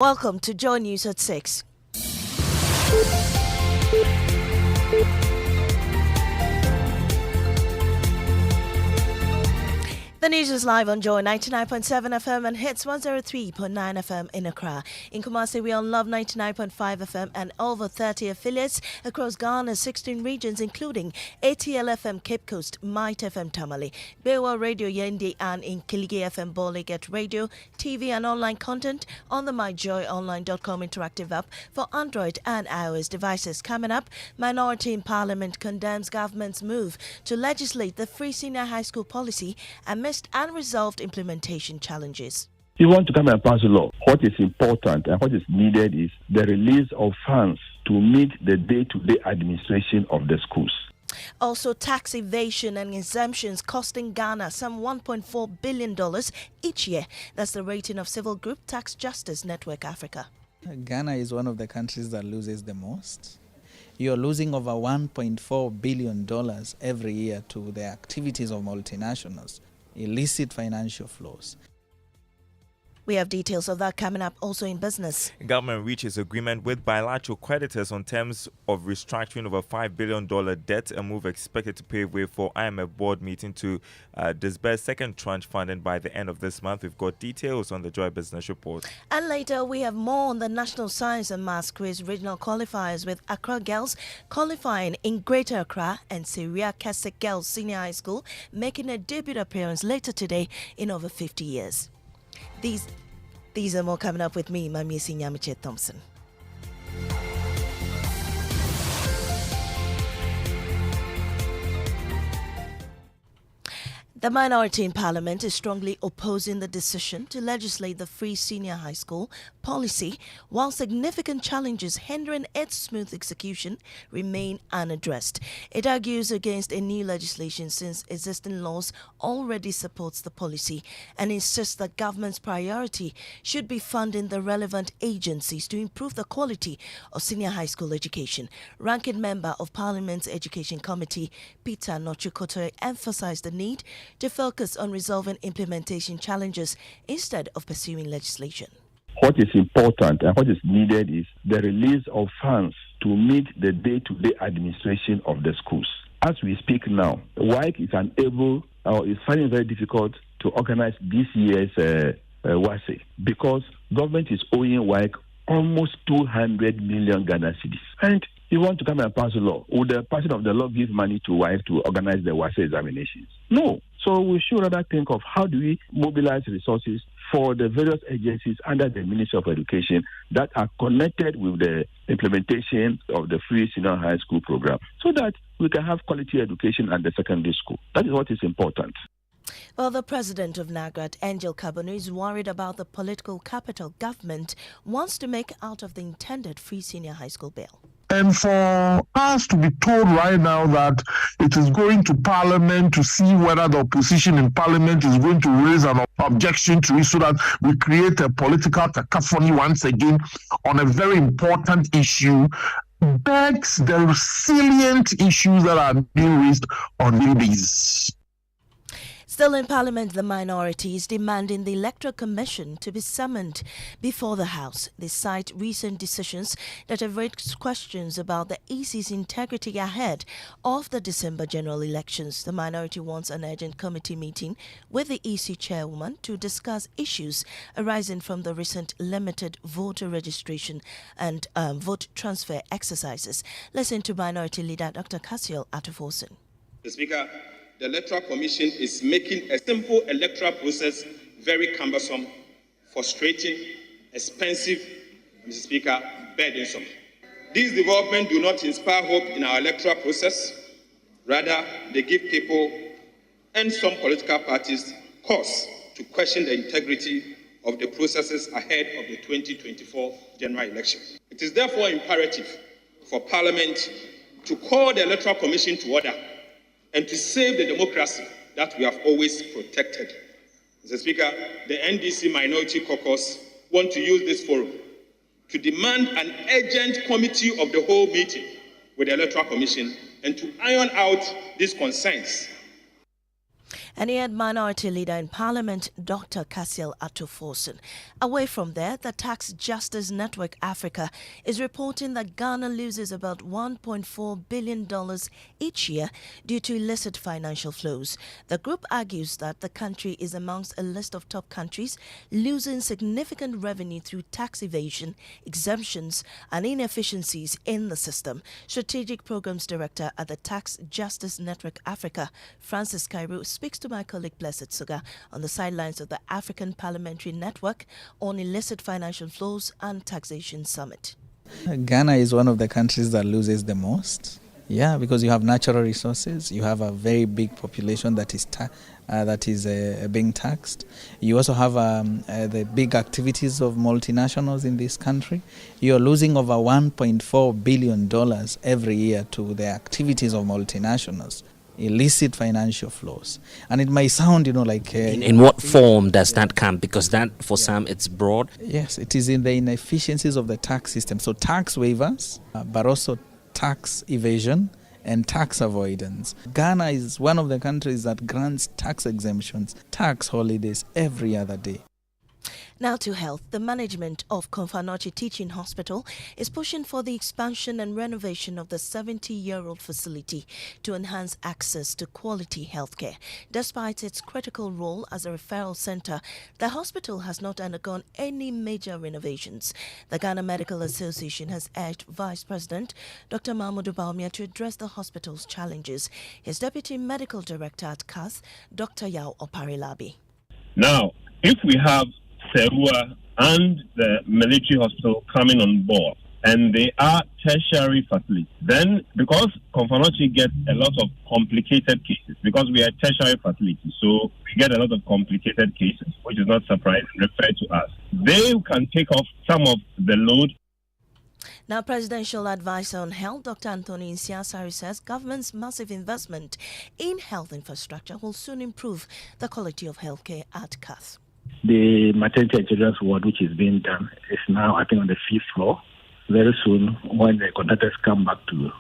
Welcome to Joy News at 6. The news is live on Joy 99.7 FM and hits 103.9 FM in Accra. In Kumasi, we are on Love 99.5 FM and over 30 affiliates across Ghana's 16 regions, including ATL FM Cape Coast, Might FM Tamale, Bewa Radio Yendi, and in Kiligi FM Bole. Get radio, TV, and online content on the myjoyonline.com interactive app for Android and iOS devices. Coming up, Minority in Parliament condemns government's move to legislate the free senior high school policy amidst unresolved implementation challenges. You want to come and pass a law. What is important and what is needed is the release of funds to meet the day-to-day administration of the schools. Also, tax evasion and exemptions costing Ghana some $1.4 billion each year. That's the rating of Civil Group Tax Justice Network Africa. Ghana is one of the countries that loses the most. You're losing over $1.4 billion every year to the activities of multinationals, illicit financial flows. We have details of that coming up. Also in business, Government reaches agreement with bilateral creditors on terms of restructuring of a $5 billion debt, a move expected to pave way for IMF board meeting to disburse second tranche funding by the end of this month. We've got details on the Joy Business Report. And later we have more on the National Science and Maths Quiz regional qualifiers, with Accra girls qualifying in Greater Accra and Syria Keswick Girls Senior High School making a debut appearance later today in over 50 years. These are more coming up with me, Mamisi Nyamiche Thompson. The minority in Parliament is strongly opposing the decision to legislate the free senior high school policy, while significant challenges hindering its smooth execution remain unaddressed. It argues against a new legislation since existing laws already supports the policy, and insists that government's priority should be funding the relevant agencies to improve the quality of senior high school education. Ranking member of Parliament's Education Committee, Peter Nochukoto, emphasized the need to focus on resolving implementation challenges instead of pursuing legislation. What is important and what is needed is the release of funds to meet the day-to-day administration of the schools. As we speak now, WAEC is unable or is finding it very difficult to organize this year's WASE because government is owing WAEC almost 200 million Ghana cedis. And you want to come and pass a law. Would the passing of the law give money to WAEC to organize the WASE examinations? No. So we should rather think of how do we mobilize resources for the various agencies under the Ministry of Education that are connected with the implementation of the free senior high school program so that we can have quality education at the secondary school. That is what is important. Well, the president of NAGRAT, Angel Kabonu, is worried about the political capital government wants to make out of the intended free senior high school bill. And for us to be told right now that it is going to Parliament to see whether the opposition in Parliament is going to raise an objection to it so that we create a political cacophony once again on a very important issue begs the resilient issues that are being raised on daily basis. Still in Parliament, the minority is demanding the Electoral Commission to be summoned before the House. They cite recent decisions that have raised questions about the EC's integrity ahead of the December general elections. The minority wants an urgent committee meeting with the EC chairwoman to discuss issues arising from the recent limited voter registration and vote transfer exercises. Listen to Minority Leader Dr. Cassiel Atufosin. Mr. Speaker, the Electoral Commission is making a simple electoral process very cumbersome, frustrating, expensive, Mr. Speaker, burdensome. These developments do not inspire hope in our electoral process. Rather, they give people and some political parties cause to question the integrity of the processes ahead of the 2024 general election. It is therefore imperative for Parliament to call the Electoral Commission to order and to save the democracy that we have always protected. Mr. Speaker, the NDC Minority Caucus want to use this forum to demand an urgent committee of the whole meeting with the Electoral Commission and to iron out these concerns. And yet Minority Leader in Parliament, Dr. Cassiel Atuforsen. Away from there, the Tax Justice Network Africa is reporting that Ghana loses about $1.4 billion each year due to illicit financial flows. The group argues that the country is amongst a list of top countries losing significant revenue through tax evasion, exemptions, and inefficiencies in the system. Strategic Programs Director at the Tax Justice Network Africa, Francis Cairo, speaks to my colleague Blessed Suga on the sidelines of the African Parliamentary Network on Illicit Financial Flows and Taxation Summit. Ghana is one of the countries that loses the most. Yeah, because you have natural resources, you have a very big population that is being taxed. You also have the big activities of multinationals in this country. You're losing over $1.4 billion every year to the activities of multinationals. Illicit financial flows. And it may sound, like... in what form does that come? Because that, for some, it's broad. Yes, it is in the inefficiencies of the tax system. So tax waivers, but also tax evasion and tax avoidance. Ghana is one of the countries that grants tax exemptions, tax holidays every other day. Now to health. The management of Konfanochi Teaching Hospital is pushing for the expansion and renovation of the 70-year-old facility to enhance access to quality healthcare. Despite its critical role as a referral center, the hospital has not undergone any major renovations. The Ghana Medical Association has urged Vice President Dr. Mahmoud Bawumia to address the hospital's challenges. His Deputy Medical Director at CAS, Dr. Yao Oparilabi. Now, if we have Serua and the military hospital coming on board, and they are tertiary facilities, then because Konfanochi gets a lot of complicated cases, because we are tertiary facilities, so we get a lot of complicated cases, which is not surprising, referred to us. They can take off some of the load. Now, Presidential Advisor on Health, Dr. Anthony Nsiasari, says government's massive investment in health infrastructure will soon improve the quality of healthcare at CAS. The maternity and children's ward, which is being done, is now, I think, on the 5th floor. Very soon, when the contractors come back to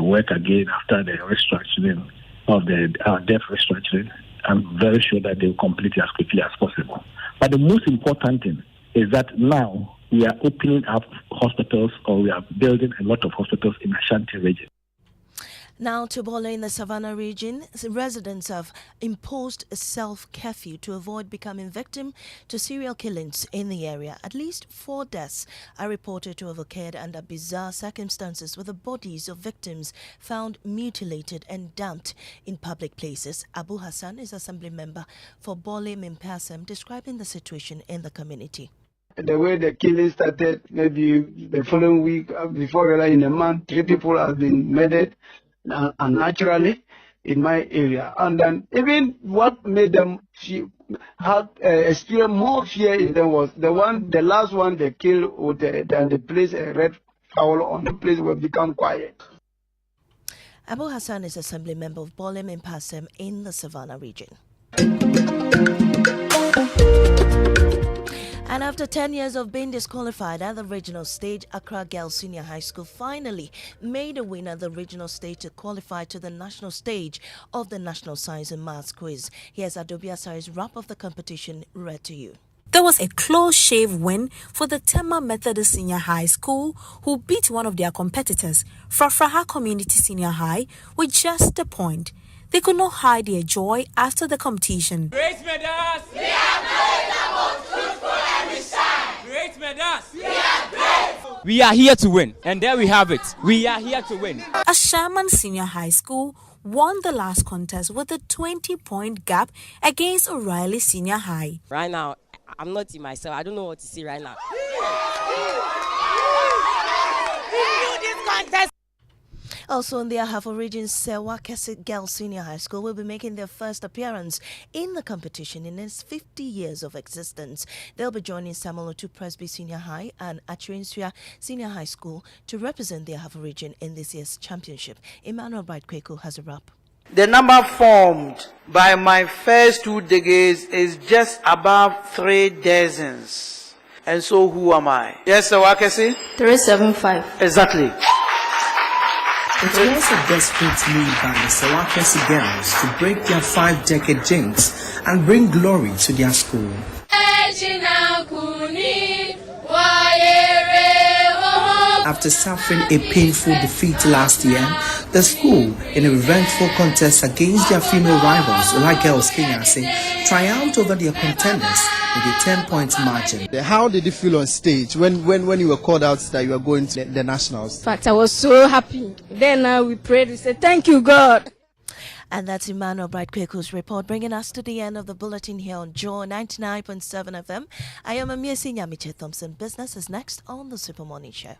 work again after the restructuring of the debt restructuring, I'm very sure that they will complete it as quickly as possible. But the most important thing is that now we are opening up hospitals, or we are building a lot of hospitals in Ashanti region. Now to Bole in the Savannah region, residents have imposed a self-curfew to avoid becoming victim to serial killings in the area. At least 4 deaths are reported to have occurred under bizarre circumstances, with the bodies of victims found mutilated and dumped in public places. Abu Hassan is Assembly Member for Bole Mimpasem, describing the situation in the community. The way the killing started, maybe the following week, before in a month, 3 people have been murdered unnaturally in my area. And then even what made them experience more fear in them was the last one they killed with they placed a red fowl on the place will become quiet. Abu Hassan is Assembly Member of Bole Mimpasem in the Savannah region. And after 10 years of being disqualified at the regional stage, Accra Girls Senior High School finally made a winner at the regional stage to qualify to the national stage of the National Science and Maths Quiz. Here's Adobe Asari's wrap of the competition read to you. There was a close shave win for the Tema Methodist Senior High School, who beat one of their competitors, Frafraha Community Senior High, with just a point. They could not hide their joy after the competition. Great medals! We are great, the most fruitful and we shine! Great medals! We are great! We are here to win, and there we have it. We are here to win. A Sherman Senior High School won the last contest with a 20-point gap against O'Reilly Senior High. Right now, I'm not in myself. I don't know what to say right now. We knew this contest. Also in the Ahafo region, Sewa Kese Girls Senior High School will be making their first appearance in the competition in its 50 years of existence. They'll be joining Samolotu Presby Senior High and Achirinsua Senior High School to represent the Ahafo region in this year's championship. Emmanuel Bright Kweku has a wrap. The number formed by my first 2 decades is just above 3 dozens. And so who am I? Yes, Sewa Kese? 375. Exactly. It was a desperate need by the Sawakesi girls to break their 5-decade jinx and bring glory to their school. After suffering a painful defeat last year, the school, in a revengeful contest against their female rivals, like Girls Kenyase, triumphed over their contenders with a 10-point margin. How did you feel on stage when you were called out that you were going to the nationals? In fact, I was so happy. Then we prayed, we said, "Thank you, God." And that's Emmanuel Bright-Kweku's report, bringing us to the end of the bulletin here on Joe 99.7 FM. I am Amiesi Nyamiche Thompson. Business is next on the Super Morning Show.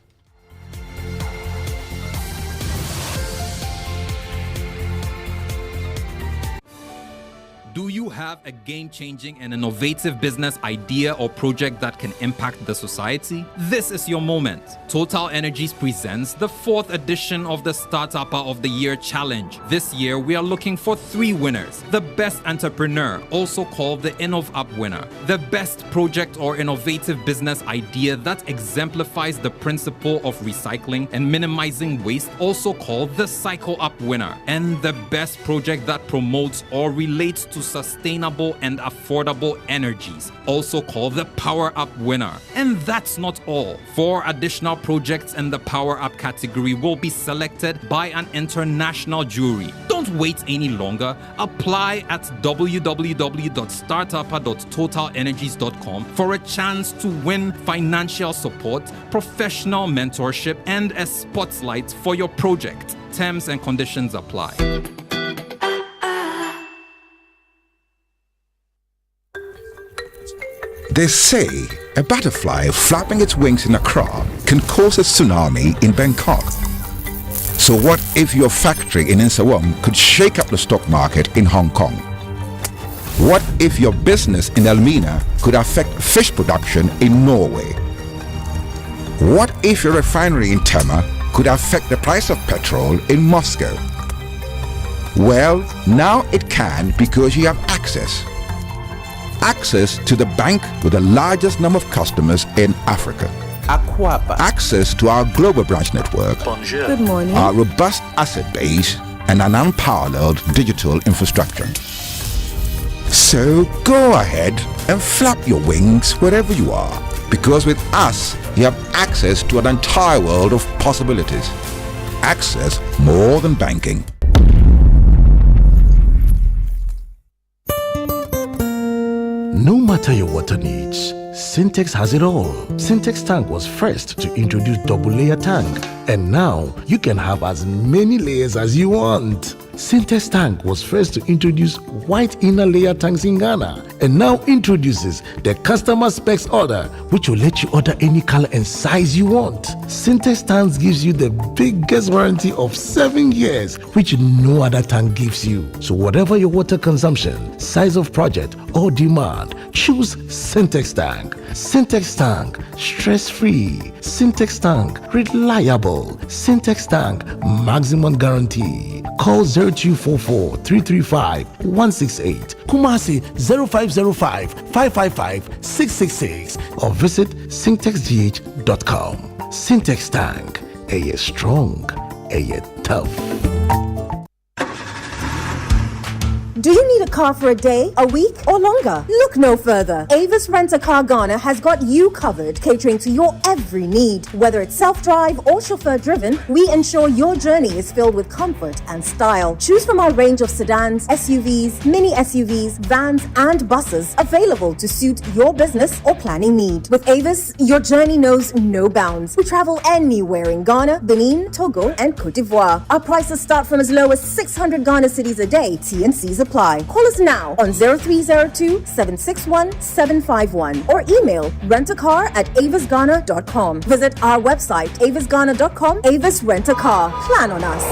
Do you have a game-changing and innovative business idea or project that can impact the society? This is your moment. Total Energies presents the 4th edition of the Startupper of the Year Challenge. This year, we are looking for 3 winners. The Best Entrepreneur, also called the InnovUp winner. The Best Project or Innovative Business Idea that exemplifies the principle of recycling and minimizing waste, also called the Cycle Up winner. And the Best Project that promotes or relates to sustainable and affordable energies, also called the Power Up winner. And that's not all. 4 additional projects in the Power Up category will be selected by an international jury. Don't wait any longer. Apply at www.startupper.totalenergies.com for a chance to win financial support, professional mentorship, and a spotlight for your project. Terms and conditions apply. They say a butterfly flapping its wings in Accra can cause a tsunami in Bangkok. So what if your factory in Nsawam could shake up the stock market in Hong Kong? What if your business in Elmina could affect fish production in Norway? What if your refinery in Tema could affect the price of petrol in Moscow? Well, now it can because you have access to the bank with the largest number of customers in Africa. Access to our global branch network. Bonjour. Good morning. Our robust asset base and an unparalleled digital infrastructure. So go ahead and flap your wings wherever you are, because with us you have access to an entire world of possibilities. Access more than banking. No matter your water needs, Sintex has it all. Sintex tank was first to introduce double layer tank, and now you can have as many layers as you want. Sintex tank was first to introduce white inner layer tanks in Ghana, and now introduces the customer specs order, which will let you order any color and size you want. Sintex tanks gives you the biggest warranty of 7 years, which no other tank gives you. So whatever your water consumption, size of project or demand, choose Sintex tank. Sintex tank, stress-free. Sintex tank, reliable. Sintex tank, maximum guarantee. Call 0244 335 168, Kumasi 0505 555 666, or visit syntexgh.com. Sintex tank, a strong, a tough. Do you need a car for a day, a week, or longer? Look no further. Avis Rent-A-Car Ghana has got you covered, catering to your every need. Whether it's self-drive or chauffeur-driven, we ensure your journey is filled with comfort and style. Choose from our range of sedans, SUVs, mini SUVs, vans, and buses available to suit your business or planning need. With Avis, your journey knows no bounds. We travel anywhere in Ghana, Benin, Togo, and Cote d'Ivoire. Our prices start from as low as 600 Ghana cedis a day. T&Cs apply. Call us now on 0302-761-751 or email rentacar@avisghana.com. Visit our website avisghana.com. Avis Rent-A-Car. Plan on us.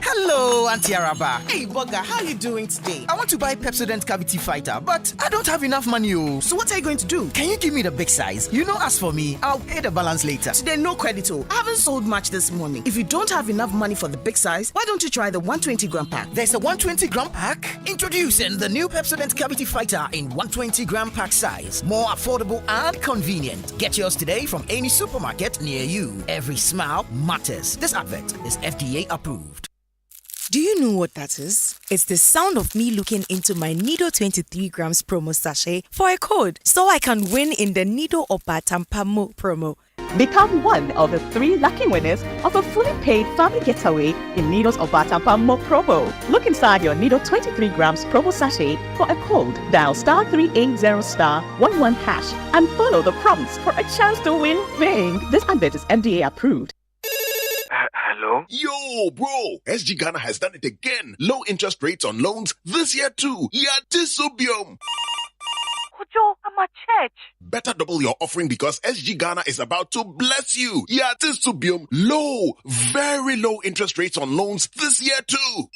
Hello, Hello, Auntie Araba. Hey, Bugger, how are you doing today? I want to buy Pepsodent Cavity Fighter, but I don't have enough money. So what are you going to do? Can you give me the big size? As for me, I'll pay the balance later. Today, no credit. I haven't sold much this morning. If you don't have enough money for the big size, why don't you try the 120-gram pack? There's a 120-gram pack? Introducing the new Pepsodent Cavity Fighter in 120-gram pack size. More affordable and convenient. Get yours today from any supermarket near you. Every smile matters. This advert is FDA approved. Do you know what that is? It's the sound of me looking into my Nido 23 grams promo sachet for a code so I can win in the Nido Opa Tampamo promo. Become one of the 3 lucky winners of a fully paid family getaway in Nido's Obatampa Mo promo. Look inside your Nido 23 grams promo sachet for a code. Dial *380*11# and follow the prompts for a chance to win big. This advert is FDA approved. Hello? Yo, bro! SG Ghana has done it again. Low interest rates on loans this year too. Yatisubium. Kojo, I'm at church. Better double your offering because SG Ghana is about to bless you. Yatisubium. Low, very low interest rates on loans this year too.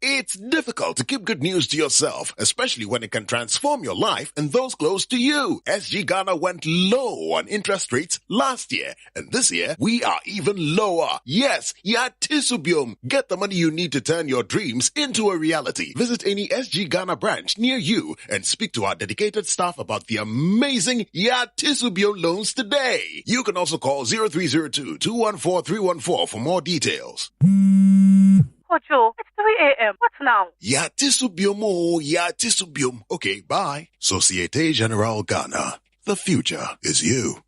It's difficult to keep good news to yourself, especially when it can transform your life and those close to you. SG Ghana went low on interest rates last year, and this year we are even lower. Yes, Yatisubium. Get the money you need to turn your dreams into a reality. Visit any SG Ghana branch near you and speak to our dedicated staff about the amazing Yatisubium loans today. You can also call 0302-214-314 for more details. Kojo, it's 3 a.m. What now? Yatisubium. Okay, bye. Societe Generale Ghana. The future is you.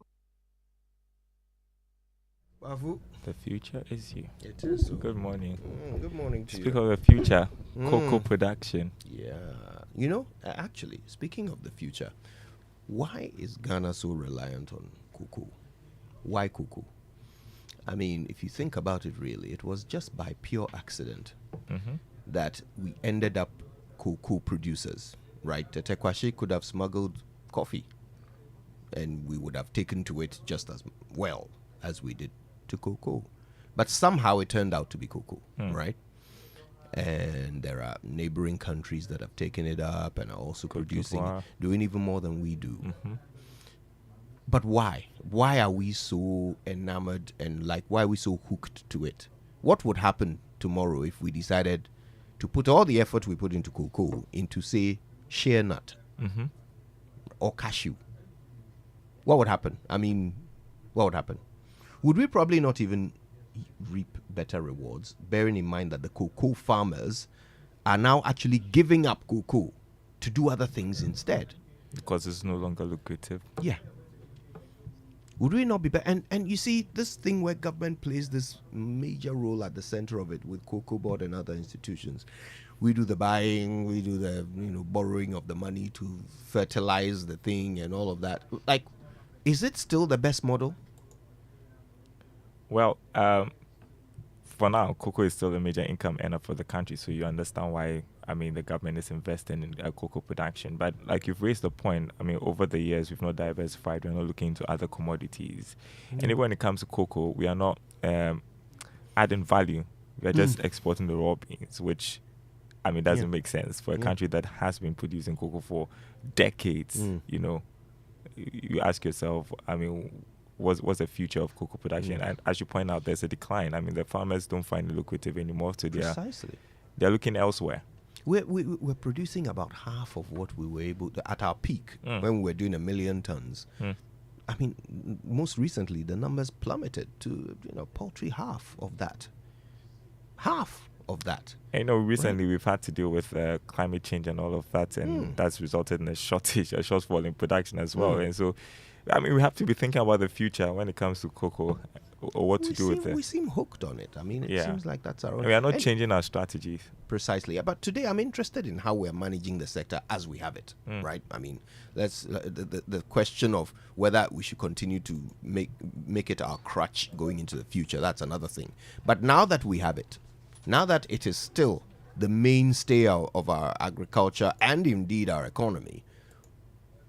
The future is you. It is. Good morning. Good morning to you. Speak of the future, cocoa production. Yeah. Actually, speaking of the future, why is Ghana so reliant on cocoa? Why cocoa? I mean, if you think about it really, it was just by pure accident that we ended up cocoa producers, right? The Tekwashi could have smuggled coffee and we would have taken to it just as well as we did to cocoa. But somehow it turned out to be cocoa, right? And there are neighboring countries that have taken it up and are also producing it, doing even more than we do. But why? Why are we so enamored and why are we so hooked to it? What would happen tomorrow if we decided to put all the effort we put into cocoa into, say, shea nut or cashew? What would happen? I mean, what would happen? Would we probably not even reap better rewards, bearing in mind that the cocoa farmers are now actually giving up cocoa to do other things instead? Because it's no longer lucrative. Yeah. Would we not be better? And you see, this thing where government plays this major role at the center of it with COCOBOD and other institutions. We do the buying, we do the borrowing of the money to fertilize the thing and all of that. Is it still the best model? Well, for now, cocoa is still a major income earner for the country, so you understand why, the government is investing in cocoa production. But like you've raised the point, over the years, we've not diversified. We're not looking into other commodities. And even when it comes to cocoa, we are not adding value. We are just exporting the raw beans, which, doesn't make sense for a country that has been producing cocoa for decades. You ask yourself, what's the future of cocoa production? And as you point out, there's a decline. The farmers don't find it lucrative anymore, so they're looking elsewhere. We're producing about half of what we were able to, at our peak, when we were doing 1 million tons. Most recently, the numbers plummeted to, paltry half of that. Half of that. Recently we've had to deal with climate change and all of that, and that's resulted in a shortfall in production as well. And so, we have to be thinking about the future when it comes to cocoa, or what to do with it. We seem hooked on it. It seems like that's our own. We are not changing our strategies. Precisely. But today I'm interested in how we're managing the sector as we have it, right? That's the question of whether we should continue to make it our crutch going into the future. That's another thing. But now that we have it, now that it is still the mainstay of our agriculture and indeed our economy,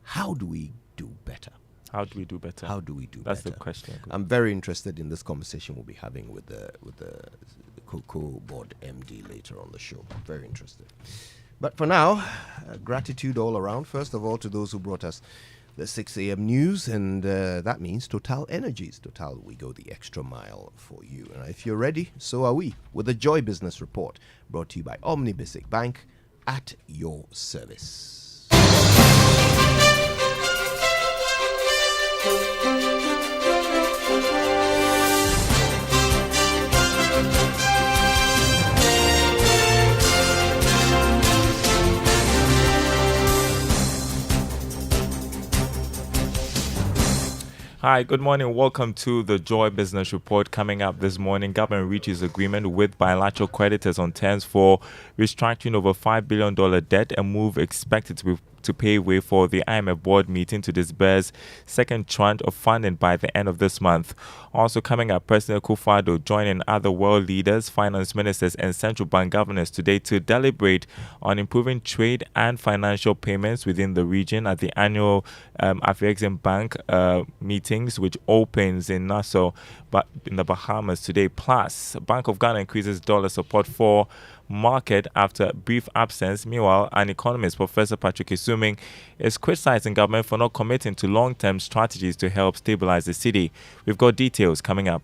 how do we do better? How do we do better? How do we do That's better? the question. I'm very interested in this conversation we'll be having with the COCOBOD MD later on the show. Very interesting. But for now, gratitude all around. First of all, to those who brought us the 6 a.m. news, and that means Total Energies. Total, we go the extra mile for you. And if you're ready, so are we, with the Joy Business Report, brought to you by Omnibasic Bank, at your service. Hi, good morning. Welcome to the Joy Business Report. Coming up this morning, government reaches agreement with bilateral creditors on terms for restructuring over $5 billion debt, a move expected to pave way for the IMF board meeting to disburse second tranche of funding by the end of this month. Also coming up, President Akufo-Addo joining other world leaders, finance ministers and central bank governors today to deliberate on improving trade and financial payments within the region at the annual Afrexim Bank meetings, which opens in Nassau, but in the Bahamas today. Plus, Bank of Ghana increases dollar support for market after brief absence. Meanwhile, an economist, Professor Patrick Isuming, is criticizing government for not committing to long-term strategies to help stabilize the city. We've got details coming up.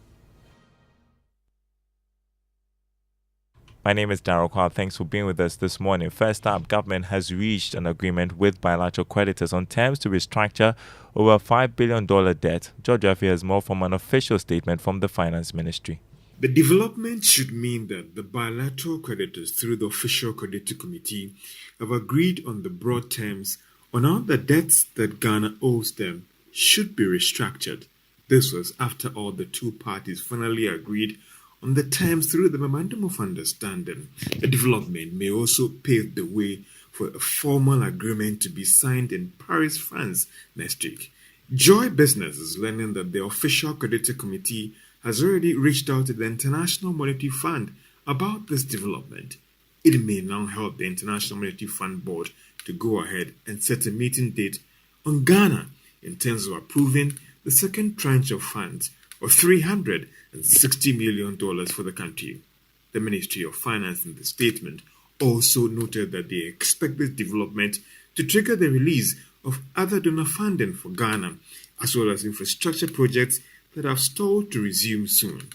My name is Darryl Kwal. Thanks for being with us this morning. First up, government has reached an agreement with bilateral creditors on terms to restructure over $5 billion debt. George Jaffe has more from an official statement from the Finance Ministry. The development should mean that the bilateral creditors, through the Official Creditor Committee, have agreed on the broad terms on how the debts that Ghana owes them should be restructured. This was after all the two parties finally agreed on the terms through the Memorandum of Understanding. The development may also pave the way for a formal agreement to be signed in Paris, France next week. Joy Business is learning that the Official Creditor Committee has already reached out to the International Monetary Fund about this development. It may now help the International Monetary Fund Board to go ahead and set a meeting date on Ghana in terms of approving the second tranche of funds of $360 million for the country. The Ministry of Finance in the statement also noted that they expect this development to trigger the release of other donor funding for Ghana, as well as infrastructure projects that have stalled to resume soon.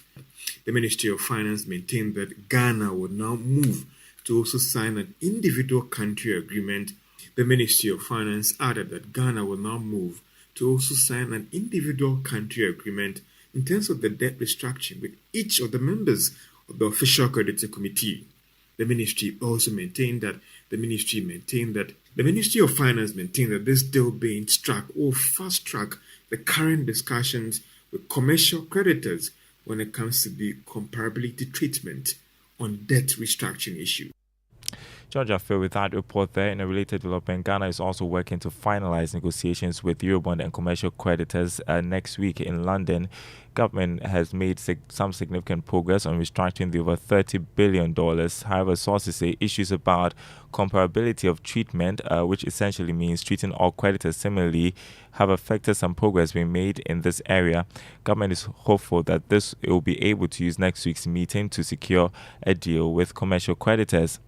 The Ministry of Finance maintained that Ghana would now move to also sign an individual country agreement. The Ministry of Finance added that Ghana will now move to also sign an individual country agreement in terms of the debt restructuring with each of the members of the Official Creditor Committee. The Ministry also maintained that the Ministry of Finance maintained that this deal being struck will fast-track the current discussions with commercial creditors when it comes to the comparability treatment on debt restructuring issues. George Affe with that report there. In a related development, Ghana is also working to finalize negotiations with Eurobond and commercial creditors next week in London. Government has made some significant progress on restructuring the over $30 billion. However, sources say issues about comparability of treatment, which essentially means treating all creditors similarly, have affected some progress being made in this area. Government is hopeful that it will be able to use next week's meeting to secure a deal with commercial creditors.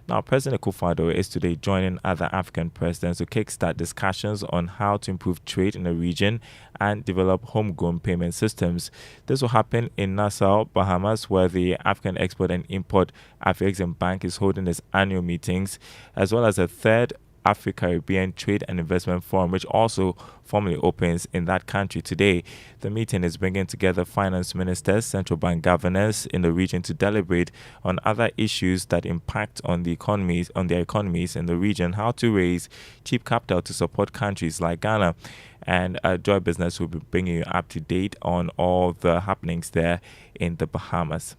Now, President Akufo-Addo is today joining other African presidents to kickstart discussions on how to improve trade in the region and develop homegrown payment systems. This will happen in Nassau, Bahamas, where the African Export and Import Afrexim Bank is holding its annual meetings, as well as a third Afro-Caribbean Trade and Investment Forum, which also formally opens in that country today. The meeting is bringing together finance ministers, central bank governors in the region to deliberate on other issues that impact on their economies in the region, how to raise cheap capital to support countries like Ghana. And Joy Business will be bringing you up to date on all the happenings there in the Bahamas.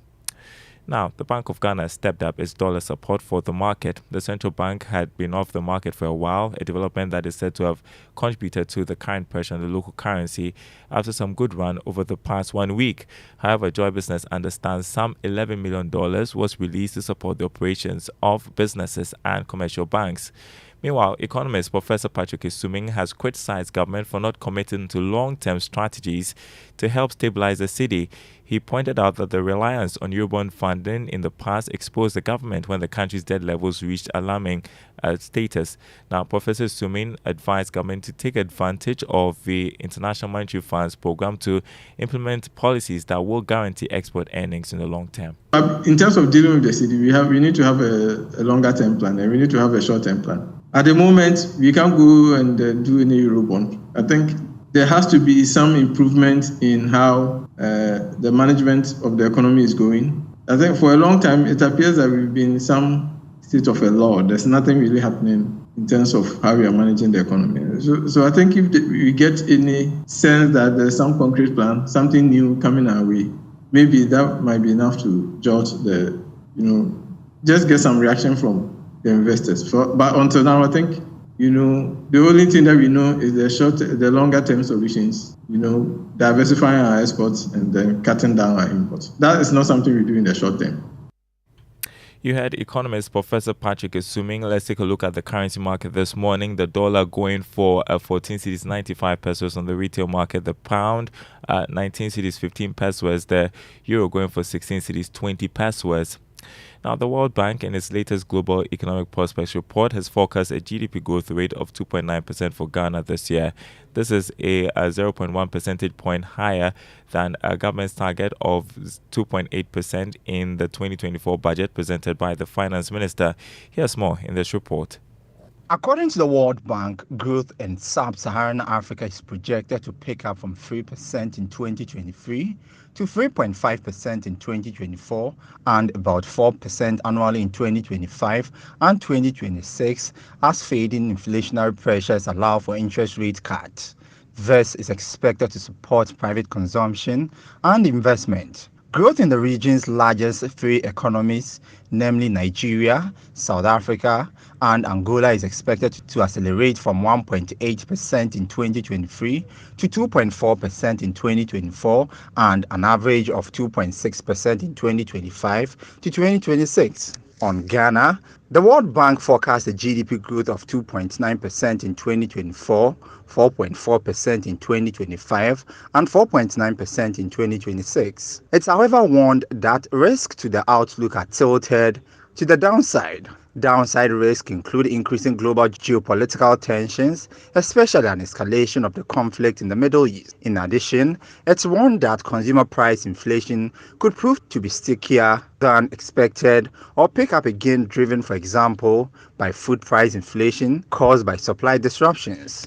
Now, the Bank of Ghana stepped up its dollar support for the market. The central bank had been off the market for a while, a development that is said to have contributed to the current pressure on the local currency after some good run over the past 1 week. However, Joy Business understands some $11 million was released to support the operations of businesses and commercial banks. Meanwhile, economist Professor Patrick Isuming has criticized government for not committing to long-term strategies to help stabilize the city. He pointed out that the reliance on Eurobond funding in the past exposed the government when the country's debt levels reached alarming status. Now, Professor Isuming advised government to take advantage of the International Monetary Fund's program to implement policies that will guarantee export earnings in the long term. In terms of dealing with the city, we need to have a longer-term plan, and we need to have a short-term plan. At the moment, we can't go and do any Eurobond. I think there has to be some improvement in how the management of the economy is going. I think for a long time, it appears that we've been in some state of a law. There's nothing really happening in terms of how we are managing the economy. So I think if we get any sense that there's some concrete plan, something new coming our way, maybe that might be enough to judge just get some reaction from the investors. But until now, I think, the only thing that we know is the longer term solutions, diversifying our exports and then cutting down our imports. That is not something we do in the short term. You had economist Professor Patrick Isuming. Let's take a look at the currency market this morning. The dollar going for 14 cedis 95 pesos on the retail market. The pound 19 cedis 15 pesos. The euro going for 16 cedis 20 pesos. Now, the World Bank, in its latest Global Economic Prospects report, has forecast a GDP growth rate of 2.9% for Ghana this year. This is a 0.1 percentage point higher than a government's target of 2.8% in the 2024 budget presented by the Finance Minister. Here's more in this report. According to the World Bank, growth in sub-Saharan Africa is projected to pick up from 3% in 2023 to 3.5% in 2024 and about 4% annually in 2025 and 2026 as fading inflationary pressures allow for interest rate cuts. This is expected to support private consumption and investment. Growth in the region's largest three economies, namely Nigeria, South Africa, and Angola, is expected to accelerate from 1.8% in 2023 to 2.4% in 2024 and an average of 2.6% in 2025 to 2026. On Ghana, the World Bank forecasts a GDP growth of 2.9% in 2024, 4.4% in 2025, and 4.9% in 2026. It's however warned that risks to the outlook are tilted to the downside. Downside risks include increasing global geopolitical tensions, especially an escalation of the conflict in the Middle East. In addition, it's warned that consumer price inflation could prove to be stickier than expected or pick up again, driven, for example, by food price inflation caused by supply disruptions.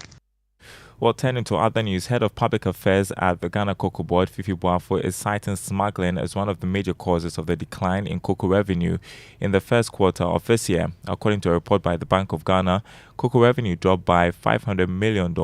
Well, turning to other news, Head of Public Affairs at the Ghana COCOBOD, Fifi Boafo, is citing smuggling as one of the major causes of the decline in cocoa revenue in the first quarter of this year. According to a report by the Bank of Ghana, cocoa revenue dropped by $500 million.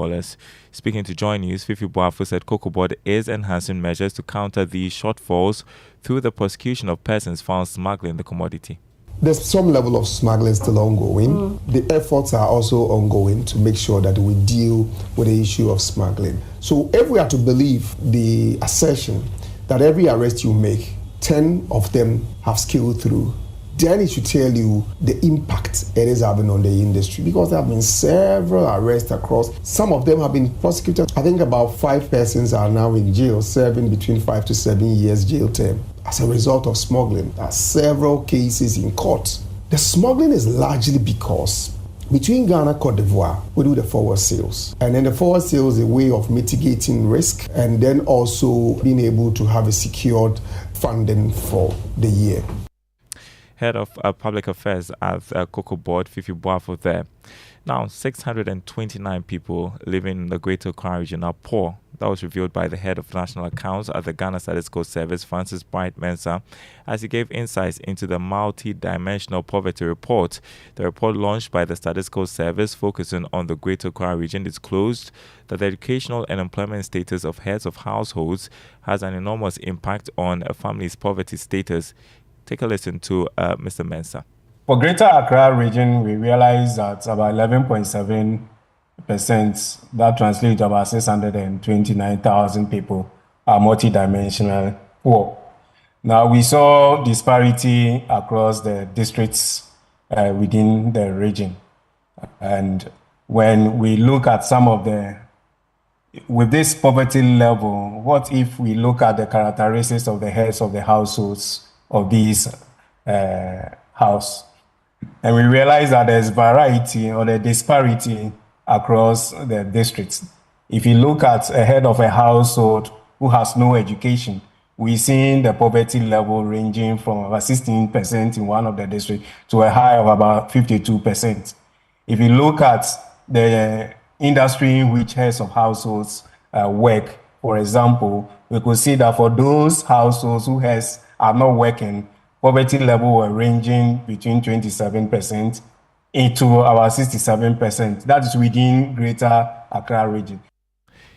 Speaking to Joy News, Fifi Boafo said COCOBOD is enhancing measures to counter these shortfalls through the prosecution of persons found smuggling the commodity. There's some level of smuggling still ongoing. The efforts are also ongoing to make sure that we deal with the issue of smuggling. So if we are to believe the assertion that every arrest you make, 10 of them have scaled through, then it should tell you the impact it is having on the industry, because there have been several arrests across. Some of them have been prosecuted. I think about 5 persons are now in jail, serving between 5 to 7 years jail term as a result of smuggling. There are several cases in court. The smuggling is largely because between Ghana and Cote d'Ivoire, we do the forward sales. And then the forward sales is a way of mitigating risk and then also being able to have a secured funding for the year. Head of Public Affairs at COCOBOD, Fifi Boafo there. Now, 629 people living in the Greater Accra region are poor. That was revealed by the head of National Accounts at the Ghana Statistical Service, Francis Bright Mensah, as he gave insights into the multi-dimensional poverty report. The report, launched by the Statistical Service, focusing on the Greater Accra region, disclosed that the educational and employment status of heads of households has an enormous impact on a family's poverty status. Take a listen to Mr. Mensah. For Greater Accra region, we realize that about 11.7%, that translates to about 629,000 people, are multidimensional poor. Now, we saw disparity across the districts within the region. And when we look at some of with this poverty level, what if we look at the characteristics of the heads of the households of these house? And we realize that there's variety or the disparity across the districts. If you look at a head of a household who has no education, we're seeing the poverty level ranging from about 16% in one of the districts to a high of about 52%. If you look at the industry in which heads of households work, for example, we could see that for those households who are not working, poverty level were ranging between 27% into about 67%. That is within Greater Accra region.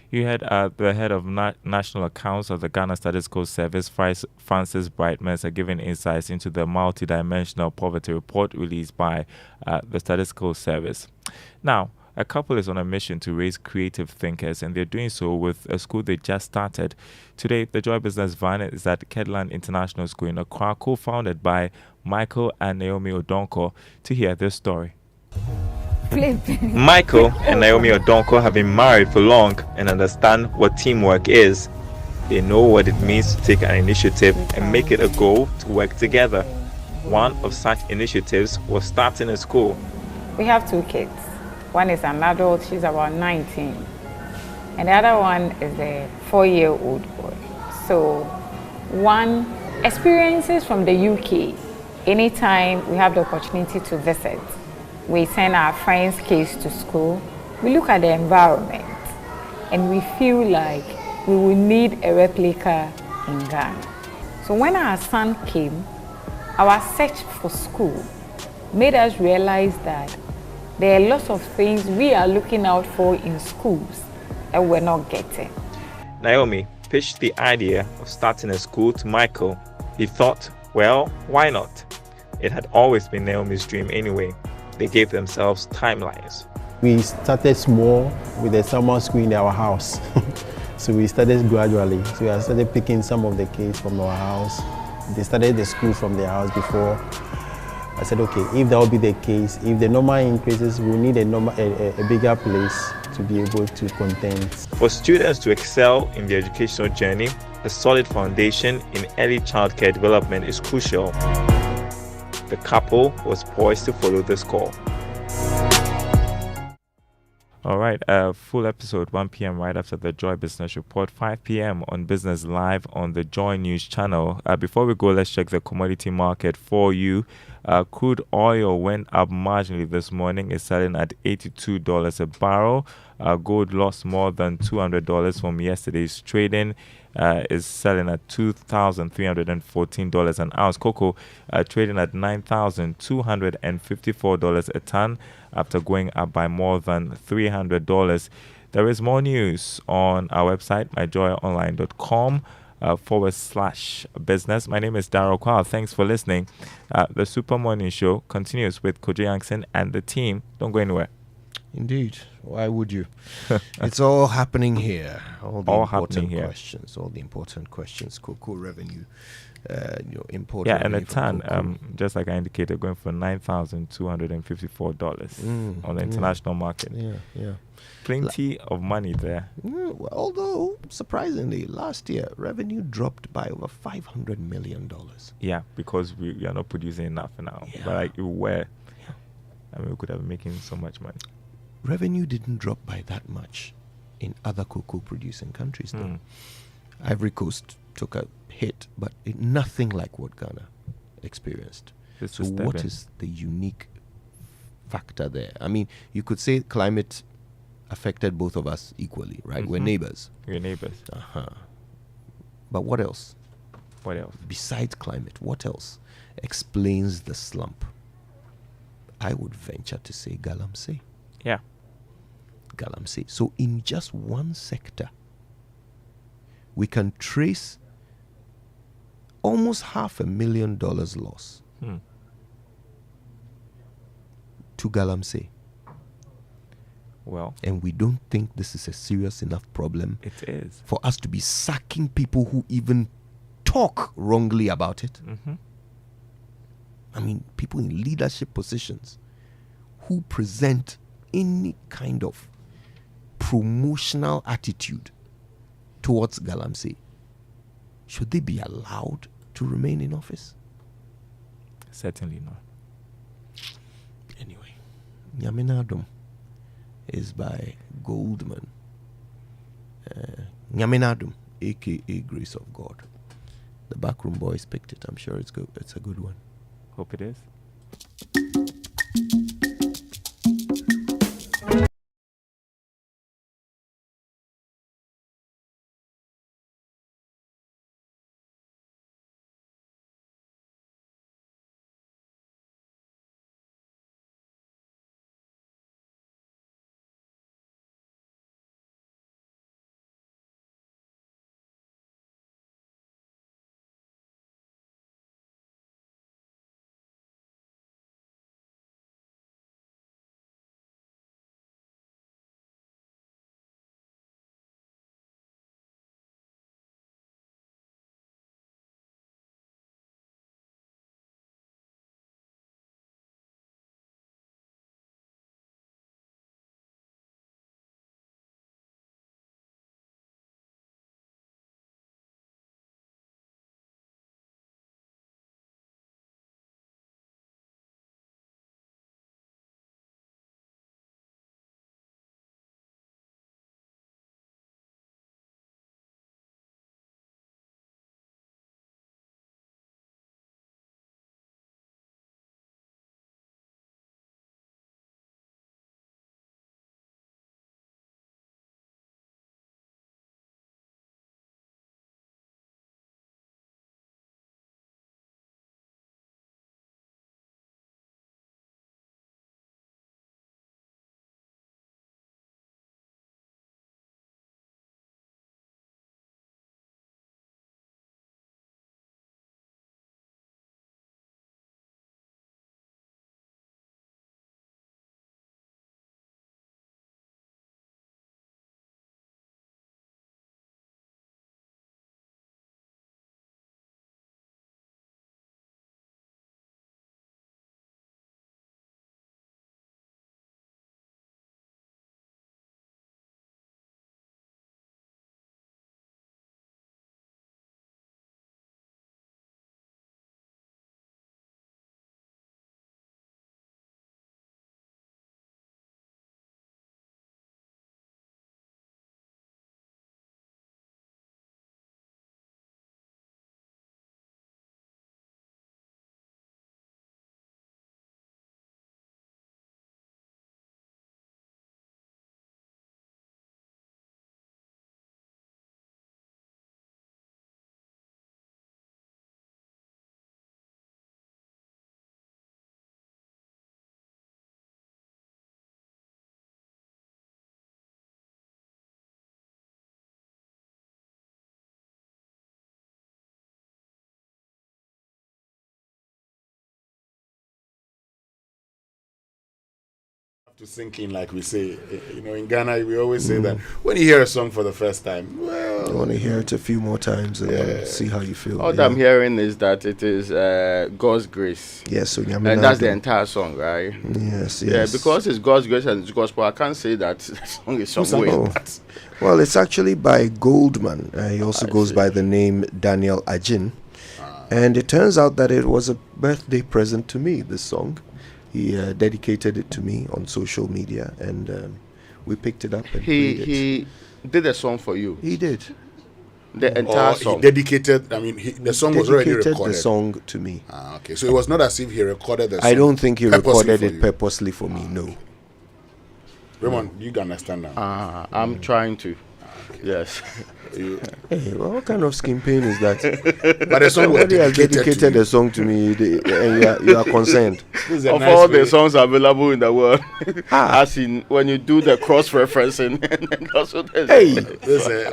You had the head of National Accounts of the Ghana Statistical Service, Francis Brightmans, giving insights into the multidimensional poverty report released by the Statistical Service. Now, a couple is on a mission to raise creative thinkers, and they're doing so with a school they just started. Today, the Joy Business Van is at Kedland International School in Accra, co-founded by Michael and Naomi Odonko. To hear this story. Michael and Naomi Odonko have been married for long and understand what teamwork is. They know what it means to take an initiative and make it a goal to work together. One of such initiatives was starting a school. We have two kids. One is an adult, she's about 19. And the other one is a 4-year-old boy. So, one experiences from the UK. Anytime we have the opportunity to visit, we send our friends' kids to school, we look at the environment, and we feel like we will need a replica in Ghana. So when our son came, our search for school made us realize that there are lots of things we are looking out for in schools and we're not getting. Naomi pitched the idea of starting a school to Michael. He thought, well, why not? It had always been Naomi's dream anyway. They gave themselves timelines. We started small with a summer school in our house. So we started gradually. So I started picking some of the kids from our house. They started the school from their house before. I said, okay, if that will be the case, if the number increases, we'll need a bigger place to be able to contain. For students to excel in their educational journey, a solid foundation in early childcare development is crucial. The couple was poised to follow this call. All right, full episode 1 p.m. right after the Joy Business Report, 5 p.m. on Business Live on the Joy News channel. Before we go, let's check the commodity market for you. Crude oil went up marginally this morning. It's selling at $82 a barrel. Gold lost more than $200 from yesterday's trading. Is selling at $2,314 an ounce. Cocoa trading at $9,254 a ton after going up by more than $300. There is more news on our website, myjoyonline.com /business. My name is Darryl Kwal. Thanks for listening. The Super Morning Show continues with Kojo Yankson and the team. Don't go anywhere. Indeed. Why would you? It's all happening here. All the important questions. Cocoa revenue, import. Yeah, and a ton, just like I indicated, going for $9,254 on the international market. Yeah. Plenty of money there. Well, although, surprisingly, last year, revenue dropped by over $500 million. Yeah, because we are not producing enough now. Yeah. But like we could have been making so much money. Revenue didn't drop by that much in other cocoa producing countries though. Ivory Coast took a hit, but nothing like what Ghana experienced. So what is the unique factor there? I mean, you could say climate affected both of us equally, right? We're neighbors. We're neighbors. But what else? What else? Besides climate, what else explains the slump? I would venture to say galamsey. Yeah. Galamsey. So in just one sector, we can trace almost $500,000 loss to galamsey. Well, and we don't think this is a serious enough problem. It is. For us to be sacking people who even talk wrongly about it. I mean, people in leadership positions who present any kind of promotional attitude towards Galamsey, should they be allowed to remain in office? Certainly not. Anyway, Nyaminadum is by Goldman. Nyaminadum, aka Grace of God. The Backroom Boys picked it. I'm sure it's good. It's a good one. Hope it is. To sink in, like we say, in Ghana, we always say that when you hear a song for the first time, well, you want to hear it a few more times and see how you feel. All I'm hearing is that it is God's grace. Yes, so and that's the entire song, right? Yes. Yeah, because it's God's grace and it's gospel, I can't say that the song is some way. Well, it's actually by Goldman. He also goes by the name Daniel Ajin. And it turns out that it was a birthday present to me, this song. He dedicated it to me on social media, and we picked it up and played it. He did a song for you. He did. The entire song. He dedicated. I mean, the song was already recorded. The song to me. Okay, so it was not as if he recorded the song. I don't think he recorded it purposely for me. No. Raymond, you can understand now. I'm trying to. Yes. Hey, what kind of skin pain is that? But the song was dedicated the song to me, and you are concerned. Of nice all the songs available in the world, as in when you do the cross-referencing,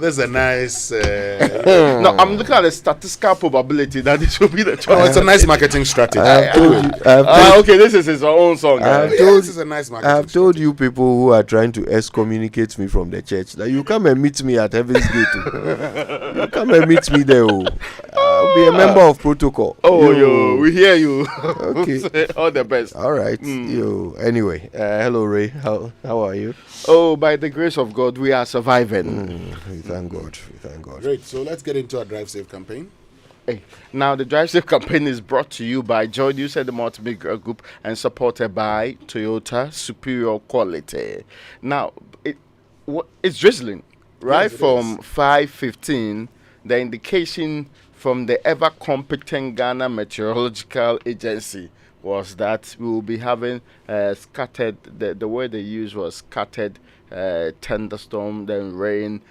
there's a nice. No, I'm looking at the statistical probability that this will be the choice. No, it's a nice marketing strategy. Okay, this is his own song. This is a nice marketing. I've told you people who are trying to excommunicate me from the church that you come and meet me at Heaven's Gate. You come and meet me there. I'll be a member of protocol. Oh, yo, we hear you. Okay. All the best. All right. Anyway, hello, Ray. How are you? Oh, by the grace of God, we are surviving. We thank God. We thank God. Great. So let's get into our Drive Safe campaign. Hey, now the Drive Safe campaign is brought to you by Joy News and the Multimedia Group and supported by Toyota Superior Quality. Now, it's drizzling, right? Yes, from 5:15, the indication from the ever competent Ghana Meteorological Agency was that we will be having scattered, the word they used was scattered thunderstorm, then rain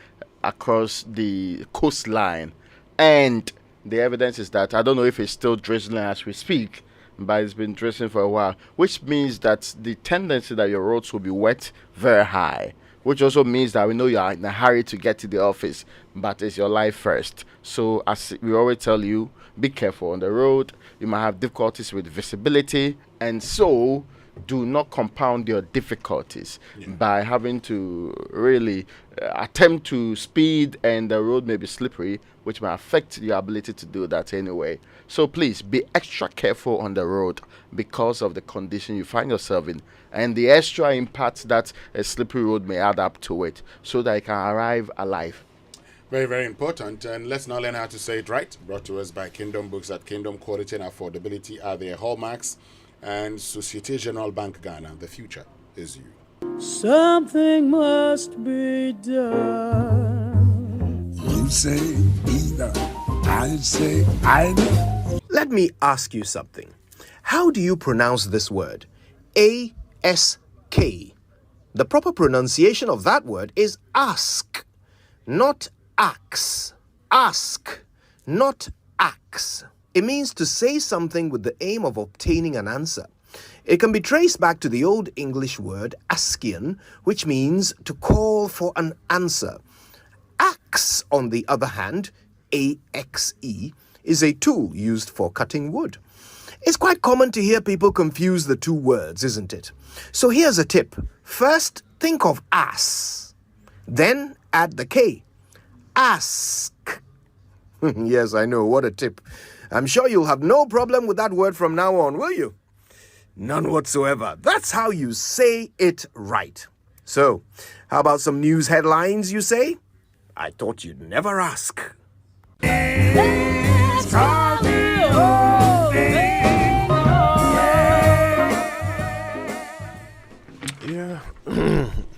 across the coastline. And the evidence is that, I don't know if it's still drizzling as we speak, but it's been drizzling for a while, which means that the tendency that your roads will be wet very high, which also means that we know you are in a hurry to get to the office, but it's your life first. So as we always tell you, be careful on the road. You might have difficulties with visibility, and so do not compound your difficulties by having to really attempt to speed, and the road may be slippery, which may affect your ability to do that anyway. So please be extra careful on the road because of the condition you find yourself in and the extra impact that a slippery road may add up to it, so that you can arrive alive. Very, very important. And let's now learn how to say it right. Brought to us by Kingdom Books. At Kingdom, quality and affordability are their hallmarks. And Societe Generale Bank Ghana, the future is you. Something must be done. You say either. I say either. Let me ask you something. How do you pronounce this word? A-S-K. The proper pronunciation of that word is ask, not axe. Ask, not axe. It means to say something with the aim of obtaining an answer. It can be traced back to the Old English word askian, which means to call for an answer. Axe, on the other hand, A-X-E, is a tool used for cutting wood. It's quite common to hear people confuse the two words, isn't it? So here's a tip. First, think of ass. Then add the K. Ask. Yes, I know, what a tip. I'm sure you'll have no problem with that word from now on, will you? None whatsoever. That's how you say it right. So, how about some news headlines, you say? I thought you'd never ask.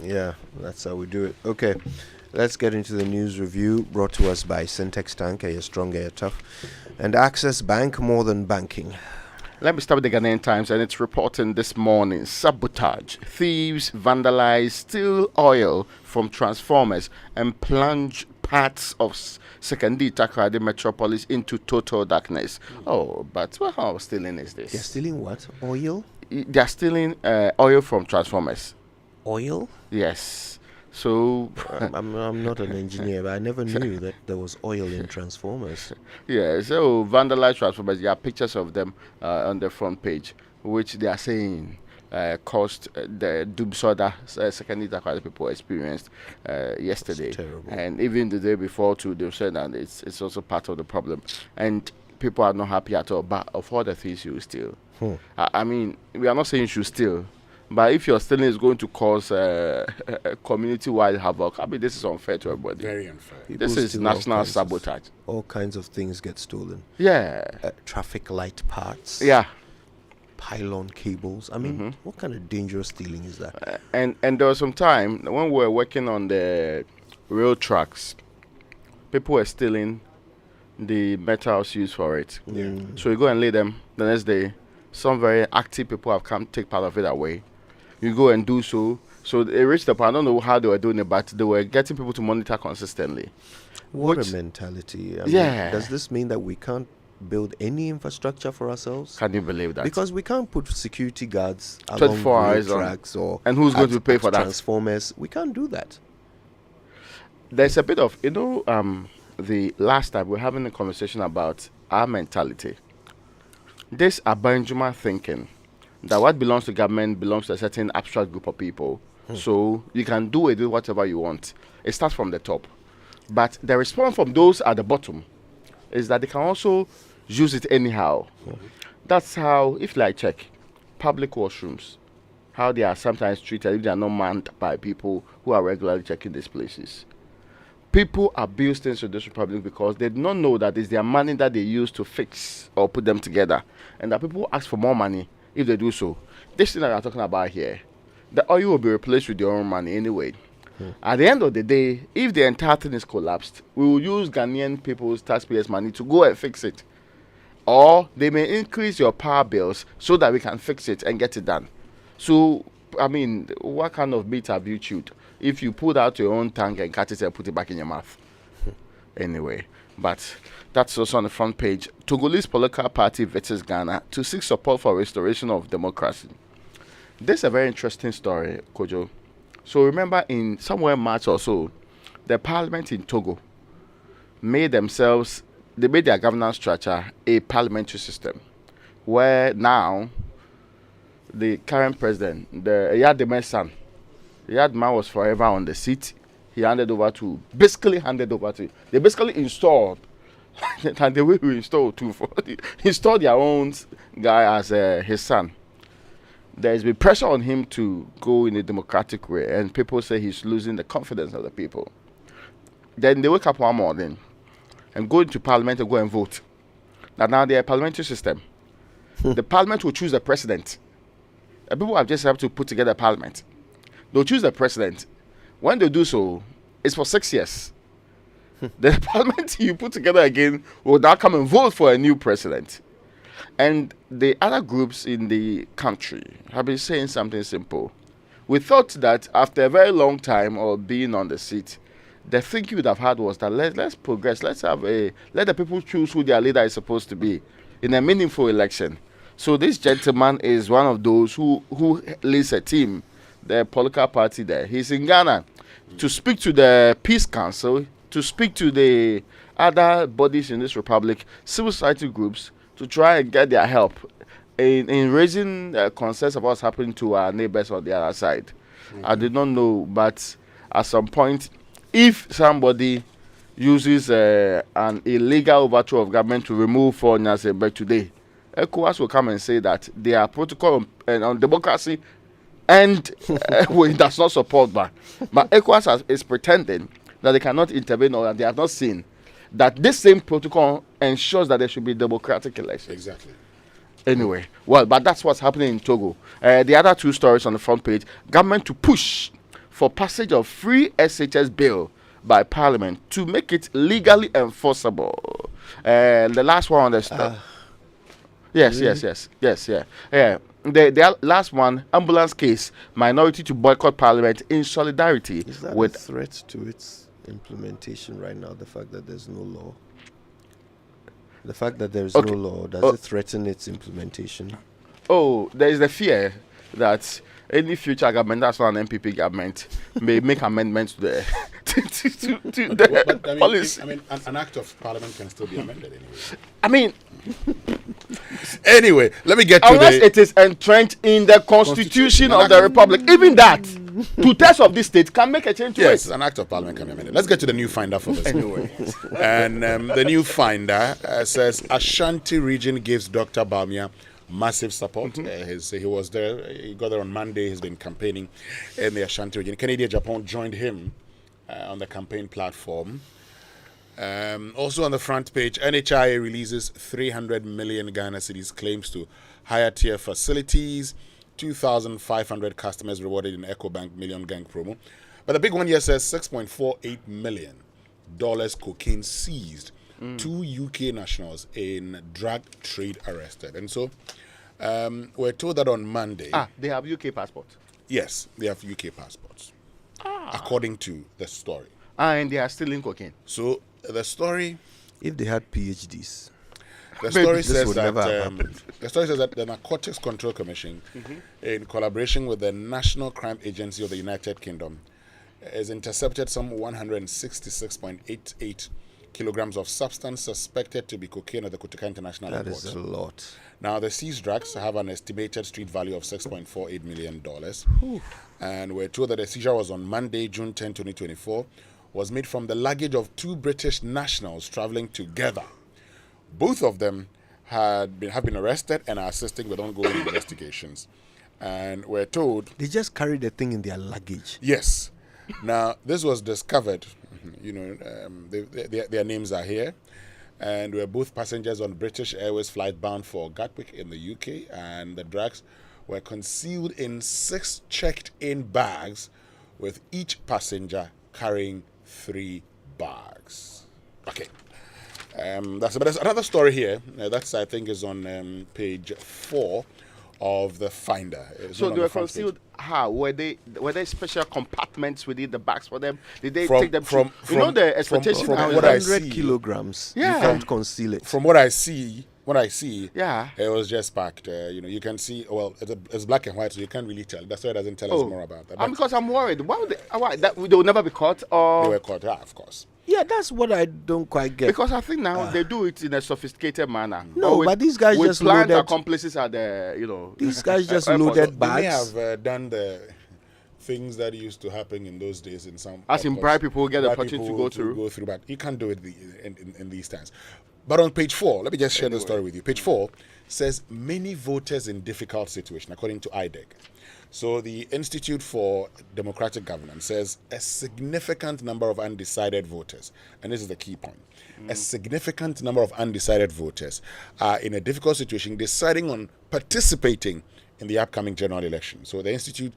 Yeah, that's how we do it. Okay, let's get into the news review brought to us by Syntex Tank, you're strong, you're tough, and Access Bank, more than banking. Let me start with the Ghanaian Times, and it's reporting this morning: sabotage, thieves vandalize steel oil from transformers and plunge parts of Sekondi Takoradi metropolis into total darkness. Oh, but what kind of stealing is this? They're stealing what? Oil? They're stealing oil from transformers. Oil? Yes. So I'm not an engineer, but I never knew that there was oil in transformers. Yeah, so vandalized transformers. There are pictures of them on the front page, which they are saying caused the doomsday that Sekondi Takoradi people experienced yesterday, and even the day before too. They said that it's also part of the problem, and people are not happy at all. But of all the things you steal, I mean, we are not saying you should steal. But if your stealing is going to cause community-wide havoc, I mean, this is unfair to everybody. Very unfair. This is national sabotage. All kinds of things get stolen. Yeah. Traffic light parts. Yeah. Pylon cables. I mean, what kind of dangerous stealing is that? And there was some time when we were working on the rail tracks, people were stealing the metals used for it. Yeah. So you go and lay them the next day. Some very active people have come take part of it away. You go and do so. So they reached the point, I don't know how they were doing it, but they were getting people to monitor consistently. What a mentality. I mean, does this mean that we can't build any infrastructure for ourselves? Can you believe that? Because we can't put security guards 24 along hours rail tracks or and who's going to pay for that? Transformers. We can't do that. There's a bit of, the last time we were having a conversation about our mentality. This Abanjuma thinking that what belongs to government belongs to a certain abstract group of people. So you can do it, do whatever you want. It starts from the top. But the response from those at the bottom is that they can also use it anyhow. That's how, if like check public washrooms, how they are sometimes treated if they are not manned by people who are regularly checking these places. People abuse things in this republic because they do not know that it's their money that they use to fix or put them together, and that people ask for more money if they do so. This thing that I'm talking about here, the oil will be replaced with your own money anyway. At the end of the day, if the entire thing is collapsed, we will use Ghanaian people's taxpayers' money to go and fix it. Or they may increase your power bills so that we can fix it and get it done. So, I mean, what kind of meat have you chewed if you pulled out your own tongue and cut it and put it back in your mouth? Anyway, but that's also on the front page. Togolese political party visits Ghana to seek support for restoration of democracy. This is a very interesting story, Kojo. So remember, in somewhere March or so, the parliament in Togo made their governance structure a parliamentary system, where now the current president, the Yadema's son, Yadema was forever on the seat. He basically handed over to, they basically installed, and the way we installed too, installed their own guy as his son. There's been pressure on him to go in a democratic way, and people say he's losing the confidence of the people. Then they wake up one morning and go into parliament and go and vote. Now they're a parliamentary system. The parliament will choose the president. And people have just have to put together a parliament. They'll choose the president. When they do so, it's for 6 years. The parliament you put together again will now come and vote for a new president. And the other groups in the country have been saying something simple. We thought that after a very long time of being on the seat, the thing you would have had was that let's progress. Let the people choose who their leader is supposed to be in a meaningful election. So this gentleman is one of those who leads a team, the political party there. He's in Ghana to speak to the Peace Council, to speak to the other bodies in this republic, civil society groups, to try and get their help in raising concerns about what's happening to our neighbors on the other side. I did not know, but at some point, if somebody uses an illegal overthrow of government to remove foreigners back today, ECOWAS will come and say that their protocol on democracy and it does not support that. But ECOWAS is pretending that they cannot intervene, or they have not seen that this same protocol ensures that there should be democratic elections. Exactly. Anyway, well, but that's what's happening in Togo. The other two stories on the front page: government to push for passage of free SHS bill by Parliament to make it legally enforceable. The last one on the yes. The last one, ambulance case, minority to boycott Parliament in solidarity Is that with a threat to its implementation right now? The fact that there's no law. The fact that there is no law, does it threaten its implementation? Oh, there is the fear that any future government, that's not an MPP government, may make amendments to the to the policy. An act of parliament can still be amended anyway. I mean, anyway, let me get to unless it is entrenched in the constitution of the republic, even that, two thirds of this state can make a change to it. Yes, an act of parliament can be amended. Let's get to the new finder for this. Anyway. And the new finder says Ashanti region gives Dr. Bawumia massive support. He was there. He got there on Monday. He's been campaigning in the Ashanti region. Kennedy Japan joined him on the campaign platform. Also on the front page, NHIA releases 300 million Ghana cedis claims to higher tier facilities. 2,500 customers rewarded in EcoBank Million Gang promo. But the big one here says $6.48 million cocaine seized. 2 UK nationals in drug trade arrested. And so we're told that on Monday. They have UK passports. Yes, they have UK passports. According to the story. And they are still in cocaine. So the story. If they had PhDs. The story says that the Narcotics Control Commission, in collaboration with the National Crime Agency of the United Kingdom, has intercepted some 166.88 kilograms of substance suspected to be cocaine at the Kotoka International Airport. That is a lot. Now, the seized drugs have an estimated street value of $6.48 million. And we're told that the seizure was on Monday, June 10, 2024, was made from the luggage of 2 British nationals traveling together Both of them have been arrested and are assisting with ongoing investigations. And we're told they just carried the thing in their luggage. Yes. Now, this was discovered. Their names are here. And we're both passengers on British Airways flight bound for Gatwick in the UK. And the drugs were concealed in 6 checked-in bags, with each passenger carrying 3 bags. Okay. There's another story here. That's, I think, is on page 4 of the Finder. So they were concealed. How were they special compartments within the bags for them? Did they take them from the expectation? From what 100 kilograms. Yeah. You can't conceal it. From what I see, yeah, it was just packed. You can see. Well, it's black and white, so you can't really tell. That's why it doesn't tell us more about that. Because I'm worried. Why they will never be caught? Or they were caught. Yeah, of course. Yeah, that's what I don't quite get. Because I think now they do it in a sophisticated manner. No, but these guys just planned loaded. Accomplices are the These guys just loaded bags. They may have done the things that used to happen in those days in some. As in bribe people, get the opportunity to go through. But you can't do it in these times. But on page 4, let me just share the story with you. Page 4 says many voters in difficult situation, according to IDEG. So the Institute for Democratic Governance says a significant number of undecided voters, and this is the key point, a significant number of undecided voters are in a difficult situation deciding on participating in the upcoming general election. So the Institute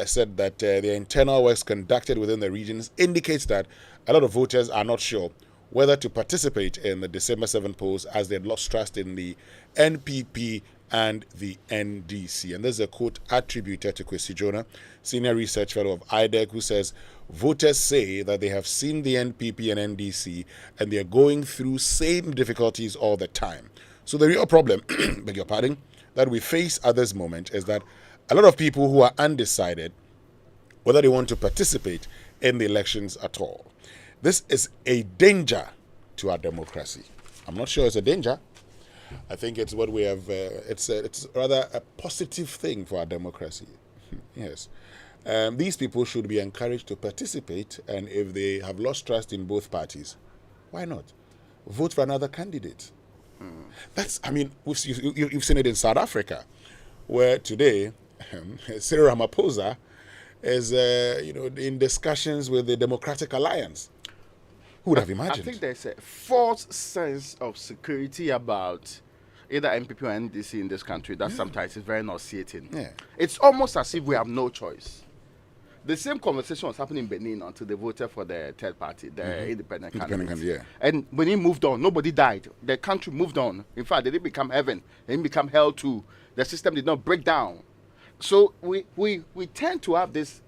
said that the internal works conducted within the regions indicates that a lot of voters are not sure whether to participate in the December 7 polls, as they had lost trust in the NPP and the NDC. And there's a quote attributed to Kwesi Jonah, Senior Research Fellow of IDEC, who says, voters say that they have seen the NPP and NDC and they're going through same difficulties all the time. So the real problem, beg your pardon, that we face at this moment is that a lot of people who are undecided whether they want to participate in the elections at all. This is a danger to our democracy. I'm not sure it's a danger. I think it's what we have. It's rather a positive thing for our democracy. Yes, these people should be encouraged to participate, and if they have lost trust in both parties, why not vote for another candidate? That's. I mean, you've seen it in South Africa, where today Cyril Ramaphosa is, in discussions with the Democratic Alliance. Who would have imagined? I think there's a false sense of security about either MPP or NDC in this country that sometimes is very nauseating. Yeah. It's almost as if we have no choice. The same conversation was happening in Benin until they voted for the third party, the independent candidate. Yeah. And Benin moved on. Nobody died. The country moved on. In fact, they didn't become heaven. They didn't become hell too. The system did not break down. So we tend to have this,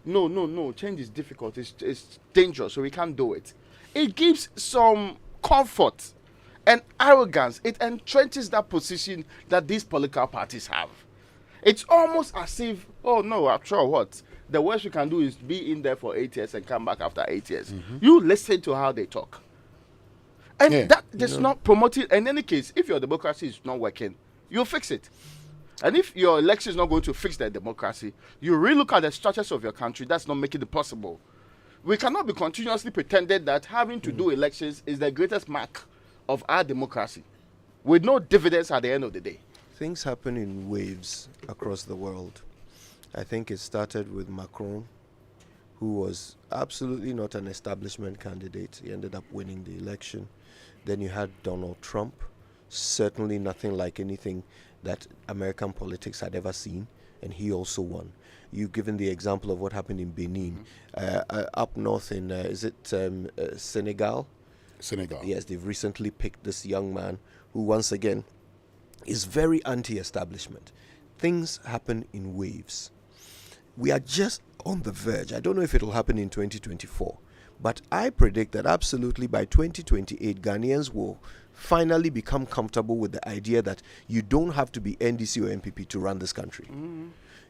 no, change is difficult. It's dangerous, so we can't do it. It gives some comfort and arrogance. It entrenches that position that these political parties have. It's almost as if, oh no, I'm sure what? The worst we can do is be in there for 8 years and come back after 8 years. You listen to how they talk. And that is not promoted. In any case, if your democracy is not working, you'll fix it. And if your election is not going to fix the democracy, you relook at the structures of your country. That's not making it possible. We cannot be continuously pretending that having to do elections is the greatest mark of our democracy, with no dividends at the end of the day. Things happen in waves across the world. I think it started with Macron, who was absolutely not an establishment candidate. He ended up winning the election. Then you had Donald Trump, certainly nothing like anything that American politics had ever seen, and he also won. You've given the example of what happened in Benin. Up north in, Senegal? Senegal. Yes, they've recently picked this young man who, once again, is very anti-establishment. Things happen in waves. We are just on the verge. I don't know if it will happen in 2024, but I predict that absolutely by 2028, Ghanaians will finally become comfortable with the idea that you don't have to be NDC or MPP to run this country.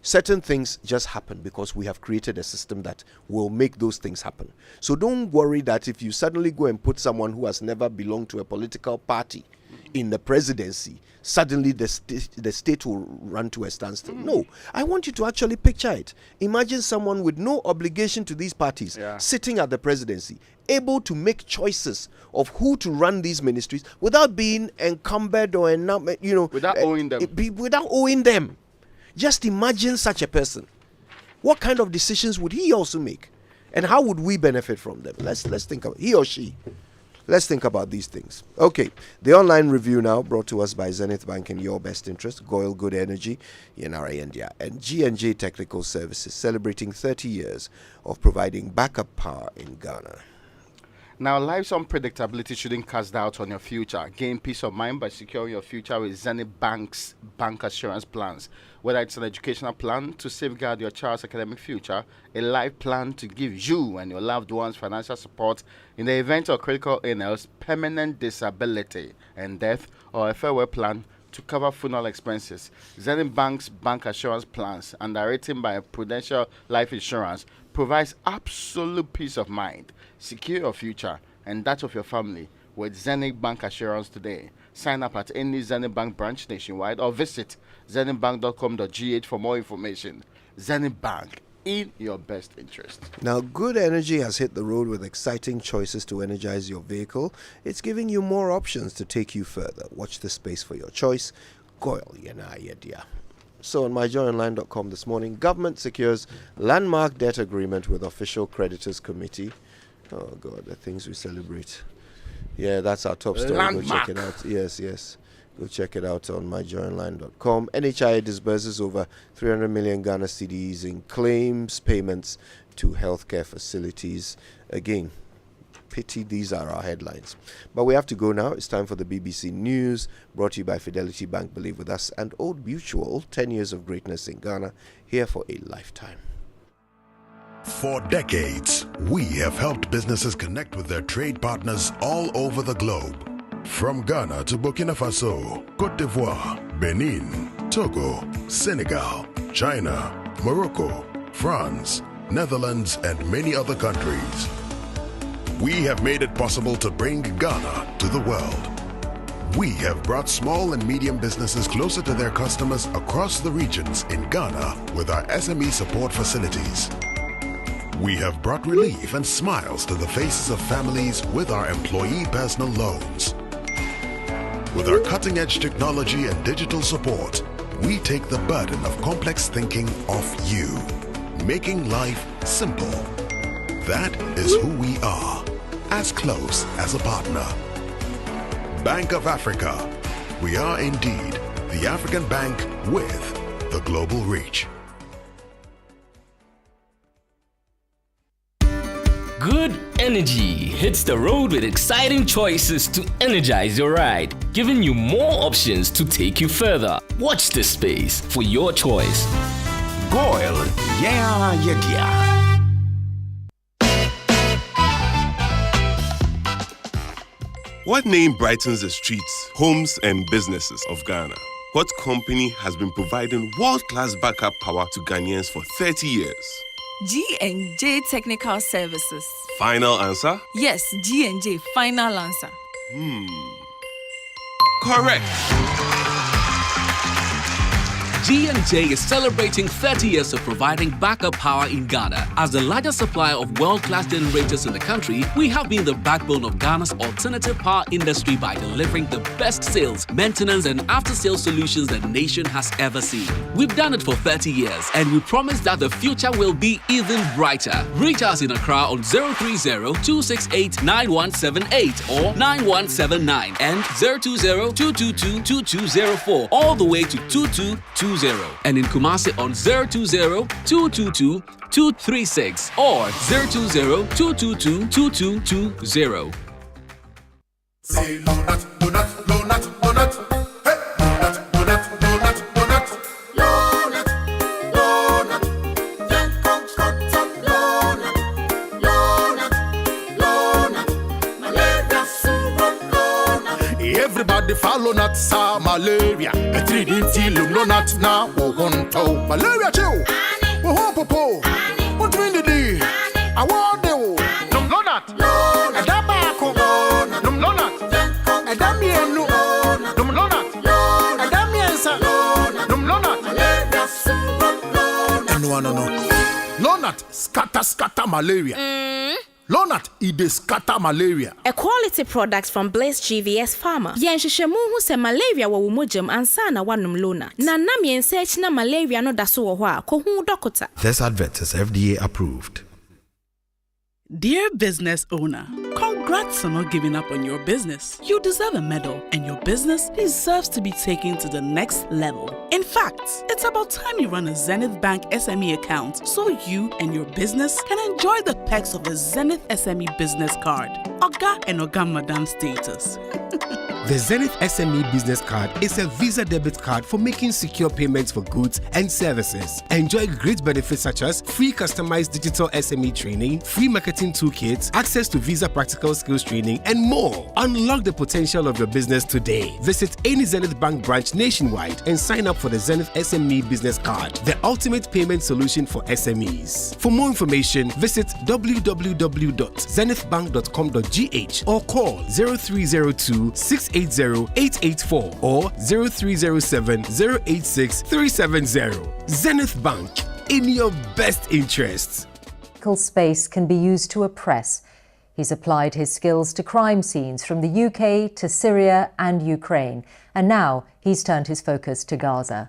Certain things just happen because we have created a system that will make those things happen. So don't worry that if you suddenly go and put someone who has never belonged to a political party in the presidency, suddenly the state will run to a standstill. No, I want you to actually picture it. Imagine someone with no obligation to these parties sitting at the presidency, able to make choices of who to run these ministries without being encumbered or without owing them. Without owing them. Just imagine such a person. What kind of decisions would he also make? And how would we benefit from them? Let's think about he or she. Let's think about these things. Okay, the online review now brought to us by Zenith Bank in your best interest, Goyle Good Energy, Yenara India, and G&J Technical Services, celebrating 30 years of providing backup power in Ghana. Now, life's unpredictability shouldn't cast doubt on your future. Gain peace of mind by securing your future with Zenith Bank's bank assurance plans. Whether it's an educational plan to safeguard your child's academic future, a life plan to give you and your loved ones financial support in the event of critical illness, permanent disability and death, or a farewell plan to cover funeral expenses. Zenith Bank's bank assurance plans, underwritten by Prudential Life Insurance, provides absolute peace of mind. Secure your future and that of your family with Zenith Bank Assurance today. Sign up at any Zenith Bank branch nationwide or visit zenithbank.com.gh for more information. Zenith Bank, in your best interest. Now, Good Energy has hit the road with exciting choices to energize your vehicle. It's giving you more options to take you further. Watch the space for your choice. Goyle Yenaya. So on myjoyonline.com this morning, government secures landmark debt agreement with official creditors committee. Oh God, the things we celebrate. Yeah, that's our top story. Landmark. Go check it out. Yes. Go check it out on myjoyonline.com. NHIA disburses over 300 million Ghana cedis in claims payments to healthcare facilities. Again, pity these are our headlines. But we have to go now. It's time for the BBC News, brought to you by Fidelity Bank, Believe With Us, and Old Mutual, 10 years of greatness in Ghana, here for a lifetime. For decades, we have helped businesses connect with their trade partners all over the globe. From Ghana to Burkina Faso, Côte d'Ivoire, Benin, Togo, Senegal, China, Morocco, France, Netherlands, and many other countries. We have made it possible to bring Ghana to the world. We have brought small and medium businesses closer to their customers across the regions in Ghana with our SME support facilities. We have brought relief and smiles to the faces of families with our employee personal loans. With our cutting-edge technology and digital support, we take the burden of complex thinking off you, making life simple. That is who we are, as close as a partner. Bank of Africa. We are indeed the African bank with the global reach. Good energy hits the road with exciting choices to energize your ride, giving you more options to take you further. Watch this space for your choice. Goyle, yeah. What name brightens the streets, homes, and businesses of Ghana? What company has been providing world-class backup power to Ghanaians for 30 years? G&J Technical Services. Final answer? Yes, G&J, final answer. Correct. G&J is celebrating 30 years of providing backup power in Ghana. As the largest supplier of world-class generators in the country, we have been the backbone of Ghana's alternative power industry by delivering the best sales, maintenance, and after-sales solutions the nation has ever seen. We've done it for 30 years, and we promise that the future will be even brighter. Reach us in Accra on 030-268-9178 or 9179 and 020-222-2204 all the way to 2220. And in Kumasi on 020-222-236 or 020-222-2220. Say donut, donut, donut, donut. Hey, donut, donut, donut, donut. Donut, donut. Yanko cotton, donut, donut, donut. Malaria syrup, donut. everybody follow not sa malaria. A 3D till no not now. Oh, one toe. Malaria chill. Oh, popo. What do you mean? I want you. No, not. A dabaco. No, not. A damian. No, not. A damian, sir. No, not. No. Lonat scatter malaria. Lonat ide scatter malaria. A quality product from Blaze GVS Pharma. Yenshishemu hu se malaria wa wumujam ansana wanum Lonat. Na nam yensearch na malaria no daso wo ho a ko hu dokota. This advert is FDA approved. Dear business owner, congrats on not giving up on your business. You deserve a medal, and your business deserves to be taken to the next level. In fact, it's about time you run a Zenith Bank SME account so you and your business can enjoy the perks of a Zenith SME business card. Oga and Oga Madam status. The Zenith SME Business Card is a Visa debit card for making secure payments for goods and services. Enjoy great benefits such as free customized digital SME training, free marketing toolkits, access to Visa practical skills training, and more. Unlock the potential of your business today. Visit any Zenith Bank branch nationwide and sign up for the Zenith SME Business Card, the ultimate payment solution for SMEs. For more information, visit www.zenithbank.com.gh or call 0302 680-884 or 0307-086-370. Zenith Bank, in your best interests. Space can be used to oppress. He's applied his skills to crime scenes from the UK to Syria and Ukraine, and now he's turned his focus to Gaza.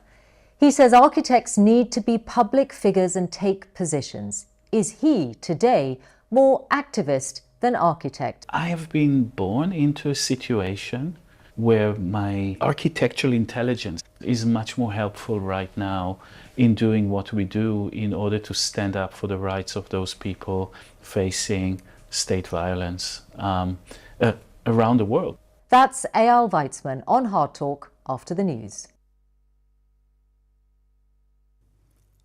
He says architects need to be public figures and take positions. Is he, today, more activist than architect? I have been born into a situation where my architectural intelligence is much more helpful right now in doing what we do in order to stand up for the rights of those people facing state violence around the world. That's Eyal Weitzman on Hard Talk after the news.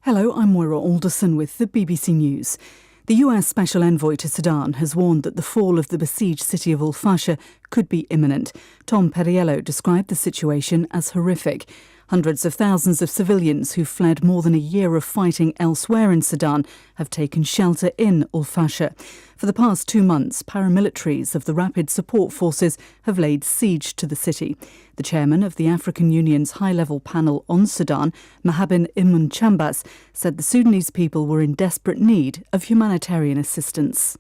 Hello, I'm Moira Alderson with the BBC News. The US Special Envoy to Sudan has warned that the fall of the besieged city of Al-Fasher could be imminent. Tom Perriello described the situation as horrific. Hundreds of thousands of civilians who fled more than a year of fighting elsewhere in Sudan have taken shelter in Al-Fasher. For the past 2 months, paramilitaries of the Rapid Support Forces have laid siege to the city. The chairman of the African Union's high-level panel on Sudan, Mahabin Ibn Chambas, said the Sudanese people were in desperate need of humanitarian assistance.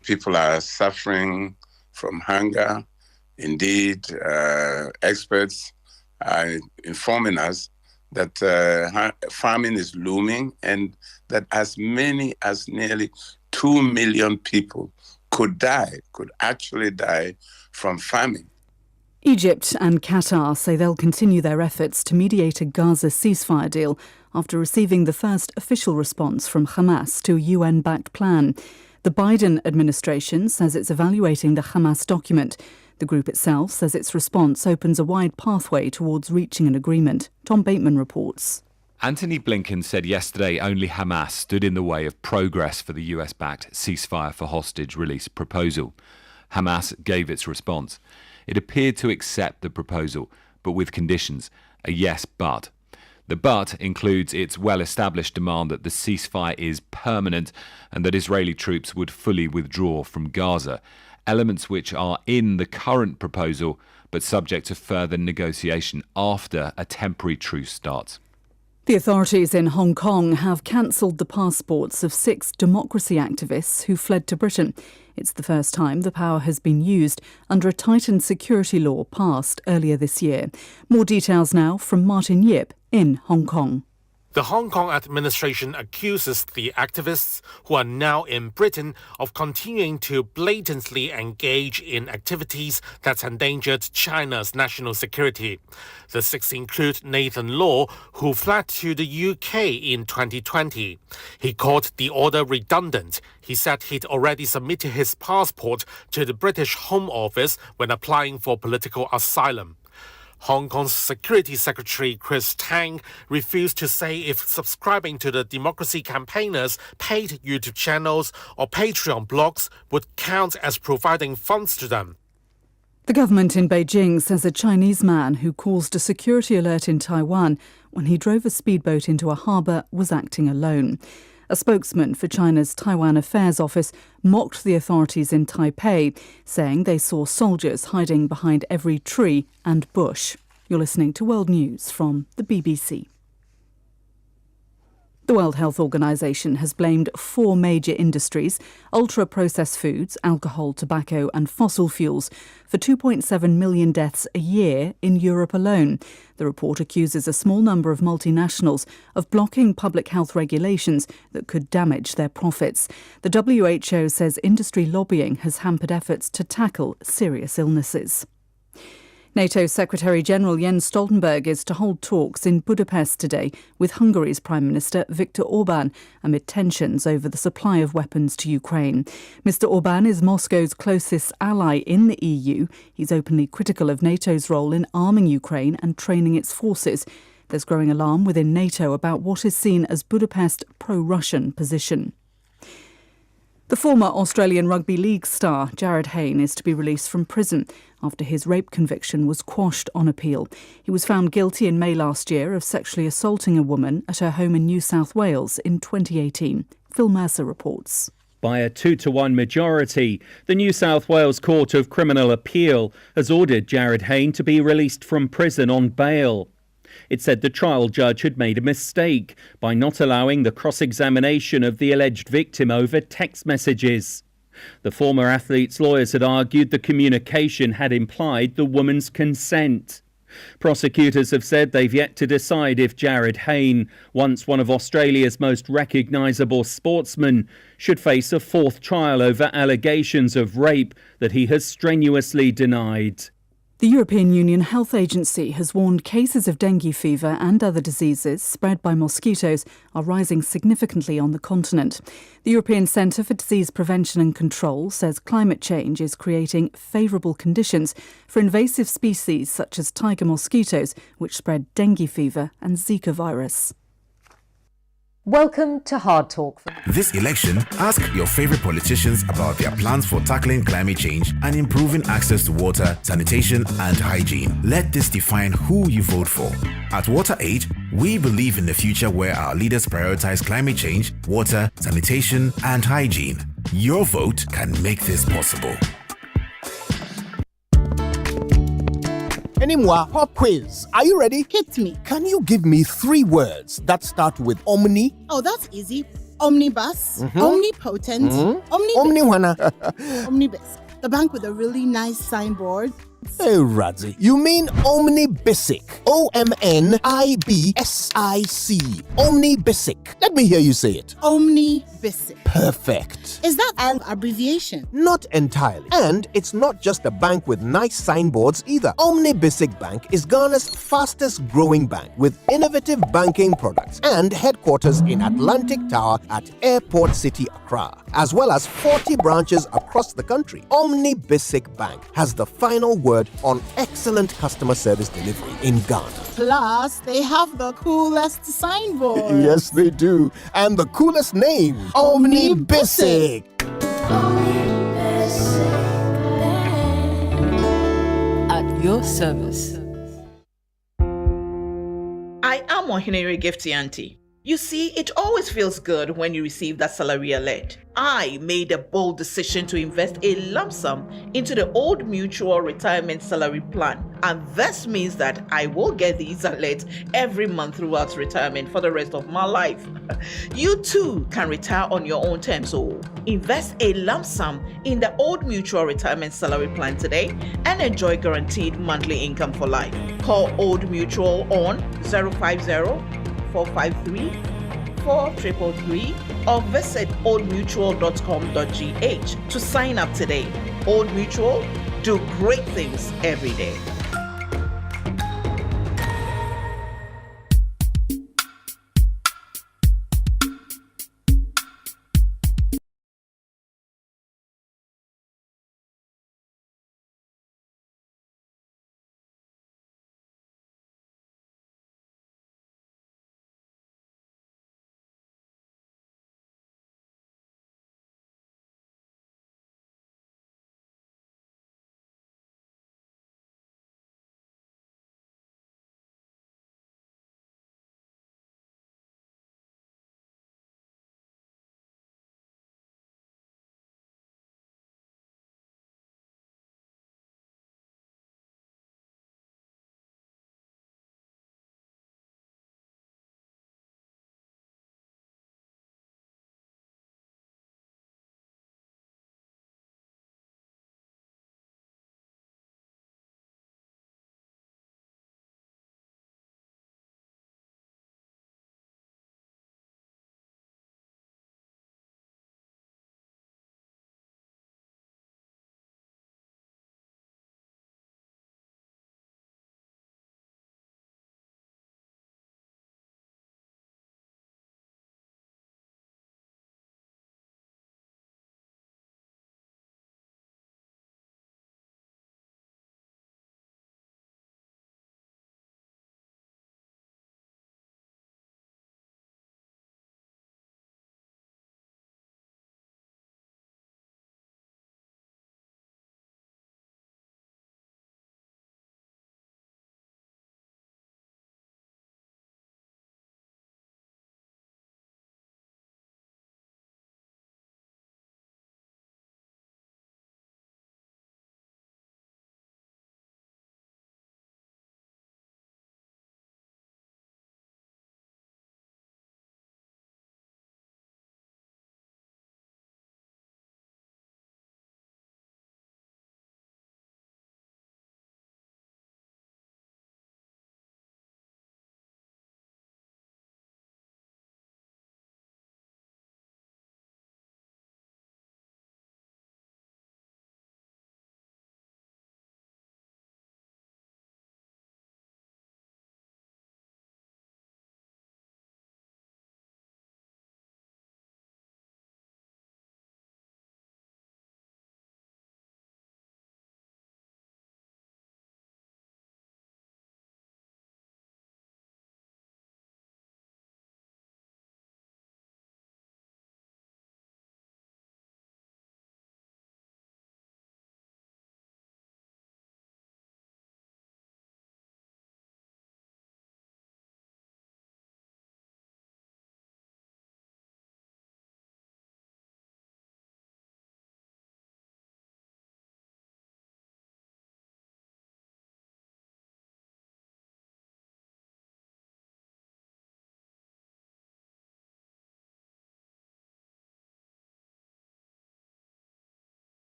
People are suffering from hunger. Indeed, experts are informing us that famine is looming and that as many as nearly 2 million people could actually die from famine. Egypt and Qatar say they'll continue their efforts to mediate a Gaza ceasefire deal after receiving the first official response from Hamas to a UN-backed plan. The Biden administration says it's evaluating the Hamas document. The group itself says its response opens a wide pathway towards reaching an agreement. Tom Bateman reports. Antony Blinken said yesterday only Hamas stood in the way of progress for the US-backed ceasefire for hostage release proposal. Hamas gave its response. It appeared to accept the proposal, but with conditions, a yes but. The but includes its well-established demand that the ceasefire is permanent and that Israeli troops would fully withdraw from Gaza, elements which are in the current proposal but subject to further negotiation after a temporary truce starts. The authorities in Hong Kong have cancelled the passports of 6 democracy activists who fled to Britain. It's the first time the power has been used under a tightened security law passed earlier this year. More details now from Martin Yip in Hong Kong. The Hong Kong administration accuses the activists who are now in Britain of continuing to blatantly engage in activities that endangered China's national security. The 6 include Nathan Law, who fled to the UK in 2020. He called the order redundant. He said he'd already submitted his passport to the British Home Office when applying for political asylum. Hong Kong's Security Secretary Chris Tang refused to say if subscribing to the democracy campaigners' paid YouTube channels or Patreon blogs would count as providing funds to them. The government in Beijing says a Chinese man who caused a security alert in Taiwan when he drove a speedboat into a harbour was acting alone. A spokesman for China's Taiwan Affairs Office mocked the authorities in Taipei, saying they saw soldiers hiding behind every tree and bush. You're listening to World News from the BBC. The World Health Organization has blamed 4 major industries, ultra-processed foods, alcohol, tobacco and fossil fuels, for 2.7 million deaths a year in Europe alone. The report accuses a small number of multinationals of blocking public health regulations that could damage their profits. The WHO says industry lobbying has hampered efforts to tackle serious illnesses. NATO Secretary-General Jens Stoltenberg is to hold talks in Budapest today with Hungary's Prime Minister Viktor Orban amid tensions over the supply of weapons to Ukraine. Mr. Orban is Moscow's closest ally in the EU. He's openly critical of NATO's role in arming Ukraine and training its forces. There's growing alarm within NATO about what is seen as Budapest's pro-Russian position. The former Australian Rugby League star Jarryd Hayne is to be released from prison after his rape conviction was quashed on appeal. He was found guilty in May last year of sexually assaulting a woman at her home in New South Wales in 2018. Phil Mercer reports. By a 2-1 majority, the New South Wales Court of Criminal Appeal has ordered Jarryd Hayne to be released from prison on bail. It said the trial judge had made a mistake by not allowing the cross-examination of the alleged victim over text messages. The former athlete's lawyers had argued the communication had implied the woman's consent. Prosecutors have said they've yet to decide if Jarryd Hayne, once one of Australia's most recognisable sportsmen, should face a 4th trial over allegations of rape that he has strenuously denied. The European Union Health Agency has warned cases of dengue fever and other diseases spread by mosquitoes are rising significantly on the continent. The European Centre for Disease Prevention and Control says climate change is creating favourable conditions for invasive species such as tiger mosquitoes, which spread dengue fever and Zika virus. Welcome to Hard Talk. This election, ask your favorite politicians about their plans for tackling climate change and improving access to water, sanitation and hygiene. Let this define who you vote for. At WaterAid, we believe in the future where our leaders prioritize climate change, water, sanitation and hygiene. Your vote can make this possible. Anymore, pop quiz. Are you ready? Hit me. Can you give me 3 words that start with omni? Oh, that's easy. Omnibus, omnipotent, omnibus. The bank with a really nice signboard. Hey, Radzi, you mean Omnibisic. OMNIBSIC. Omnibisic. Let me hear you say it. Omnibisic. Perfect. Is that an abbreviation? Not entirely. And it's not just a bank with nice signboards either. Omnibisic Bank is Ghana's fastest growing bank with innovative banking products and headquarters in Atlantic Tower at Airport City, Accra, as well as 40 branches across the country. Omnibisic Bank has the final word on excellent customer service delivery in Ghana. Plus, they have the coolest signboard. Yes, they do. And the coolest name, Omnibisic. At your service. I am Boahen Gifty Auntie. You see, it always feels good when you receive that salary alert. I made a bold decision to invest a lump sum into the Old Mutual Retirement Salary Plan. And this means that I will get these alerts every month throughout retirement for the rest of my life. You too can retire on your own terms. So invest a lump sum in the Old Mutual Retirement Salary Plan today and enjoy guaranteed monthly income for life. Call Old Mutual on 050-453-4333 or visit oldmutual.com.gh to sign up today. Old Mutual, do great things every day.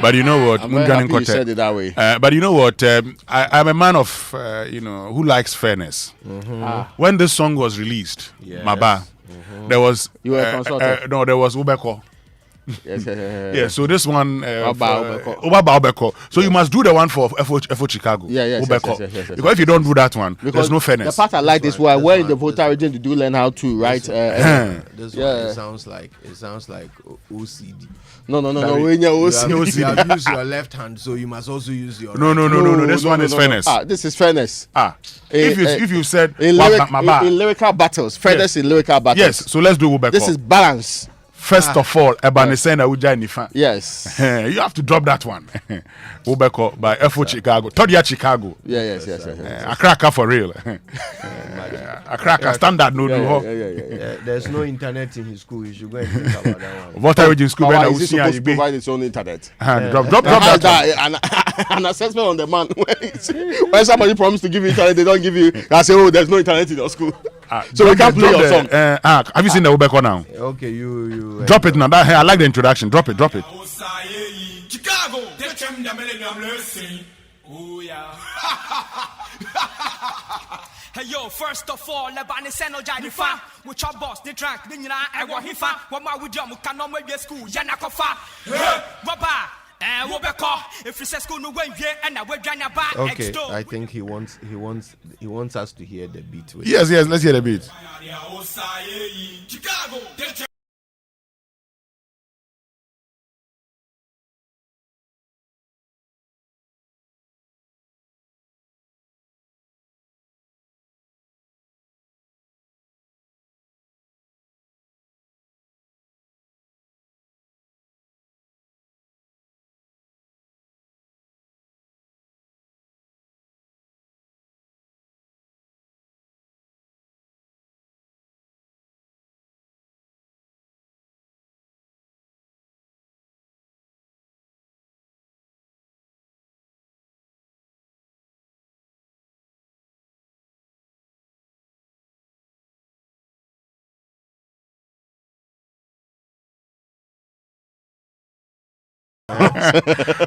But you know what? I'm very happy you said it that way. But you know what? I'm a man of, who likes fairness. When this song was released, Maba, there was... You were consulted? No, there was Ubeko. Yes. So this one... Ubeko. So you must do the one for FO Chicago. Yes. Because if you don't do that one, there's no fairness. The part I like is where in the voter region, you do learn how to write... This one, it sounds like OCD. No. When you're OCD. You have used your left hand, so you must also use your right. No. This one is fairness. This is fairness. If you said in lyrical battles, fairness in lyrical battles. Yes, so let's do Ubeko. This is balance. First of all, yes. You have to drop that one. Ubeko by FO Chicago. Todia Chicago. Yes. Accra for real. Accra standard no. There's no internet in his school. You should go and think about that one. What are you in school? When is supposed to provide its own internet? Drop that. An assessment on the man. When somebody promised to give you internet, they don't give you. I say, there's no internet in your school. So we can't play your song. Have you seen the Ubeko now? Okay, you drop it now. I like the introduction. Drop it. Chicago, they came the millennium blessing. Oh yeah. Hey yo, first of all, Lebani send no Janifa. Which our boss, they drank, then you know, I want him fa. What my with you, can not make school, Yanakofa. Baba. If you say school no way and I will join your back. Okay, I think he wants us to hear the beat. Yes, let's hear the beat.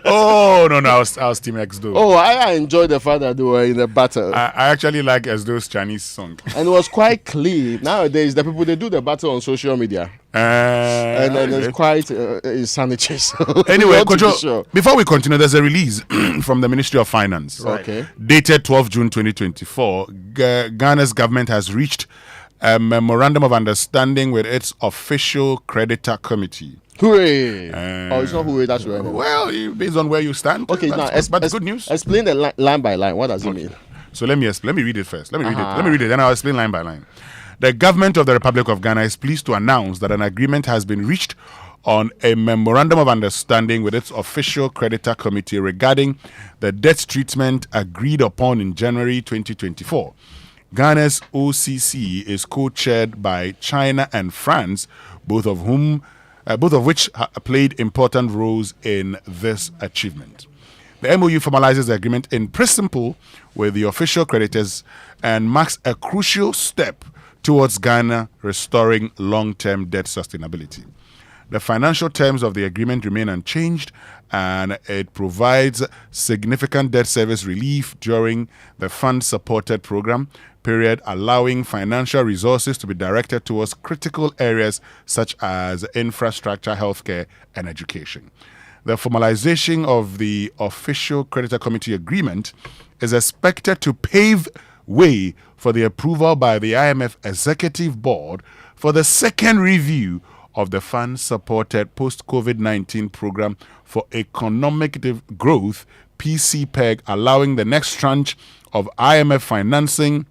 Oh no! I was Team Exdo. Oh, I enjoyed the fact that they were in the battle. I actually like Exdo's Chinese song, and it was quite clean. Nowadays, the people they do the battle on social media, and then it's quite insanity. So anyway, Kojo, before we continue, there's a release from the Ministry of Finance, okay, dated 12 June 2024. Ghana's government has reached a memorandum of understanding with its official creditor committee. Hooray! It's not hooray, that's right. Well, based on where you stand. Okay, now, but good news. Explain the line by line. What does it mean? So let me read it first. Let me read it, then I'll explain line by line. The government of the Republic of Ghana is pleased to announce that an agreement has been reached on a memorandum of understanding with its official creditor committee regarding the debt treatment agreed upon in January 2024. Ghana's OCC is co-chaired by China and France, both of which played important roles in this achievement. The MOU formalizes the agreement in principle with the official creditors and marks a crucial step towards Ghana restoring long-term debt sustainability. The financial terms of the agreement remain unchanged, and it provides significant debt service relief during the fund-supported program period, allowing financial resources to be directed towards critical areas such as infrastructure, healthcare, and education. The formalization of the official creditor committee agreement is expected to pave way for the approval by the IMF Executive Board for the second review of the fund-supported post-COVID-19 program for economic growth, PCPEG, allowing the next tranche of IMF financing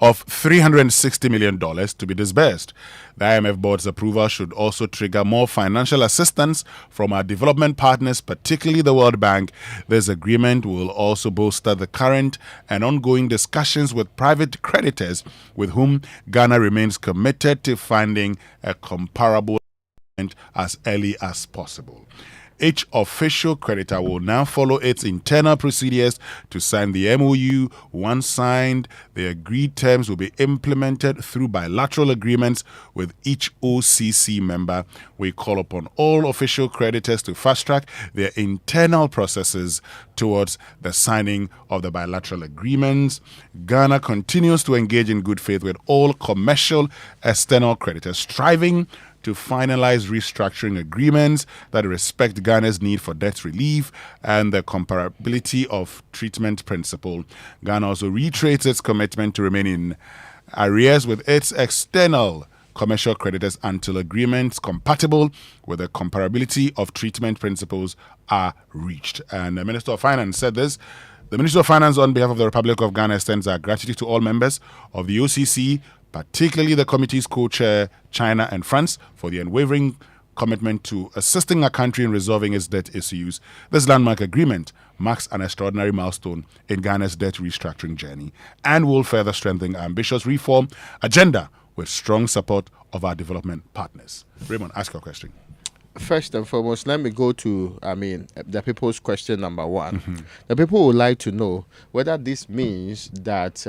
of $360 million to be disbursed. The IMF board's approval should also trigger more financial assistance from our development partners, particularly the World Bank. This agreement will also bolster the current and ongoing discussions with private creditors with whom Ghana remains committed to finding a comparable as early as possible. Each official creditor will now follow its internal procedures to sign the MOU. Once signed, the agreed terms will be implemented through bilateral agreements with each OCC member. We call upon all official creditors to fast-track their internal processes towards the signing of the bilateral agreements. Ghana continues to engage in good faith with all commercial external creditors, striving to finalize restructuring agreements that respect Ghana's need for debt relief and the comparability of treatment principle. Ghana also reiterates its commitment to remain in arrears with its external commercial creditors until agreements compatible with the comparability of treatment principles are reached. And the Minister of Finance said this. The Minister of Finance, on behalf of the Republic of Ghana, extends our gratitude to all members of the OCC, particularly the committee's co-chair, China and France, for the unwavering commitment to assisting our country in resolving its debt issues. This landmark agreement marks an extraordinary milestone in Ghana's debt restructuring journey and will further strengthen our ambitious reform agenda with strong support of our development partners. Raymond, ask your question. First and foremost, let me go to, the people's question number one. The people would like to know whether this means that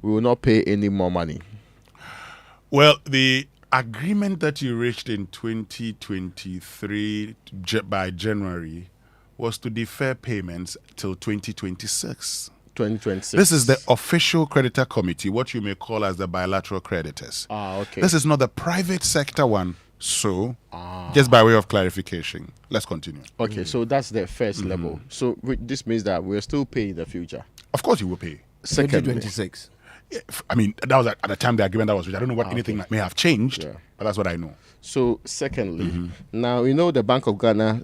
we will not pay any more money. Well, the agreement that you reached in 2023 by January was to defer payments till 2026. 2026. This is the official creditor committee, what you may call as the bilateral creditors. Okay. This is not the private sector one. So, just by way of clarification, let's continue. Okay, so that's the first level. So this means that we're still paying in the future. Of course, you will pay. 2026. I mean, that was at the time the agreement that was reached. I don't know what anything may have changed, but that's what I know. So, secondly, now, the Bank of Ghana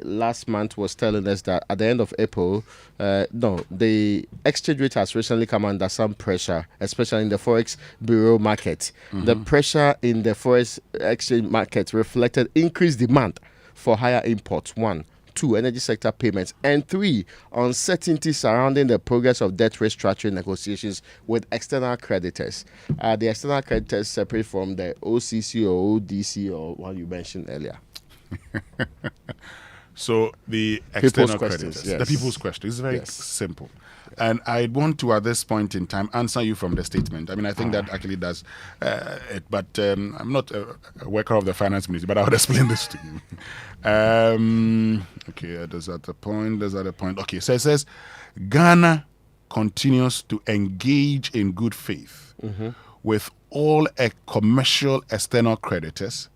last month was telling us that at the end of April, the exchange rate has recently come under some pressure, especially in the Forex Bureau market. The pressure in the Forex exchange market reflected increased demand for higher imports, 1. 2, energy sector payments, and 3, uncertainty surrounding the progress of debt restructuring negotiations with external creditors. The external creditors separate from the OCC or ODC or what you mentioned earlier. So the external creditors, the people's question is very simple. And I want to, at this point in time, answer you from the statement. I mean, I think that actually does it, but I'm not a worker of the finance ministry, but I would explain this to you. Okay, there's that a point. Okay, so it says, Ghana continues to engage in good faith with all commercial external creditors,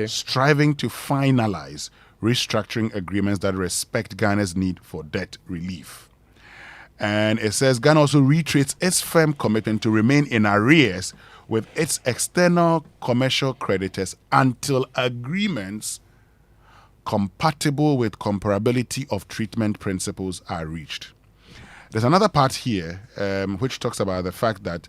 striving to finalize restructuring agreements that respect Ghana's need for debt relief. And it says Ghana also reiterates its firm commitment to remain in arrears with its external commercial creditors until agreements compatible with comparability of treatment principles are reached. There's another part here which talks about the fact that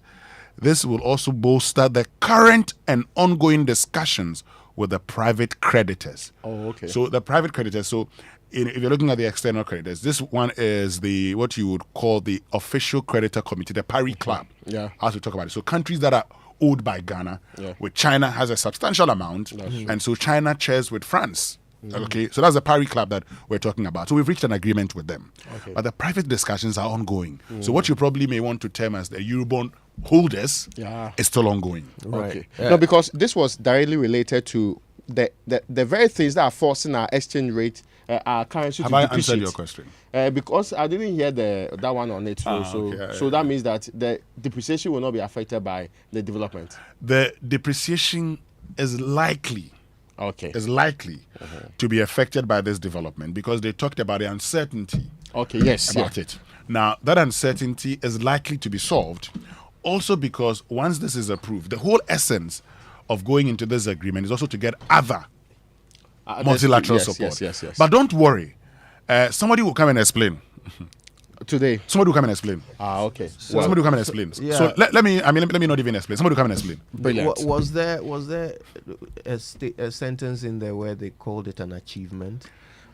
this will also bolster the current and ongoing discussions with the private creditors. So the private creditors, if you're looking at the external creditors, this one is what you would call the official creditor committee, the Paris Club, as we talk about it. So countries that are owed by Ghana, with China has a substantial amount, and so China shares with France. Okay, so that's the Paris Club that we're talking about. So we've reached an agreement with them. But the private discussions are ongoing. So what you probably may want to term as the Eurobond holders is still ongoing. Okay. No, because this was directly related to the very things that are forcing our exchange rate, our currency to depreciate. Have I answered your question? Because I didn't hear that one on it. So that means that the depreciation will not be affected by the development. The depreciation is likely to be affected by this development because they talked about the uncertainty about it. Now, that uncertainty is likely to be solved also because once this is approved, the whole essence of going into this agreement is also to get other multilateral support. Yes. But don't worry. Somebody will come and explain. Today? Somebody will come and explain. Okay. Somebody will come and explain. So let me not even explain. Somebody will come and explain. Brilliant. Was there a sentence in there where they called it an achievement?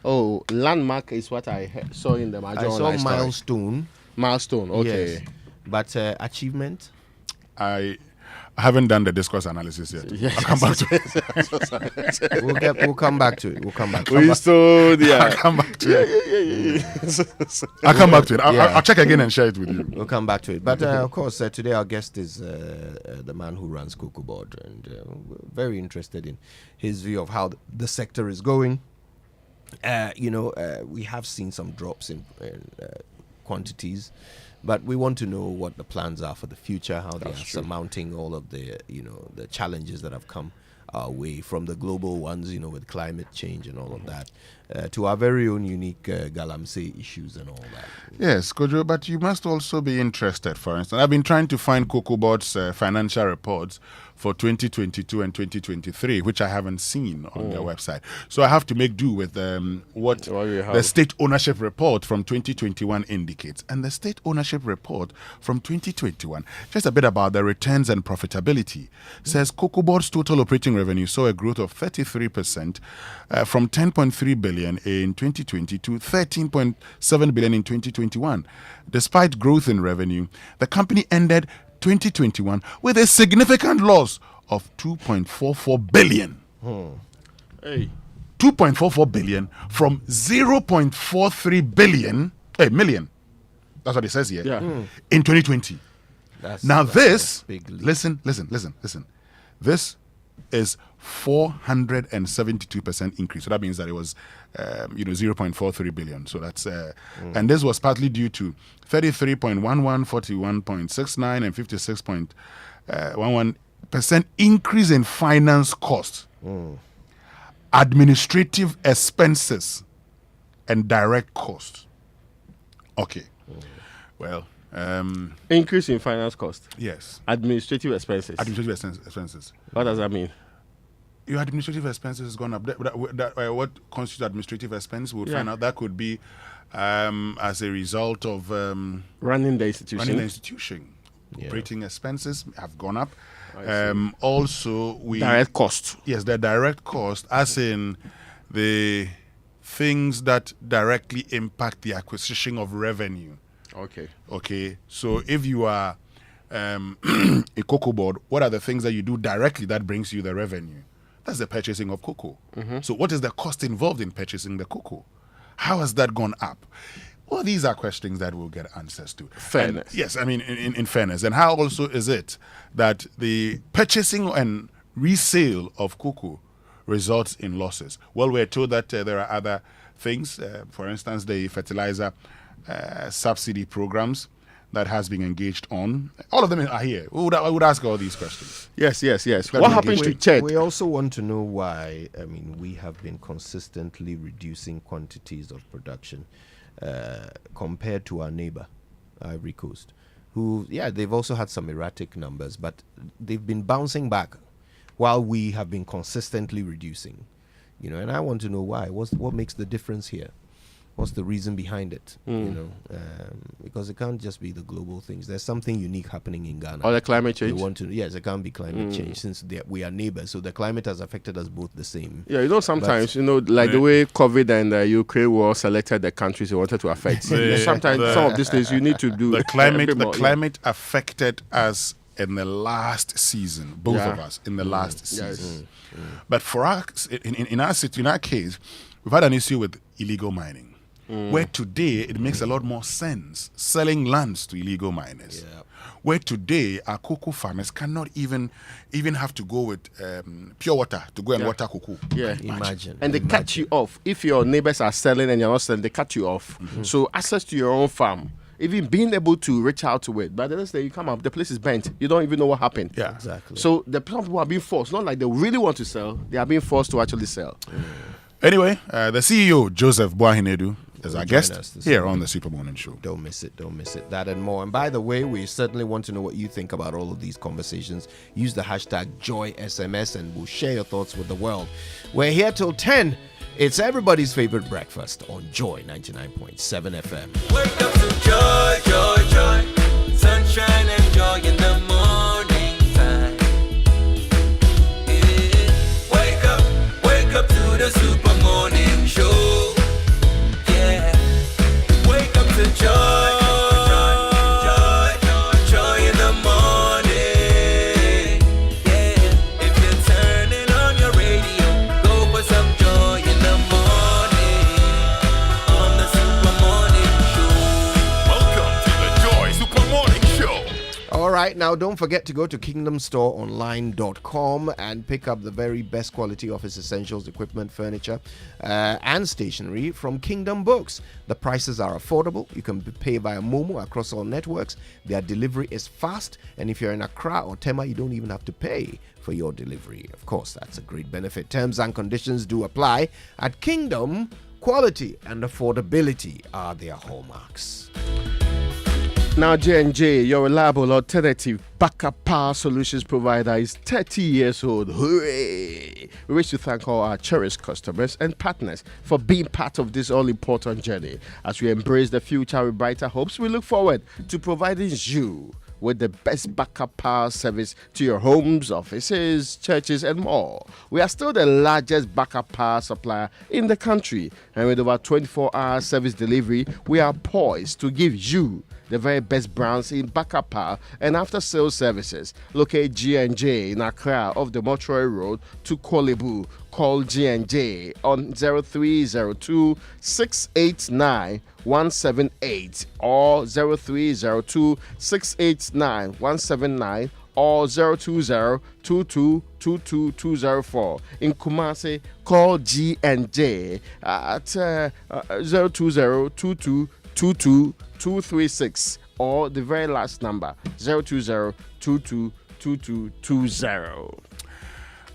Oh, landmark is what I saw in the major. I saw milestone. Okay. Yes. But achievement? I haven't done the discourse analysis yet. Yes. I'll come back to it. We'll come back to it. We'll come back. We still, I'll come back to it. I'll come back to it. I'll check again and share it with you. We'll come back to it. But of course, today our guest is the man who runs COCOBOD, and we're very interested in his view of how the sector is going. We have seen some drops in quantities, but we want to know what the plans are for the future, how they are surmounting all of the the challenges that have come our way, from the global ones, with climate change and all of that, to our very own unique Galamsey issues and all that. Yes, Kojo, but you must also be interested. For instance, I've been trying to find COCOBOD's financial reports for 2022 and 2023, which I haven't seen on their website. So I have to make do with what the state ownership report from 2021 indicates. And the state ownership report from 2021, just a bit about the returns and profitability, says COCOBOD's total operating revenue saw a growth of 33% from 10.3 billion in 2020 to 13.7 billion in 2021. Despite growth in revenue, the company ended 2021 with a significant loss of 2.44 billion. Hey. 2.44 billion from 0.43 billion million. That's what it says here. In 2020. This listen. This is 472% increase. So that means that it was 0.43 billion. So that's and this was partly due to 33.11, 41.69 and 56.11% increase in finance costs, administrative expenses, and direct costs. Okay. Well, increase in finance cost. Yes. Administrative expenses. Expenses. What does that mean? Your administrative expenses has gone up. What constitutes administrative expense? We'll find out. That could be as a result of running the institution. Operating expenses have gone up. Also, direct cost. Yes, the direct cost, as in the things that directly impact the acquisition of revenue. Okay. So if you are a COCOBOD, what are the things that you do directly that brings you the revenue? That's the purchasing of cocoa. So what is the cost involved in purchasing the cocoa? How has that gone up? Well, these are questions that we'll get answers to. Fairness. And yes, I mean, in fairness. And how also is it that the purchasing and resale of cocoa results in losses? Well, we're told that there are other things. For instance, the fertilizer subsidy programs that has been engaged on. All of them are here. I would ask all these questions. Yes. What happened to Chet? We also want to know why, we have been consistently reducing quantities of production compared to our neighbor, Ivory Coast, who, they've also had some erratic numbers, but they've been bouncing back while we have been consistently reducing. And I want to know why. What makes the difference here? What's the reason behind it? Because it can't just be the global things. There's something unique happening in Ghana. Or the climate change? Yes, it can't be climate change, since we are neighbors. So the climate has affected us both the same. Yeah, sometimes, like the way COVID and the Ukraine war selected the countries they wanted to affect. Sometimes some of these things you need to do. The climate affected us in the last season, both of us in the last season. But for us, in our case, we've had an issue with illegal mining. Where today it makes a lot more sense selling lands to illegal miners. Where today our cocoa farmers cannot even have to go with pure water to go and water cocoa. Imagine. And they cut you off. If your neighbors are selling and you're not selling, they cut you off. So access to your own farm, even being able to reach out to it. But the next day you come up, the place is burnt. You don't even know what happened. Yeah, exactly. So the people are being forced, not like they really want to sell, they are being forced to actually sell. Anyway, the CEO, Joseph Boahen Aidoo, is our guest here on the Super Morning Show. Don't miss it. That and more. And by the way, we certainly want to know what you think about all of these conversations. Use the hashtag JoySMS and we'll share your thoughts with the world. We're here till 10. It's everybody's favorite breakfast on Joy 99.7 FM. Wake up to joy, joy, joy. Sunshine and joy in the morning time. Yeah. Wake up to the Super Morning Show. Joy, joy, joy in the morning. right, now don't forget to go to kingdomstoreonline.com and pick up the very best quality office essentials, equipment, furniture, and stationery from Kingdom Books. The prices are affordable. You can pay via Momo across all networks. Their delivery is fast, and if you're in Accra or Tema, you don't even have to pay for your delivery. Of course, that's a great benefit. Terms and conditions do apply. At Kingdom, quality and affordability are their hallmarks. Now, J&J, your reliable alternative backup power solutions provider, is 30 years old. Hooray! We wish to thank all our cherished customers and partners for being part of this all-important journey. As we embrace the future with brighter hopes, we look forward to providing you with the best backup power service to your homes, offices, churches, and more. We are still the largest backup power supplier in the country, and with over 24-hour service delivery, we are poised to give you the very best brands in backup power and after-sales services. Locate G&J in Accra off the Mortuary Road to Kolebu. Call G&J on 0302 689 178 or 0302 689 179 or 020-2222-204. In Kumasi, call G&J at 020-2222-236 or the very last number, 020-2222-220.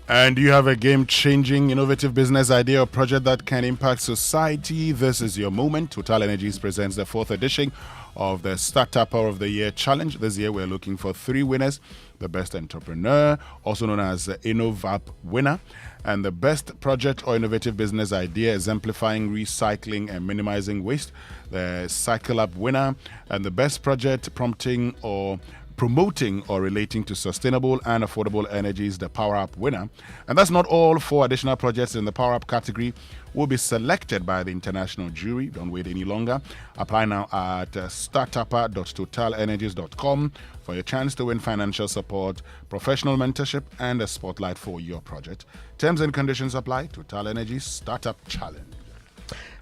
And you have a game-changing, innovative business idea or project that can impact society? This is your moment. Total Energies presents the 4th edition of the Startup of the Year Challenge. This year, we're looking for 3 winners. The best entrepreneur, also known as the InnoVap winner, and the best project or innovative business idea exemplifying recycling and minimizing waste, the Cycle Up winner, and the best project promoting or relating to sustainable and affordable energies, the Power Up winner. And that's not all. 4 additional projects in the Power Up category will be selected by the international jury. Don't wait any longer. Apply now at startupper.totalenergies.com for your chance to win financial support, professional mentorship, and a spotlight for your project. Terms and conditions apply. Total Energies Startup Challenge.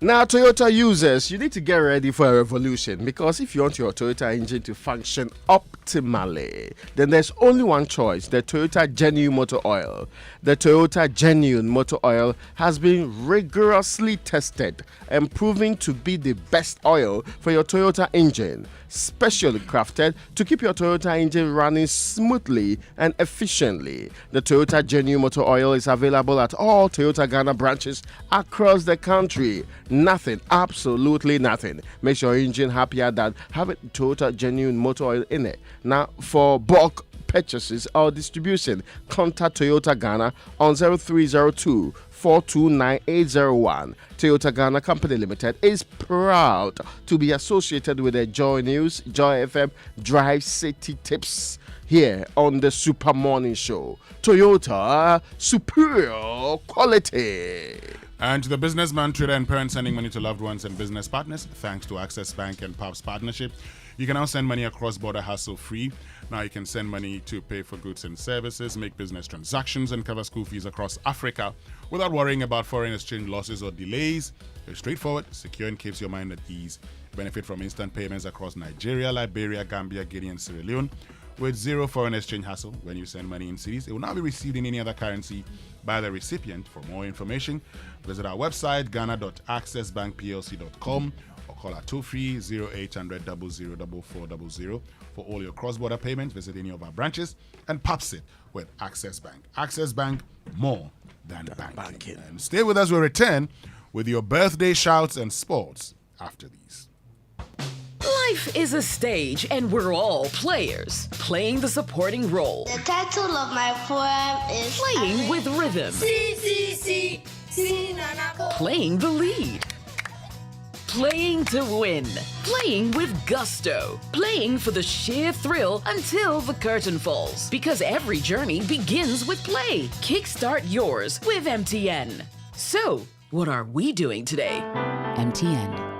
Now, Toyota users, you need to get ready for a revolution, because if you want your Toyota engine to function optimally, then there's only one choice: the Toyota Genuine Motor Oil. The Toyota Genuine Motor Oil has been rigorously tested and proven to be the best oil for your Toyota engine, specially crafted to keep your Toyota engine running smoothly and efficiently. The Toyota Genuine Motor Oil is available at all Toyota Ghana branches across the country. Nothing, absolutely nothing makes your engine happier than having Toyota Genuine Motor Oil in it. Now, for bulk purchases or distribution, contact Toyota Ghana on 0302 429 Toyota Ghana Company Limited is proud to be associated with the Joy News, Joy FM Drive City Tips here on the Super Morning Show. Toyota, superior quality. And to the businessman, trader, and parent sending money to loved ones and business partners, thanks to Access Bank and PAP's partnership, you can now send money across border hassle-free. Now you can send money to pay for goods and services, make business transactions, and cover school fees across Africa without worrying about foreign exchange losses or delays. It's straightforward, secure, and keeps your mind at ease. Benefit from instant payments across Nigeria, Liberia, Gambia, Guinea, and Sierra Leone with zero foreign exchange hassle. When you send money in cedis, it will not be received in any other currency by the recipient. For more information, visit our website, ghana.accessbankplc.com, or call our toll-free 0800 004400 for all your cross-border payments. Visit any of our branches and pops it with Access Bank. Access Bank, more than banking. And stay with us. We'll return with your birthday shouts and sports after these. Life is a stage, and we're all players, playing the supporting role. The title of my poem is Playing with rhythm. Playing the lead. Playing to win. Playing with gusto. Playing for the sheer thrill until the curtain falls. Because every journey begins with play. Kickstart yours with MTN. So, what are we doing today? MTN.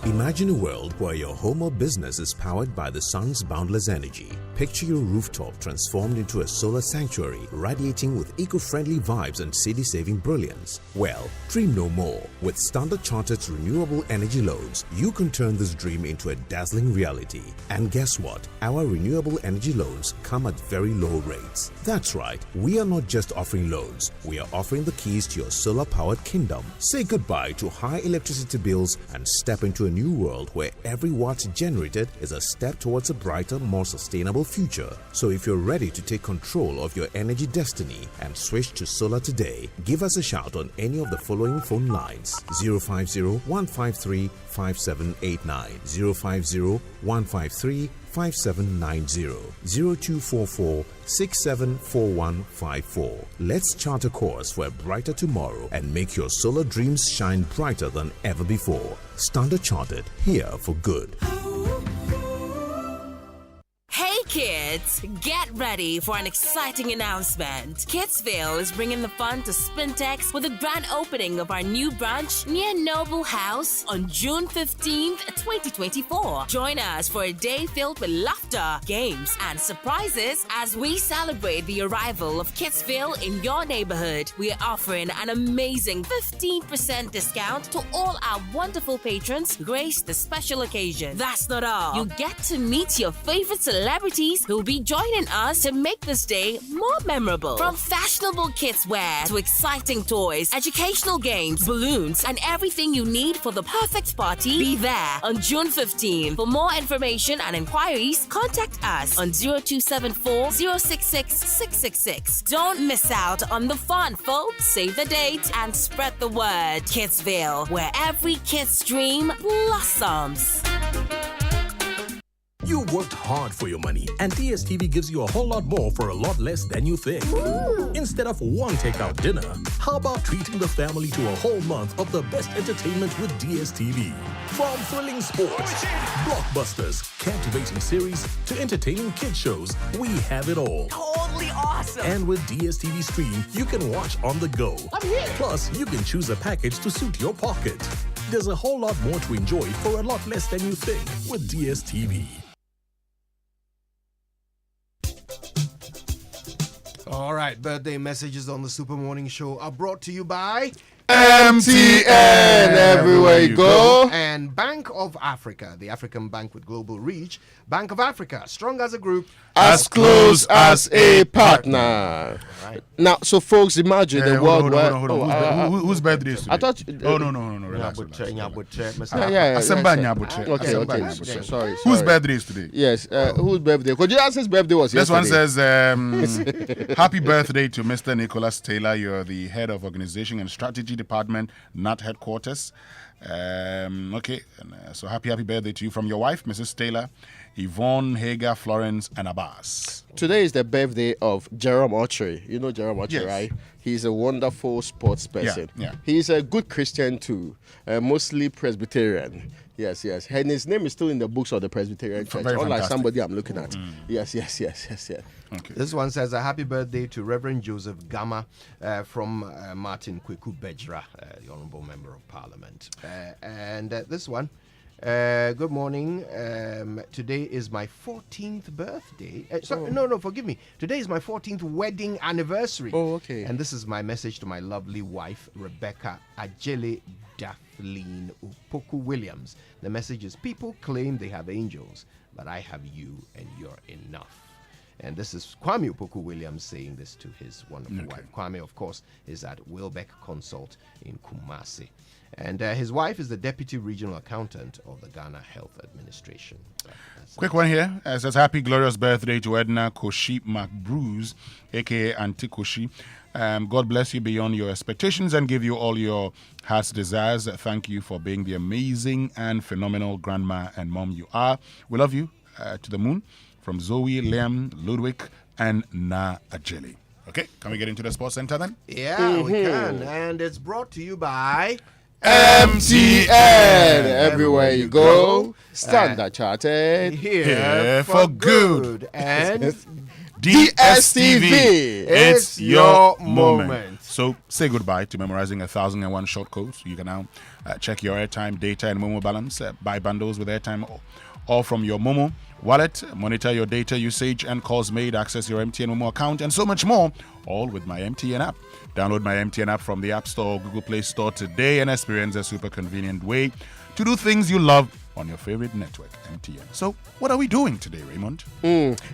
Imagine a world where your home or business is powered by the sun's boundless energy. Picture your rooftop transformed into a solar sanctuary, radiating with eco-friendly vibes and city-saving brilliance. Well, dream no more. With Standard Chartered's renewable energy loans, you can turn this dream into a dazzling reality. And guess what? Our renewable energy loans come at very low rates. That's right, we are not just offering loans, we are offering the keys to your solar-powered kingdom. Say goodbye to high electricity bills and step into a new world where every watt generated is a step towards a brighter, more sustainable future. So if you're ready to take control of your energy destiny and switch to solar today, give us a shout on any of the following phone lines: 050-153-5789, 050-153-5790, 0244-674154. Let's chart a course for a brighter tomorrow and make your solar dreams shine brighter than ever before. Standard Chartered, here for good. Hey kids, get ready for an exciting announcement. Kidsville is bringing the fun to Spintex with the grand opening of our new branch near Noble House on June 15th, 2024. Join us for a day filled with laughter, games, and surprises as we celebrate the arrival of Kidsville in your neighborhood. We are offering an amazing 15% discount to all our wonderful patrons who grace the special occasion. That's not all. You get to meet your favorite celebrities who'll be joining us to make this day more memorable. From fashionable kids wear to exciting toys, educational games, balloons, and everything you need for the perfect party, be there on June 15. For more information and inquiries, contact us on 0274 066 666. Don't miss out on the fun, folks. Save the date and spread the word. Kidsville, where every kid's dream blossoms. You worked hard for your money, and DSTV gives you a whole lot more for a lot less than you think. Instead of one takeout dinner, how about treating the family to a whole month of the best entertainment with DSTV? From thrilling sports, blockbusters, captivating series, to entertaining kid shows, we have it all. Totally awesome. And with DSTV Stream, you can watch on the go. I'm here. Plus, you can choose a package to suit your pocket. There's a whole lot more to enjoy for a lot less than you think with DSTV. All right, birthday messages on the Super Morning Show are brought to you by MTN, everywhere you go. And Bank of Africa, the African bank with global reach. Bank of Africa, strong as a group, as close as a partner. Right. Now, so folks, imagine the world where... Whose birthday is today? I thought... no, relax. Sorry. Whose birthday is today? Yes, whose birthday? Could you ask his birthday was yesterday? This one says, happy birthday to Mr. Nicholas Taylor. You're the head of organization and strategy department, NAT headquarters. So happy birthday to you from your wife, Mrs. Taylor, Yvonne, Hager, Florence, and Abbas. Today is the birthday of Jerome Ochre. You know Jerome Ochre, Yes. right? He's a wonderful sports person. Yeah. He's a good Christian too, mostly Presbyterian. Yes. And his name is still in the books of the Presbyterian Church, Very unlike fantastic. somebody I'm looking at. Yes. Okay. This one says a happy birthday to Reverend Joseph Gama from Martin Kweku Bejra, the Honorable Member of Parliament. And this one, good morning. Today is my 14th birthday. Forgive me. Today is my 14th wedding anniversary. Oh, okay. And this is my message to my lovely wife, Rebecca Ajele Daphline Upoku Williams. The message is, people claim they have angels, but I have you and you're enough. And this is Kwame Upoku Williams saying this to his wonderful wife. Kwame, of course, is at Wilbeck Consult in Kumasi. And his wife is the Deputy Regional Accountant of the Ghana Health Administration. Quick one here. It says, happy glorious birthday to Edna Koshi McBruce, a.k.a. Auntie Koshi. God bless you beyond your expectations and give you all your heart's desires. Thank you for being the amazing and phenomenal grandma and mom you are. We love you to the moon. From Zoe, Liam, Ludwig, and Na Ajeli. Okay, can we get into the sports center then? Yeah, we can. And it's brought to you by MTN. Everywhere you go. Standard Chartered. Here for good. And DSTV. It's your moment. moment. So say goodbye to memorizing 1,001 short codes. You can now check your airtime, data, and Momo balance. Buy bundles with airtime all from your Momo wallet. Monitor your data usage and calls made. Access your MTN Momo account and so much more. All with my MTN app. Download my MTN app from the App Store or Google Play Store today and experience a super convenient way to do things you love on your favorite network, MTN. So, what are we doing today, Raymond?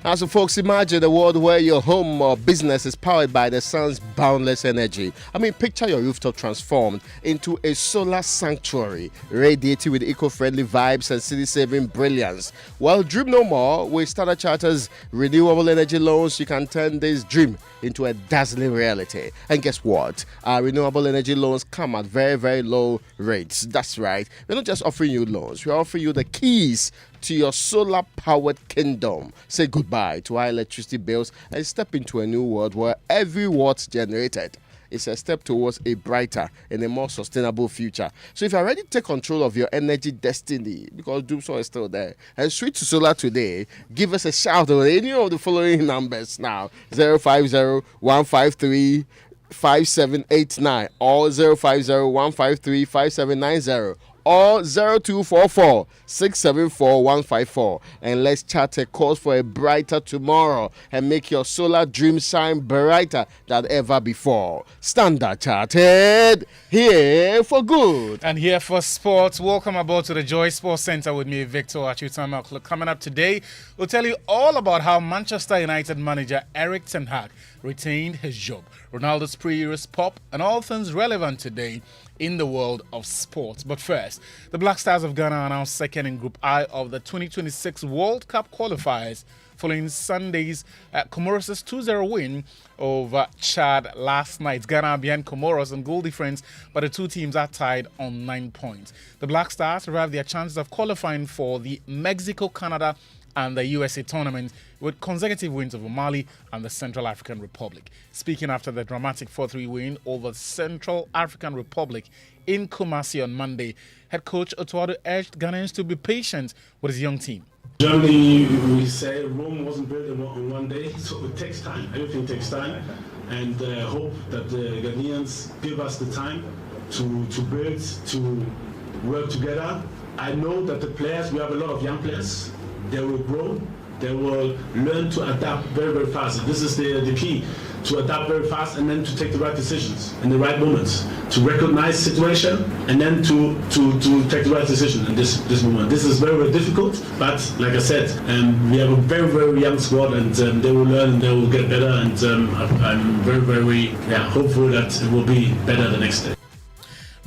As folks imagine a world where your home or business is powered by the sun's boundless energy. I mean, picture your rooftop transformed into a solar sanctuary, radiating with eco-friendly vibes and city-saving brilliance. Well, dream no more. With Standard Chartered's renewable energy loans, you can turn this dream into a dazzling reality. And guess what? Our renewable energy loans come at very, very low rates. That's right. We're not just offering you loans. We're offering you the keys to your solar-powered kingdom. Say goodbye to high electricity bills and step into a new world where every watt generated is a step towards a brighter and a more sustainable future. So if you're ready to take control of your energy destiny, because Doomsday is still there, and switch to solar today, give us a shout on any of the following numbers now. 050-153-5789 or 050-153-5790. Or 0244-674-154. And let's chart a course for a brighter tomorrow and make your solar dream shine brighter than ever before. Standard Chartered, here for good. And here for sports. Welcome aboard to the Joy Sports Center with me, Victor Achutama. Coming up today, we'll tell you all about how Manchester United manager Erik ten Hag retained his job, Ronaldo's pre-Euros pop, and all things relevant today in the world of sports. But first, the Black Stars of Ghana announced second in Group I of the 2026 World Cup qualifiers following Sunday's Comoros' 2-0 win over Chad last night. Ghana behind Comoros on goal difference, but the two teams are tied on 9 points. The Black Stars revived their chances of qualifying for the Mexico, Canada, and the USA tournament with consecutive wins over Mali and the Central African Republic. Speaking after the dramatic 4-3 win over Central African Republic in Kumasi on Monday, head coach Otto Addo urged Ghanaians to be patient with his young team. Generally, we say Rome wasn't built on one day, so it takes time. Everything takes time, and hope that the Ghanaians give us the time to build, to work together. I know that the players, we have a lot of young players. They will grow, they will learn to adapt very, very fast. This is the key, to adapt very fast and then to take the right decisions in the right moments, to recognize situation and then to take the right decision in this moment. This is very, very difficult, but like I said, we have a very, very young squad, and they will learn and they will get better, and I'm very, very hopeful that it will be better the next day.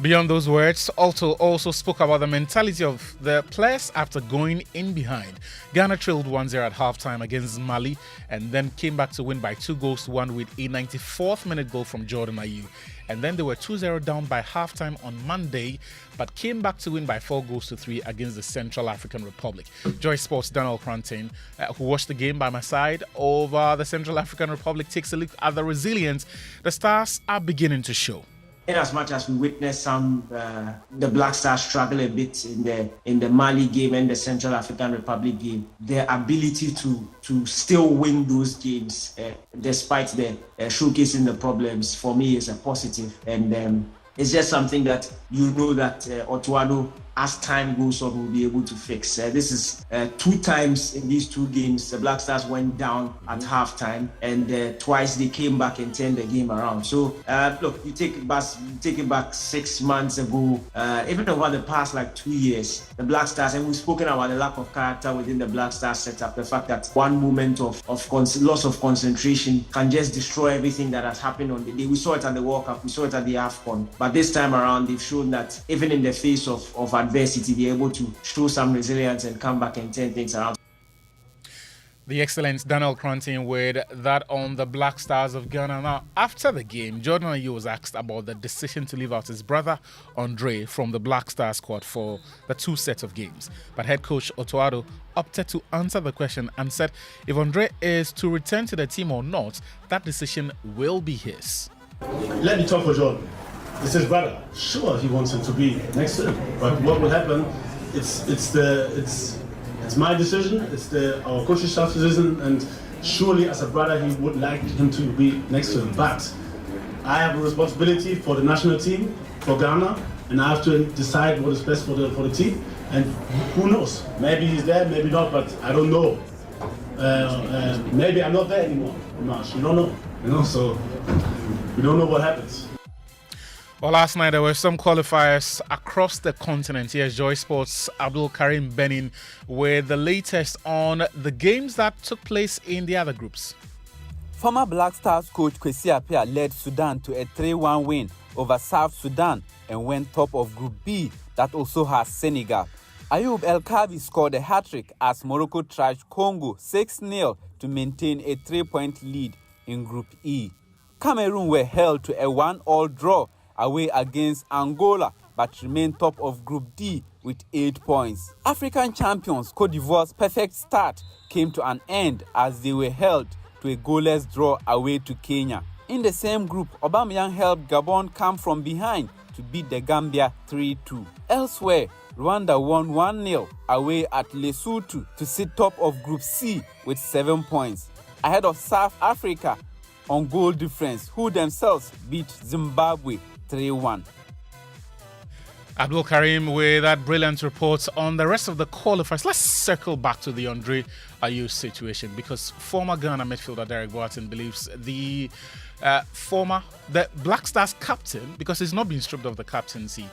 Beyond those words, Otto also spoke about the mentality of the players after going in behind. Ghana trailed 1-0 at halftime against Mali and then came back to win by 2-1 with a 94th minute goal from Jordan Ayew. And then they were 2-0 down by halftime on Monday, but came back to win by 4-3 against the Central African Republic. Joy Sports' Daniel Cranton, who watched the game by my side over the Central African Republic, takes a look at the resilience the Stars are beginning to show. In as much as we witnessed the Black Stars struggle a bit in the Mali game and the Central African Republic game, their ability to still win those games despite the showcasing the problems, for me is a positive. And it's just something that you know that Otto Addo, as time goes on, will be able to fix. This is 2 times in these 2 games the Black Stars went down at halftime, and twice they came back and turned the game around. So look, you take it back 6 months ago, even over the past 2 years, the Black Stars, and we've spoken about the lack of character within the Black Stars setup, the fact that one moment of loss of concentration can just destroy everything that has happened on the day. We saw it at the World Cup, we saw it at the AFCON, but this time around they've shown that even in the face of adversity, they're able to show some resilience and come back and turn things around. The excellent Daniel Cranton with that on the Black Stars of Ghana. Now, after the game, Jordan Ayew was asked about the decision to leave out his brother, Andre, from the Black Stars squad for the 2 sets of games. But head coach Otto Addo opted to answer the question and said if Andre is to return to the team or not, that decision will be his. Let me talk for Jordan. It's his brother. Sure, he wants him to be next to him. But what will happen? It's my decision. It's our coaching staff decision, and surely as a brother he would like him to be next to him. But I have a responsibility for the national team, for Ghana, and I have to decide what is best for the team. And who knows? Maybe he's there, maybe not, but I don't know. Maybe I'm not there anymore in March. You don't know. So we don't know what happens. Well, last night there were some qualifiers across the continent. Here's Joy Sports' Abdul Karim Benin with the latest on the games that took place in the other groups. Former Black Stars coach Kwesi Appiah led Sudan to a 3-1 win over South Sudan and went top of Group B that also has Senegal. Ayoub El Kabi scored a hat-trick as Morocco trashed Congo 6-0 to maintain a 3-point lead in Group E. Cameroon were held to a 1-1 draw away against Angola but remained top of Group D with 8 points. African champions Cote d'Ivoire's perfect start came to an end as they were held to a goalless draw away to Kenya. In the same group, Aubameyang helped Gabon come from behind to beat the Gambia 3-2. Elsewhere, Rwanda won 1-0 away at Lesotho to sit top of Group C with 7 points, ahead of South Africa on goal difference, who themselves beat Zimbabwe 3-1. Abdul Karim with that brilliant report on the rest of the qualifiers. Let's circle back to the Andre Ayew situation, because former Ghana midfielder Derek Boaten believes the Black Stars captain, because he's not been stripped of the captaincy,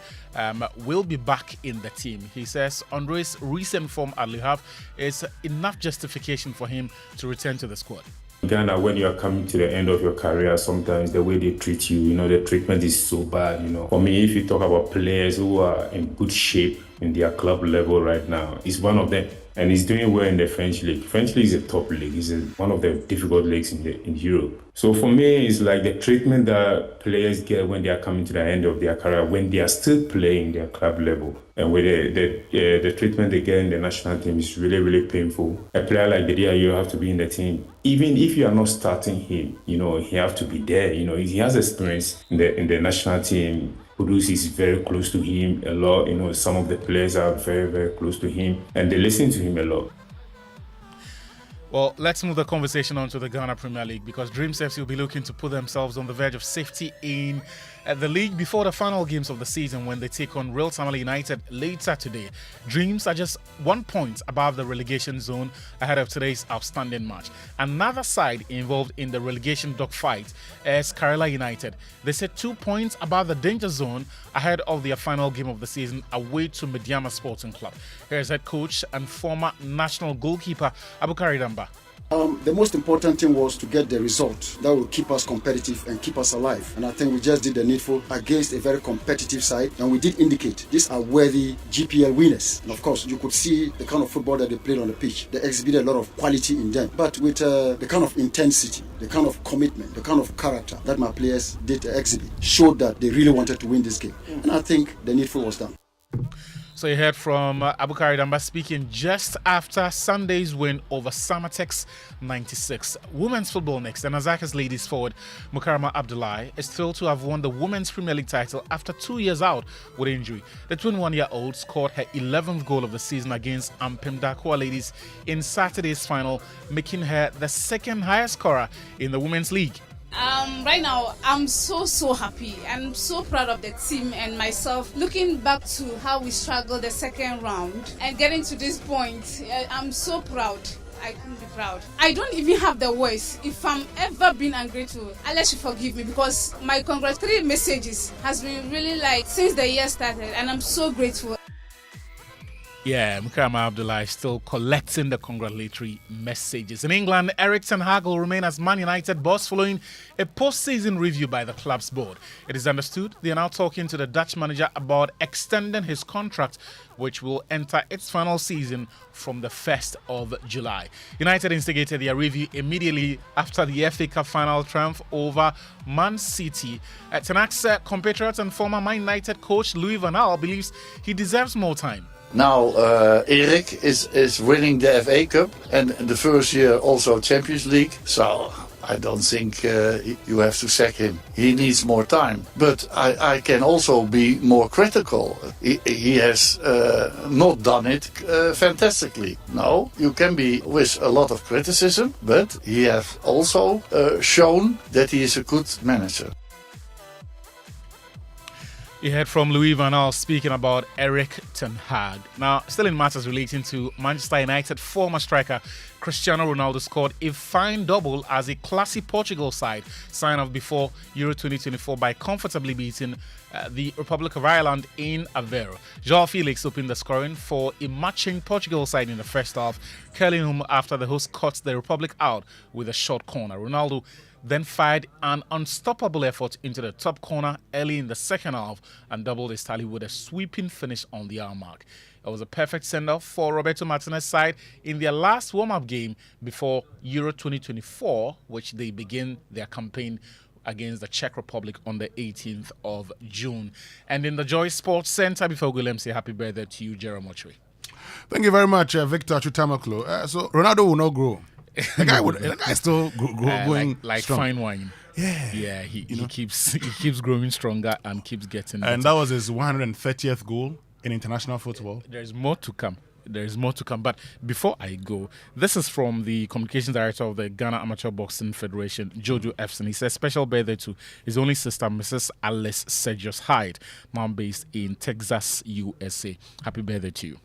will be back in the team. He says Andre's recent form at Le Havre is enough justification for him to return to the squad. Ghana, when you are coming to the end of your career, sometimes the way they treat you, the treatment is so bad, For me, if you talk about players who are in good shape in their club level right now, he's one of them. And he's doing well in the French league. French league is a top league. It's one of the difficult leagues in Europe. So for me, it's like the treatment that players get when they are coming to the end of their career, when they are still playing their club level. And with the treatment they get in the national team is really, really painful. A player like Dede, you have to be in the team. Even if you are not starting him, he have to be there. He has experience in the national team. Kudus is very close to him a lot. Some of the players are very, very close to him, and they listen to him a lot. Well, let's move the conversation on to the Ghana Premier League, because Dreams FC will be looking to put themselves on the verge of safety in the league before the final games of the season, when they take on Real Tamale United later today. Dreams are just 1 point above the relegation zone ahead of today's outstanding match. Another side involved in the relegation dogfight is Kerala United. They sit 2 points above the danger zone ahead of their final game of the season away to Mediama Sporting Club. Here's head coach and former national goalkeeper Abukari Damba. The most important thing was to get the result that will keep us competitive and keep us alive. And I think we just did the needful against a very competitive side. And we did indicate these are worthy GPL winners. And of course, you could see the kind of football that they played on the pitch. They exhibited a lot of quality in them. But with the kind of intensity, the kind of commitment, the kind of character that my players did exhibit, showed that they really wanted to win this game. And I think the needful was done. So you heard from Abukari Damba speaking just after Sunday's win over Samatex 96. Women's football next, and Azaka's ladies forward Mukarama Abdullahi is thrilled to have won the Women's Premier League title after 2 years out with injury. The 21-year-old scored her 11th goal of the season against Ampemdakwa ladies in Saturday's final, making her the second highest scorer in the Women's League. Right now, I'm so happy. I'm so proud of the team and myself. Looking back to how we struggled the second round and getting to this point, I'm so proud. I couldn't be proud. I don't even have the words. If I'm ever been ungrateful, I'll let you forgive me, because my congratulatory messages has been really since the year started, and I'm so grateful. Yeah, Mukarama Abdullahi still collecting the congratulatory messages. In England, Erik ten Hag will remain as Man United boss following a post-season review by the club's board. It is understood they are now talking to the Dutch manager about extending his contract, which will enter its final season from the 1st of July. United instigated their review immediately after the FA Cup final triumph over Man City. Ten Hag's compatriot and former Man United coach Louis van Gaal believes he deserves more time. Now, Erik is winning the FA Cup and the first year also Champions League. So I don't think you have to sack him. He needs more time. But I can also be more critical. He has not done it fantastically. No, you can be with a lot of criticism, but he has also shown that he is a good manager. You heard from Louis Van Gaal speaking about Erik ten Hag. Now, still in matters relating to Manchester United, former striker Cristiano Ronaldo scored a fine double as a classy Portugal side signed off before Euro 2024 by comfortably beating the Republic of Ireland in Aveiro. João Felix opened the scoring for a matching Portugal side in the first half, curling home after the host cut the Republic out with a short corner. Ronaldo then fired an unstoppable effort into the top corner early in the second half and doubled his tally with a sweeping finish on the hour mark. It was a perfect send-off for Roberto Martinez's side in their last warm-up game before Euro 2024, which they begin their campaign against the Czech Republic on the 18th of June. And in the Joy Sports Center, before we go, let me say happy birthday to you, Jerome Ochre. Thank you very much, Victor Chutamaklo. So Ronaldo will not grow. The guy still going like strong. Fine wine. Yeah. He keeps growing stronger and keeps getting better. And that was his 130th goal in international football. There's more to come. But before I go, this is from the communications director of the Ghana Amateur Boxing Federation, Jojo Efson. He says special birthday to his only sister, Mrs. Alice Sergius Hyde, mom based in Texas, USA. Happy birthday to you.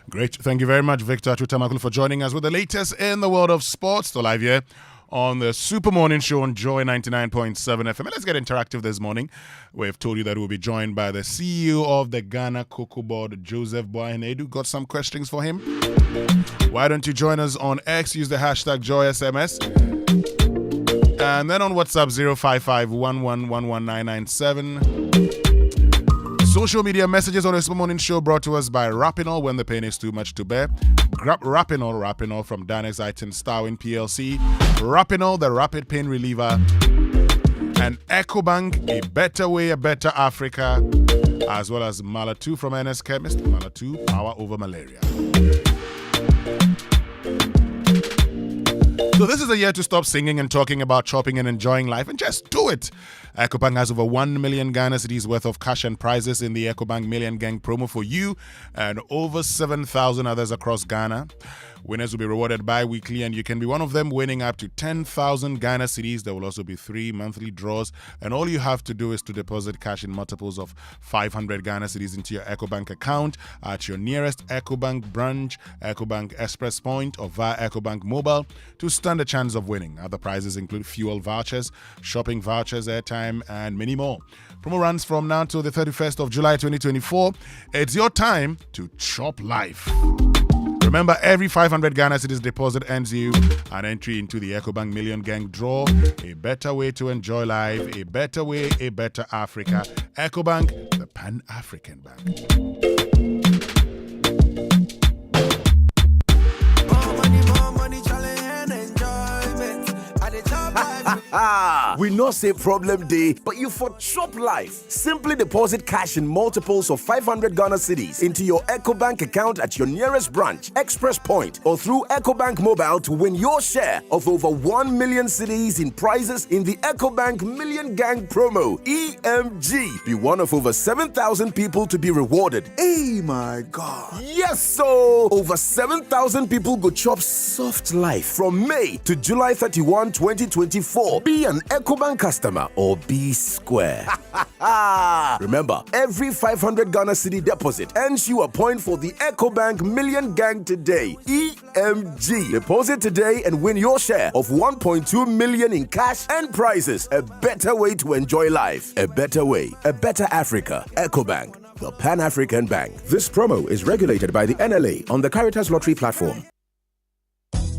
Great. Thank you very much, Victor Chutamaklu, for joining us with the latest in the world of sports. Still live here on the Super Morning Show on Joy 99.7 FM. And let's get interactive this morning. We've told you that we'll be joined by the CEO of the Ghana COCOBOD, Joseph Boahen Aidoo. Got some questions for him? Why don't you join us on X? Use the hashtag JoySMS. And then on WhatsApp, 055-1111-997. Social media messages on the Super Morning Show brought to us by Rapinol when the pain is too much to bear. Grab Rapinol from Danex Iton Starwin PLC. Rapinol, the rapid pain reliever. And EcoBank, a better way, a better Africa. As well as Malatu from NS Chemist. Malatu, power over malaria. So this is a year to stop singing and talking about shopping and enjoying life and just do it. EcoBank has over 1 million Ghana cedis worth of cash and prizes in the EcoBank Million Gang promo for you and over 7,000 others across Ghana. Winners will be rewarded bi-weekly and you can be one of them, winning up to 10,000 Ghana cedis. There will also be 3 monthly draws and all you have to do is to deposit cash in multiples of 500 Ghana cedis into your EcoBank account at your nearest EcoBank branch, EcoBank Express Point or via EcoBank Mobile to stand a chance of winning. Other prizes include fuel vouchers, shopping vouchers, airtime and many more. Promo runs from now till the 31st of July 2024. It's your time to chop life. Remember, every 500 Ghana cedis deposit earns you an entry into the EcoBank Million Gang draw. A better way to enjoy life, a better way, a better Africa. EcoBank, the Pan-African Bank. We not say problem day, but you for chop life. Simply deposit cash in multiples of 500 Ghana cedis into your EcoBank account at your nearest branch, Express Point, or through EcoBank Mobile to win your share of over 1 million cedis in prizes in the EcoBank Million Gang promo, EMG. Be one of over 7,000 people to be rewarded. Hey, my God. Yes, so over 7,000 people go chop soft life from May to July 31, 2024. Be an EcoBank customer or be square. Remember, every 500 Ghana cedi deposit earns you a point for the EcoBank Million Gang today, EMG. Deposit today and win your share of 1.2 million in cash and prizes. A better way to enjoy life. A better way. A better Africa. EcoBank, the Pan-African Bank. This promo is regulated by the NLA on the Caritas Lottery platform.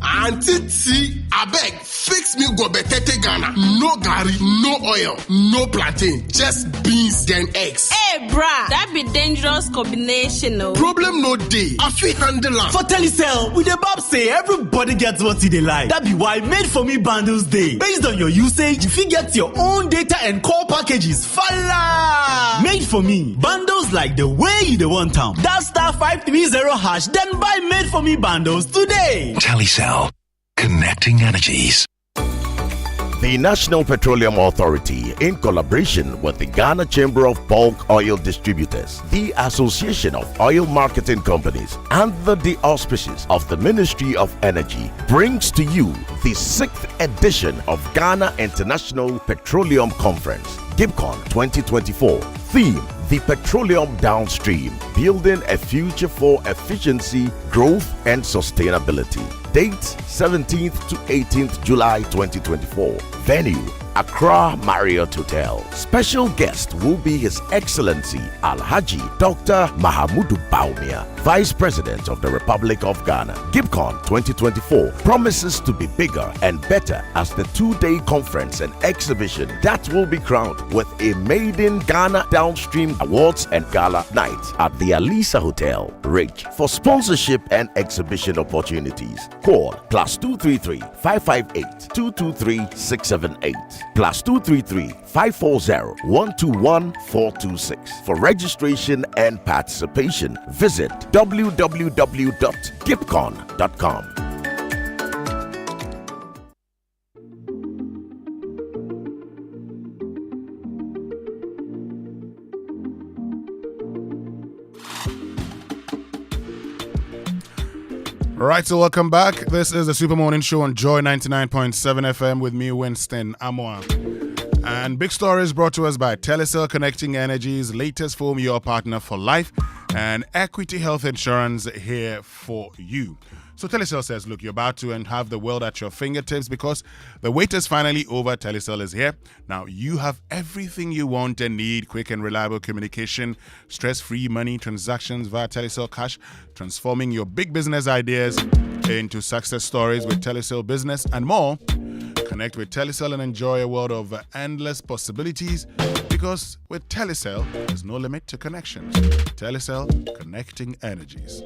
Auntie T, abeg, fix me go betete Ghana. No garri, no oil, no plantain, just beans then eggs. Hey, bruh, that be dangerous combination, no? Problem no day. I fit handle am. For Telecel, we the Bob say everybody gets what they like. That be why Made For Me bundles day. Based on your usage, you fit get your own data and call packages. Fala! Made For Me bundles like the way you the want them. That *530#, then buy Made For Me bundles today. Telecel, connecting energies. The National Petroleum Authority, in collaboration with the Ghana Chamber of Bulk Oil Distributors, the Association of Oil Marketing Companies, and the auspices of the Ministry of Energy, brings to you the 6th edition of Ghana International Petroleum Conference, GIPCON 2024. Theme: the petroleum downstream, building a future for efficiency, growth, and sustainability. Date: 17th to 18th July 2024. Venue: Accra Marriott Hotel. Special guest will be His Excellency Alhaji Dr. Mahamudu Baumia, Vice President of the Republic of Ghana. GIPCON 2024 promises to be bigger and better as the 2-day conference and exhibition that will be crowned with a Made in Ghana Downstream Awards and Gala Night at the Alisa Hotel, Ridge. For sponsorship and exhibition opportunities, call +233 558 223 678. +233 540 121 426. For registration and participation, visit www.gipcon.com. Right, so welcome back. This is the Super Morning Show on Joy 99.7 FM with me, Winston Amoa. And big stories brought to us by Telecel, connecting energies, latest foam, your partner for life, and Equity Health Insurance here for you. So Telecel says, look, you're about to have the world at your fingertips because the wait is finally over. Telecel is here. Now you have everything you want and need: quick and reliable communication, stress-free money transactions via Telecel Cash, transforming your big business ideas into success stories with Telecel Business and more. Connect with Telecel and enjoy a world of endless possibilities, because with Telecel, there's no limit to connections. Telecel, connecting energies.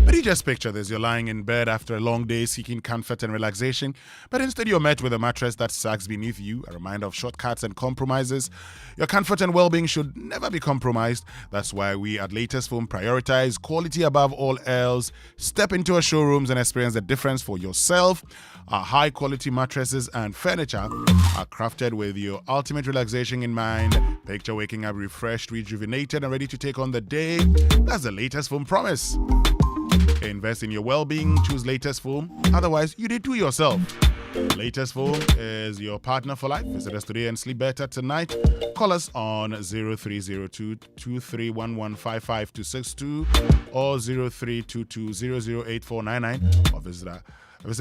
But you just picture this: you're lying in bed after a long day seeking comfort and relaxation, but instead you're met with a mattress that sags beneath you, a reminder of shortcuts and compromises. Your comfort and well-being should never be compromised. That's why we at Latest Foam prioritize quality above all else. Step into our showrooms and experience the difference for yourself. Our high-quality mattresses and furniture are crafted with your ultimate relaxation in mind. Picture waking up refreshed, rejuvenated, and ready to take on the day. That's the Latest Foam promise. Invest in your well-being, choose Latest Foam. Otherwise, you did to yourself. Latest Foam is your partner for life. Visit us today and sleep better tonight. Call us on 0302-2311-55262 or 0322-008499 or visit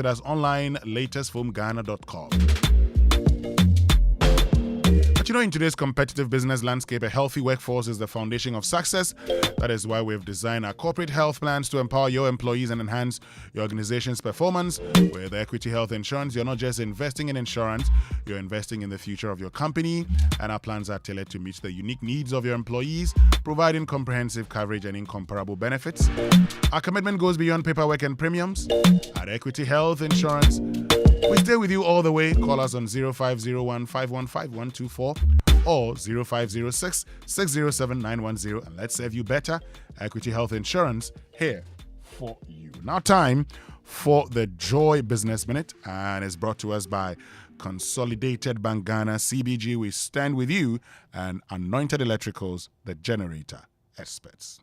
us online, latestfoamghana.com. But you know, in today's competitive business landscape, a healthy workforce is the foundation of success. That is why we've designed our corporate health plans to empower your employees and enhance your organization's performance. With Equity Health Insurance, you're not just investing in insurance, you're investing in the future of your company. And our plans are tailored to meet the unique needs of your employees, providing comprehensive coverage and incomparable benefits. Our commitment goes beyond paperwork and premiums. At Equity Health Insurance, we stay with you all the way. Call us on 0501 515 124 or 0506 607 910, and let's serve you better. Equity Health Insurance, here for you. Now time for the Joy Business Minute, and it's brought to us by Consolidated Bank Ghana, CBG. We stand with you, and Anointed Electricals, the generator experts.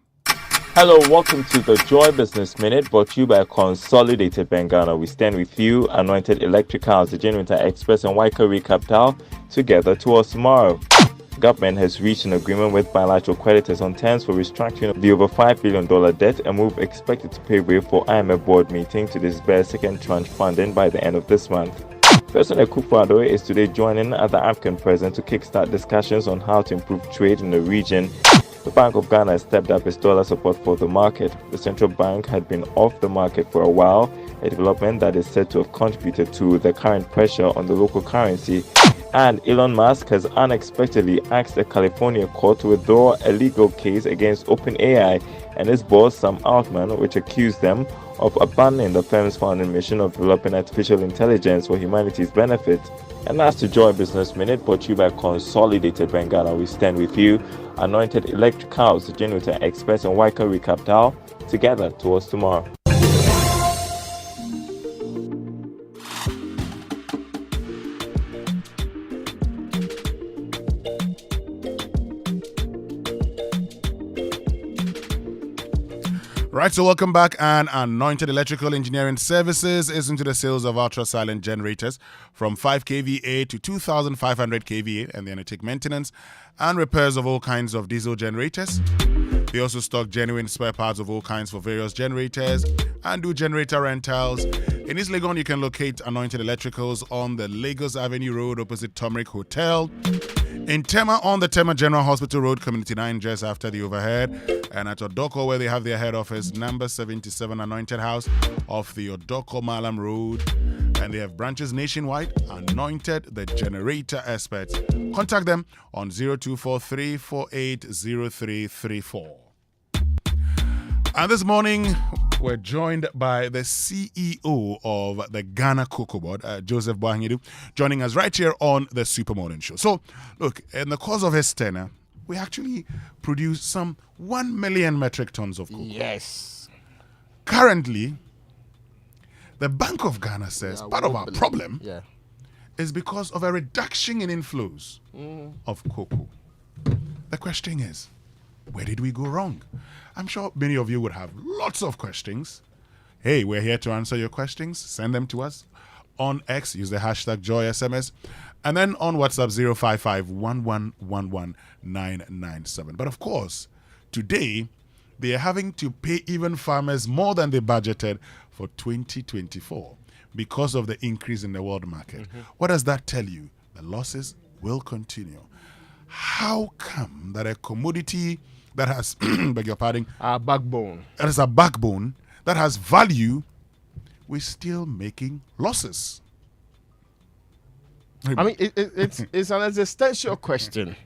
Hello, welcome to the Joy Business Minute, brought to you by Consolidated Bank Ghana. We stand with you, Anointed Electricals, the generator experts, and Waikari Capital, together towards tomorrow. Government has reached an agreement with bilateral creditors on terms for restructuring the over $5 billion debt, a move expected to pave way for IMF board meeting to disburse second tranche funding by the end of this month. President Akufo-Addo is today joining other African presidents to kickstart discussions on how to improve trade in the region. The Bank of Ghana has stepped up its dollar support for the market. The central bank had been off the market for a while, a development that is said to have contributed to the current pressure on the local currency. And Elon Musk has unexpectedly asked a California court to withdraw a legal case against OpenAI and its boss Sam Altman, which accused them of abandoning the firm's founding mission of developing artificial intelligence for humanity's benefit. And that's the Joy Business Minute, brought to you by Consolidated Bank Ghana. We stand with you, Anointed Electricals, the generator experts, and Waikari Capital, together towards tomorrow. Right, so welcome back. And Anointed Electrical Engineering Services is into the sales of ultra-silent generators from 5 kVA to 2,500 kVA, and they undertake maintenance and repairs of all kinds of diesel generators. They also stock genuine spare parts of all kinds for various generators and do generator rentals. In East Legon, you can locate Anointed Electricals on the Lagos Avenue Road opposite Turmeric Hotel. In Tema, on the Tema General Hospital Road, Community 9, just after the overhead. And at Odoko, where they have their head office, number 77 Anointed House off the Odoko Malam Road. And they have branches nationwide. Anointed, the generator experts. Contact them on 0243480334. And this morning, we're joined by the CEO of the Ghana COCOBOD, Joseph Boahen Aidoo, joining us right here on the Super Morning Show. So, look, in the course of his tenure, we actually produced some 1 million metric tons of cocoa. Yes. Currently, the Bank of Ghana says part of our problem is because of a reduction in inflows of cocoa. The question is, where did we go wrong? I'm sure many of you would have lots of questions. Hey, we're here to answer your questions. Send them to us on X. Use the hashtag JoySMS. And then on WhatsApp 055-1111-997. But of course, today, they are having to pay even farmers more than they budgeted for 2024 because of the increase in the world market. What does that tell you? The losses will continue. How come that a commodity that has, beg your pardon, our backbone. That is a backbone that has value, we're still making losses? I mean, it's an existential question.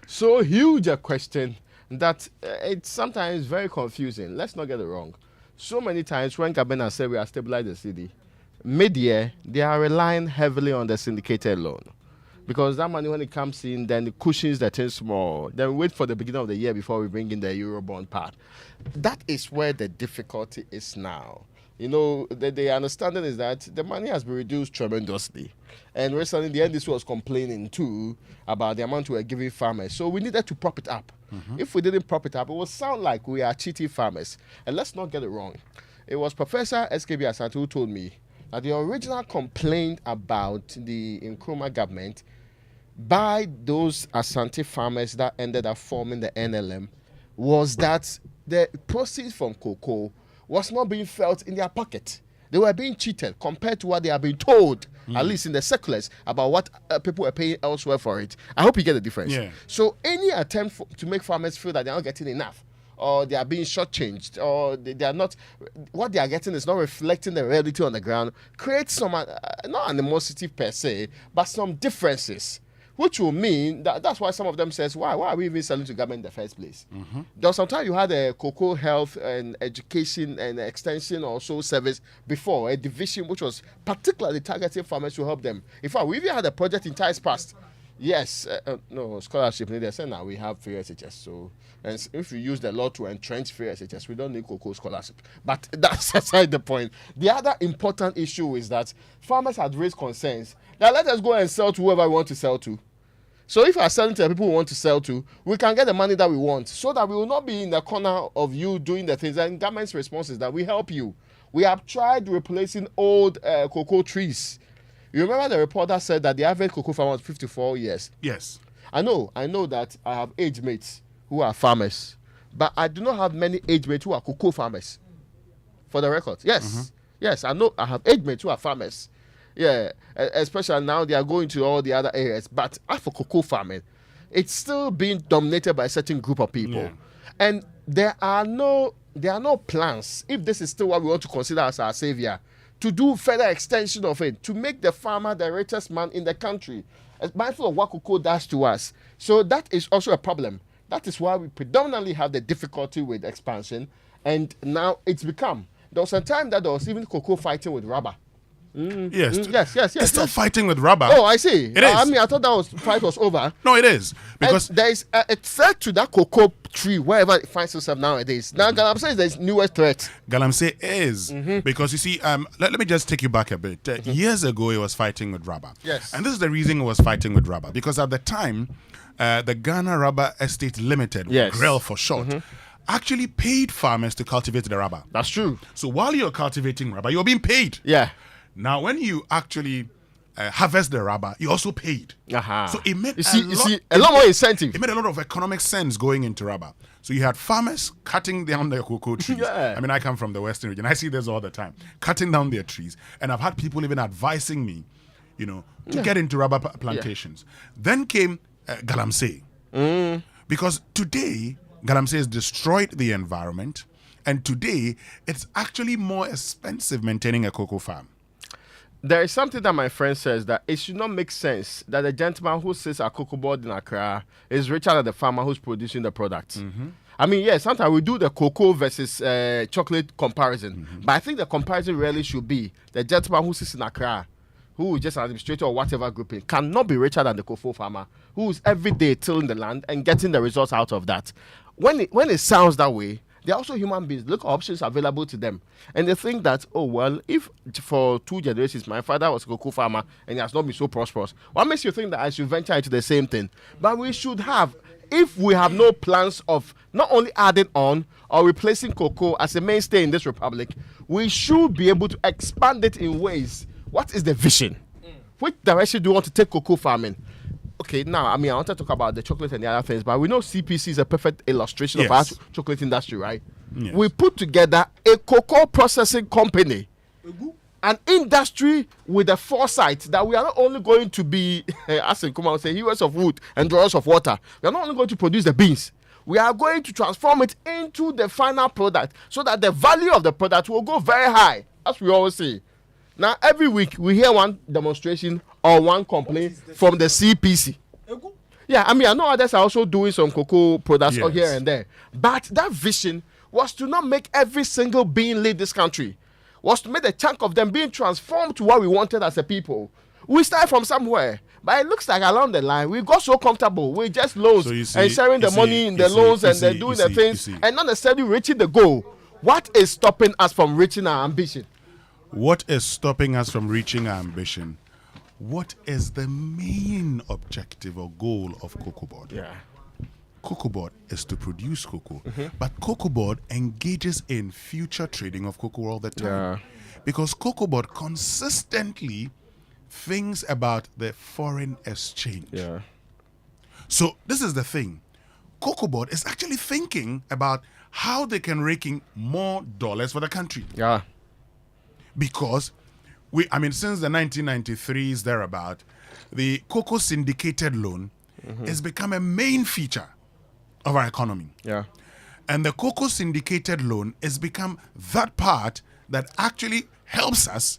So huge a question that it's sometimes very confusing. Let's not get it wrong. So many times when Gabena said we are stabilizing the city, mid-year, they are relying heavily on the syndicated loan. Because that money, when it comes in, then it cushions the thing small. Then we wait for the beginning of the year before we bring in the Eurobond part. That is where the difficulty is now. You know, the understanding is that the money has been reduced tremendously. And recently, the NDC was complaining too about the amount we were giving farmers. So we needed to prop it up. If we didn't prop it up, it would sound like we are cheating farmers. And let's not get it wrong. It was Professor SKB Asante who told me that the original complaint about the Nkrumah government by those Asante farmers that ended up forming the NLM was that the proceeds from cocoa was not being felt in their pocket. They were being cheated compared to what they have been told, at least in the circulars, about what people are paying elsewhere for it. I hope you get the difference. Yeah. So any attempt to make farmers feel that they're not getting enough, or they are being shortchanged, or they are not, what they are getting is not reflecting the reality on the ground, creates some, not animosity per se, but some differences. Which will mean that's why some of them says, why are we even selling to government in the first place? There was some time you had a cocoa health and education and extension or so service before, a division which was particularly targeting farmers to help them. In fact, we even had a project in times past. Yes, no scholarship needed. So now we have free SHS. So, and if we use the law to entrench free SHS, we don't need cocoa scholarship. But that's aside the point. The other important issue is that farmers had raised concerns that let us go and sell to whoever we want to sell to. So if we are selling to the people we want to sell to, we can get the money that we want so that we will not be in the corner of you doing the things. And government's response is that we help you. We have tried replacing old cocoa trees. You remember the report that said that the average cocoa farmer was 54 years? Yes. I know that I have age mates who are farmers, but I do not have age mates who are cocoa farmers. For the record, yes. Yes, I know I have age mates who are farmers. Yeah, especially now they are going to all the other areas. But as for cocoa farming, it's still being dominated by a certain group of people. Yeah. And there are no plans, if this is still what we want to consider as our savior, to do further extension of it, to make the farmer the richest man in the country, mindful of what cocoa does to us. So that is also a problem. That is why we predominantly have the difficulty with expansion. And now it's become, there was a time that there was even cocoa fighting with rubber. Yes. It's still fighting with rubber. Oh, I see. It is. I mean, I thought that fight was over. No, it is. Because there is a threat to that cocoa tree wherever it finds itself nowadays. Now, Galamsey is the newest threat. Galamsey is. Because you see, let me just take you back a bit. Years ago, it was fighting with rubber. Yes. And this is the reason it was fighting with rubber. Because at the time, the Ghana Rubber Estate Limited, GREL for short, actually paid farmers to cultivate the rubber. That's true. So while you're cultivating rubber, you're being paid. Yeah. Now, when you actually harvest the rubber, you also paid. So it made a lot more incentive. It made a lot of economic sense going into rubber. So you had farmers cutting down their cocoa trees. Yeah. I mean, I come from the Western region. I see this all the time. Cutting down their trees. And I've had people even advising me, to get into rubber plantations. Then came galamsey. Because today, galamsey has destroyed the environment. And today, it's actually more expensive maintaining a cocoa farm. There is something that my friend says that it should not make sense that the gentleman who sits at COCOBOD in Accra is richer than the farmer who's producing the product. I mean, yes, sometimes we do the cocoa versus chocolate comparison, but I think the comparison really should be the gentleman who sits in Accra, who is just an administrator or whatever grouping, cannot be richer than the cocoa farmer who is every day tilling the land and getting the results out of that. When it sounds that way, they're also human beings. Look at options available to them. And they think that, oh, well, if for 2 generations my father was a cocoa farmer and he has not been so prosperous, what makes you think that I should venture into the same thing? But we should have, if we have no plans of not only adding on or replacing cocoa as a mainstay in this republic, we should be able to expand it in ways. What is the vision? Which direction do you want to take cocoa farming? Okay, now, I want to talk about the chocolate and the other things, but we know CPC is a perfect illustration of our chocolate industry, right? Yes. We put together a cocoa processing company, an industry with the foresight that we are not only going to be, as in Kuma would say, hewers of wood and drawers of water. We are not only going to produce the beans, we are going to transform it into the final product so that the value of the product will go very high, as we always say. Now, every week, we hear one demonstration or one complaint from the CPC. Yeah, I know others are also doing some cocoa products here and there. But that vision was to not make every single being lead this country. Was to make a chunk of them being transformed to what we wanted as a people. We started from somewhere. But it looks like along the line, we got so comfortable with just loans and sharing the money in the loans and then doing the things and not necessarily reaching the goal. What is stopping us from reaching our ambition? What is stopping us from reaching our ambition? What is the main objective or goal of COCOBOD? Yeah. COCOBOD is to produce cocoa, but COCOBOD engages in future trading of cocoa all the time. Because COCOBOD consistently thinks about the foreign exchange. So this is the thing. COCOBOD is actually thinking about how they can rake in more dollars for the country. Because since the 1993s thereabout, the cocoa syndicated loan has become a main feature of our economy. And the cocoa syndicated loan has become that part that actually helps us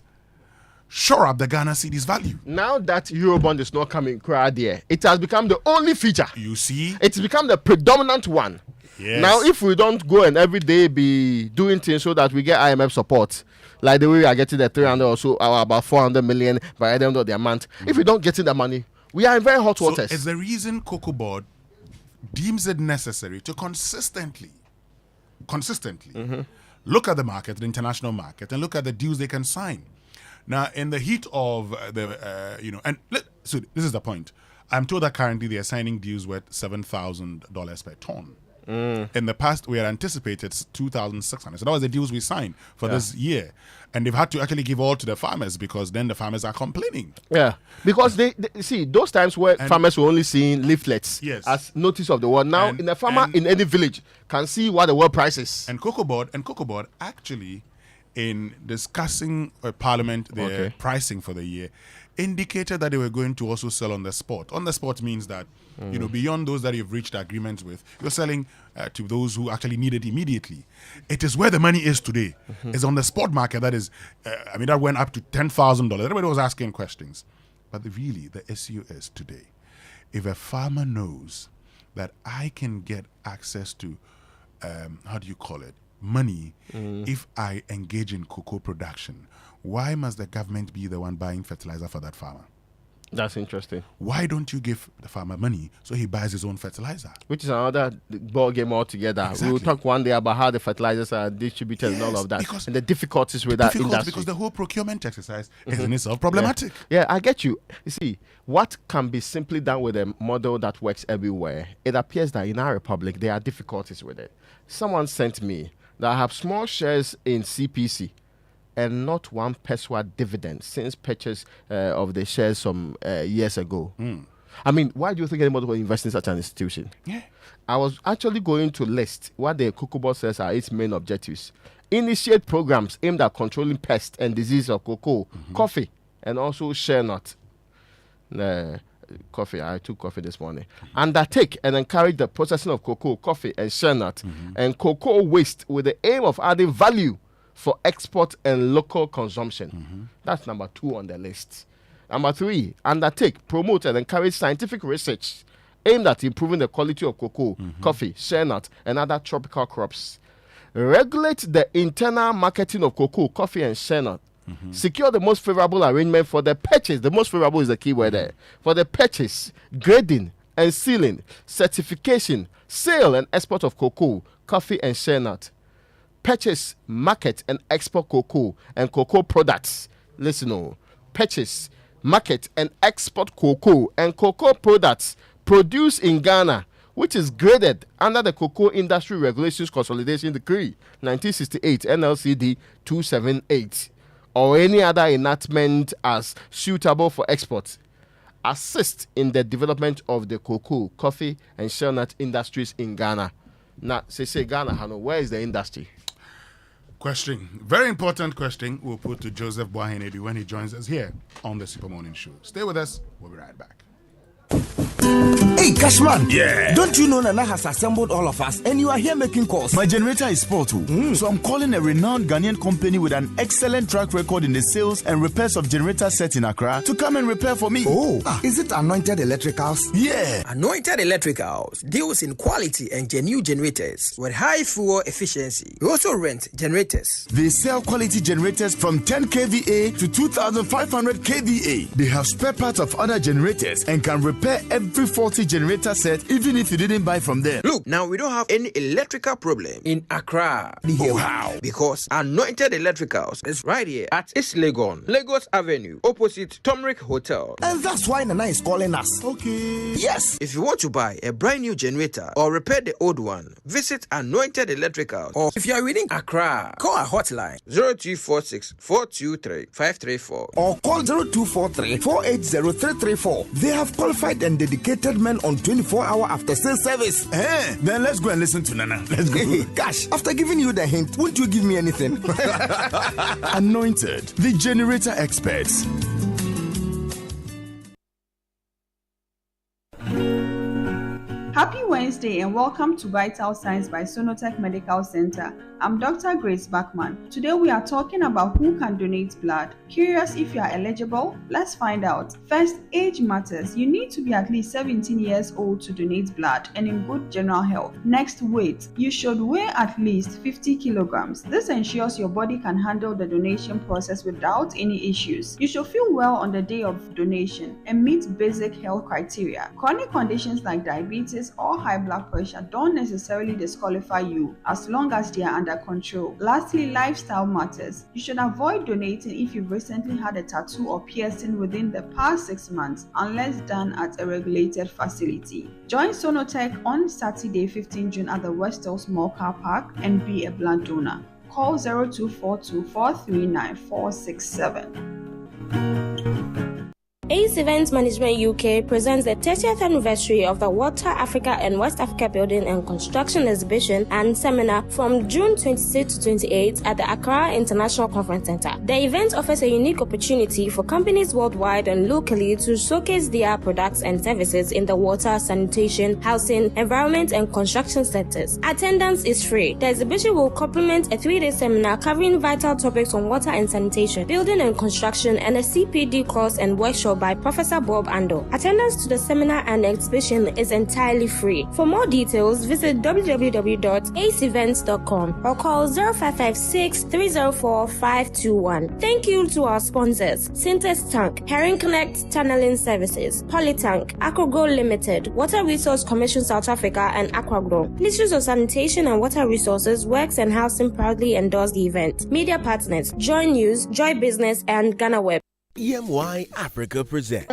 shore up the Ghana cedi's value. Now that Eurobond is not coming crowd there, it has become the only feature. You see? It's become the predominant one. Now, if we don't go and every day be doing things so that we get IMF support, like the way we are getting the 300 or so, or about 400 million by the end of the month, if we don't get in the money, we are in very hot waters. So it's the reason COCOBOD deems it necessary to consistently look at the market, the international market, and look at the deals they can sign. Now, in the heat of so this is the point. I'm told that currently they are signing deals worth $7,000 per ton. In the past, we had anticipated 2,600. So that was the deals we signed for this year. And they've had to actually give all to the farmers because then the farmers are complaining. Because they see, those times where farmers were only seeing leaflets as notice of the world. Now, in the farmer in any village can see what the world price is. And COCOBOD actually, in discussing Parliament their pricing for the year, indicated that they were going to also sell on the spot. On the spot means that, beyond those that you've reached agreements with, you're selling to those who actually need it immediately. It is where the money is today. It's on the spot market. That is, that went up to $10,000. Everybody was asking questions. But really, the issue is today, if a farmer knows that I can get access to, money if I engage in cocoa production, why must the government be the one buying fertilizer for that farmer? That's interesting. Why don't you give the farmer money so he buys his own fertilizer? Which is another ball game altogether. Exactly. We will talk one day about how the fertilizers are distributed and all of that, and the difficulties with that industry. Because the whole procurement exercise is in itself problematic. Yeah, I get you. You see, what can be simply done with a model that works everywhere, it appears that in our republic, there are difficulties with it. Someone sent me that I have small shares in CPC and not one peswa dividend since purchase of the shares some years ago. I mean, why do you think anybody will invest in such an institution? Yeah. I was actually going to list what the COCOBOD says are its main objectives. Initiate programs aimed at controlling pests and disease of cocoa, coffee, and also share nut. Coffee, I took coffee this morning. Undertake and encourage the processing of cocoa, coffee, and share nut, and cocoa waste with the aim of adding value for export and local consumption. That's number 2 on the list. Number 3, undertake, promote, and encourage scientific research aimed at improving the quality of cocoa, coffee, shea nut, and other tropical crops. Regulate the internal marketing of cocoa, coffee, and shea nut. Secure the most favorable arrangement for the purchase. The most favorable is the key word there. For the purchase, grading, and sealing, certification, sale, and export of cocoa, coffee, and shea nut. Purchase, market, and export cocoa and cocoa products. Listen, purchase, market, and export cocoa and cocoa products produced in Ghana, which is graded under the Cocoa Industry Regulations Consolidation Decree 1968 NLCD 278, or any other enactment as suitable for export. Assist in the development of the cocoa, coffee, and shea nut industries in Ghana. Now, say Ghana, where is the industry? Question, very important question we'll put to Joseph Boahen Aidoo when he joins us here on the Super Morning Show. Stay with us, we'll be right back. Hey, Cashman. Yeah. Don't you know Nana has assembled all of us and you are here making calls? My generator is spoiled too. So I'm calling a renowned Ghanaian company with an excellent track record in the sales and repairs of generator sets in Accra to come and repair for me. Is it Anointed Electricals? Yeah. Anointed Electricals deals in quality and genuine generators with high fuel efficiency. We also rent generators. They sell quality generators from 10 kVA to 2,500 kVA. They have spare parts of other generators and can repair every faulty generator set even if you didn't buy from them. Look, now we don't have any electrical problem in Accra. How? Because Anointed Electricals is right here at East Legon, Lagos Avenue, opposite Tomric Hotel. And that's why Nana is calling us. Okay. Yes. If you want to buy a brand new generator or repair the old one, visit Anointed Electricals. Or if you are within Accra, call our hotline 0246 423 534 or call 0243 480 334. They have qualified and dedicated men on 24-hour after-sales service. Then let's go and listen to Nana. Let's go. Gosh, after giving you the hint, won't you give me anything? Anointed, the generator experts. Happy Wednesday and welcome to Vital Signs by Sonotech Medical Center. I'm Dr. Grace Bachman. Today we are talking about who can donate blood. Curious if you are eligible? Let's find out. First, age matters. You need to be at least 17 years old to donate blood and in good general health. Next, weight. You should weigh at least 50 kilograms. This ensures your body can handle the donation process without any issues. You should feel well on the day of donation and meet basic health criteria. Chronic conditions like diabetes or high blood pressure don't necessarily disqualify you as long as they are under control. Lastly, lifestyle matters. You should avoid donating if you've recently had a tattoo or piercing within the past 6 months unless done at a regulated facility. Join Sonotech on Saturday 15 June at the Westall Small Car Park and be a blood donor. Call 0242 439 467. ACE Events Management UK presents the 30th anniversary of the Water Africa and West Africa Building and Construction Exhibition and Seminar from June 26 to 28 at the Accra International Conference Center. The event offers a unique opportunity for companies worldwide and locally to showcase their products and services in the water, sanitation, housing, environment, and construction sectors. Attendance is free. The exhibition will complement a 3-day seminar covering vital topics on water and sanitation, building and construction, and a CPD course and workshop by Professor Bob Ando. Attendance to the seminar and exhibition is entirely free. For more details, visit www.aceevents.com or call 0556 304 521. Thank you to our sponsors: Syntex Tank, Herring Connect Tunneling Services, Polytank, Aquagrow Limited, Water Resource Commission South Africa, and Aquagrow. Ministries of Sanitation and Water Resources, Works and Housing proudly endorse the event. Media partners: Joy News, Joy Business, and Ghana Web. EMY Africa presents.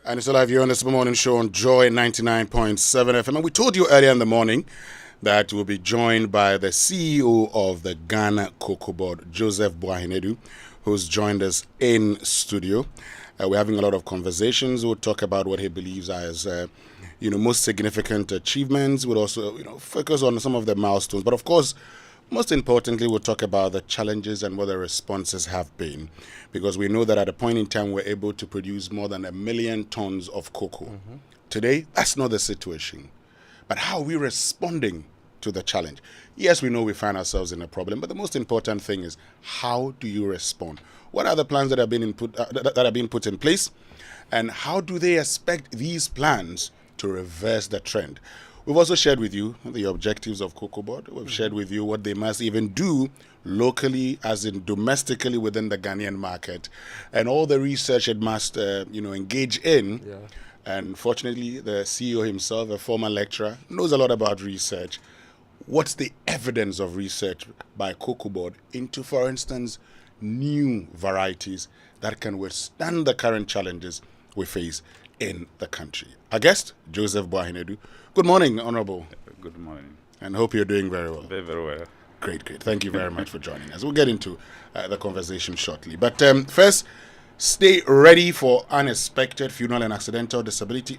And it's live here on the Super Morning Show on Joy 99.7 FM. And we told you earlier in the morning that we'll be joined by the CEO of the Ghana COCOBOD, Joseph Boahen Aidoo, who's joined us in studio. We're having a lot of conversations. We'll talk about what he believes as, most significant achievements. We'll also, focus on some of the milestones. But of course, most importantly, we'll talk about the challenges and what the responses have been. Because we know that at a point in time, we're able to produce more than 1 million tons of cocoa. Mm-hmm. Today, that's not the situation. But how are we responding to the challenge? Yes, we know we find ourselves in a problem, but the most important thing is, how do you respond? What are the plans that are being put in place? And how do they expect these plans to reverse the trend? We've also shared with you the objectives of COCOBOD. We've shared with you what they must even do locally, as in domestically within the Ghanaian market, and all the research it must, engage in. Yeah. And fortunately, the CEO himself, a former lecturer, knows a lot about research. What's the evidence of research by COCOBOD into, for instance, new varieties that can withstand the current challenges we face in the country? Our guest, Joseph Boahen Aidoo. Good morning, Honorable. Good morning. And hope you're doing very well. Very, very well. Great. Thank you very much for joining us. We'll get into the conversation shortly. But first, stay ready for unexpected funeral and accidental disability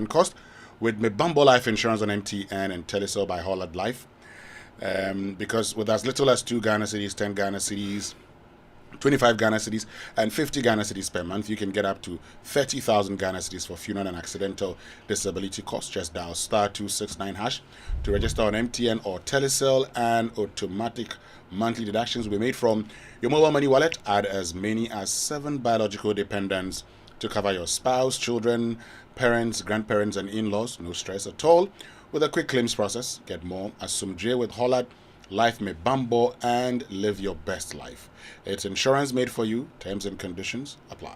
cost with Mebambo Life Insurance on MTN and Telecel by Holland Life. Because with as little as 2 Ghana cedis, 10 Ghana cedis, 25 Ghana cedis, and 50 Ghana cedis per month, you can get up to 30,000 Ghana cedis for funeral and accidental disability costs. Just dial *269# to register on MTN or Telecel, and automatic monthly deductions will be made from your mobile money wallet. Add as many as 7 biological dependents to cover your spouse, children, parents, grandparents, and in-laws. No stress at all. With a quick claims process, get more Asumdue with Holland Life Mebambo and live your best life. It's insurance made for you. Terms and conditions apply.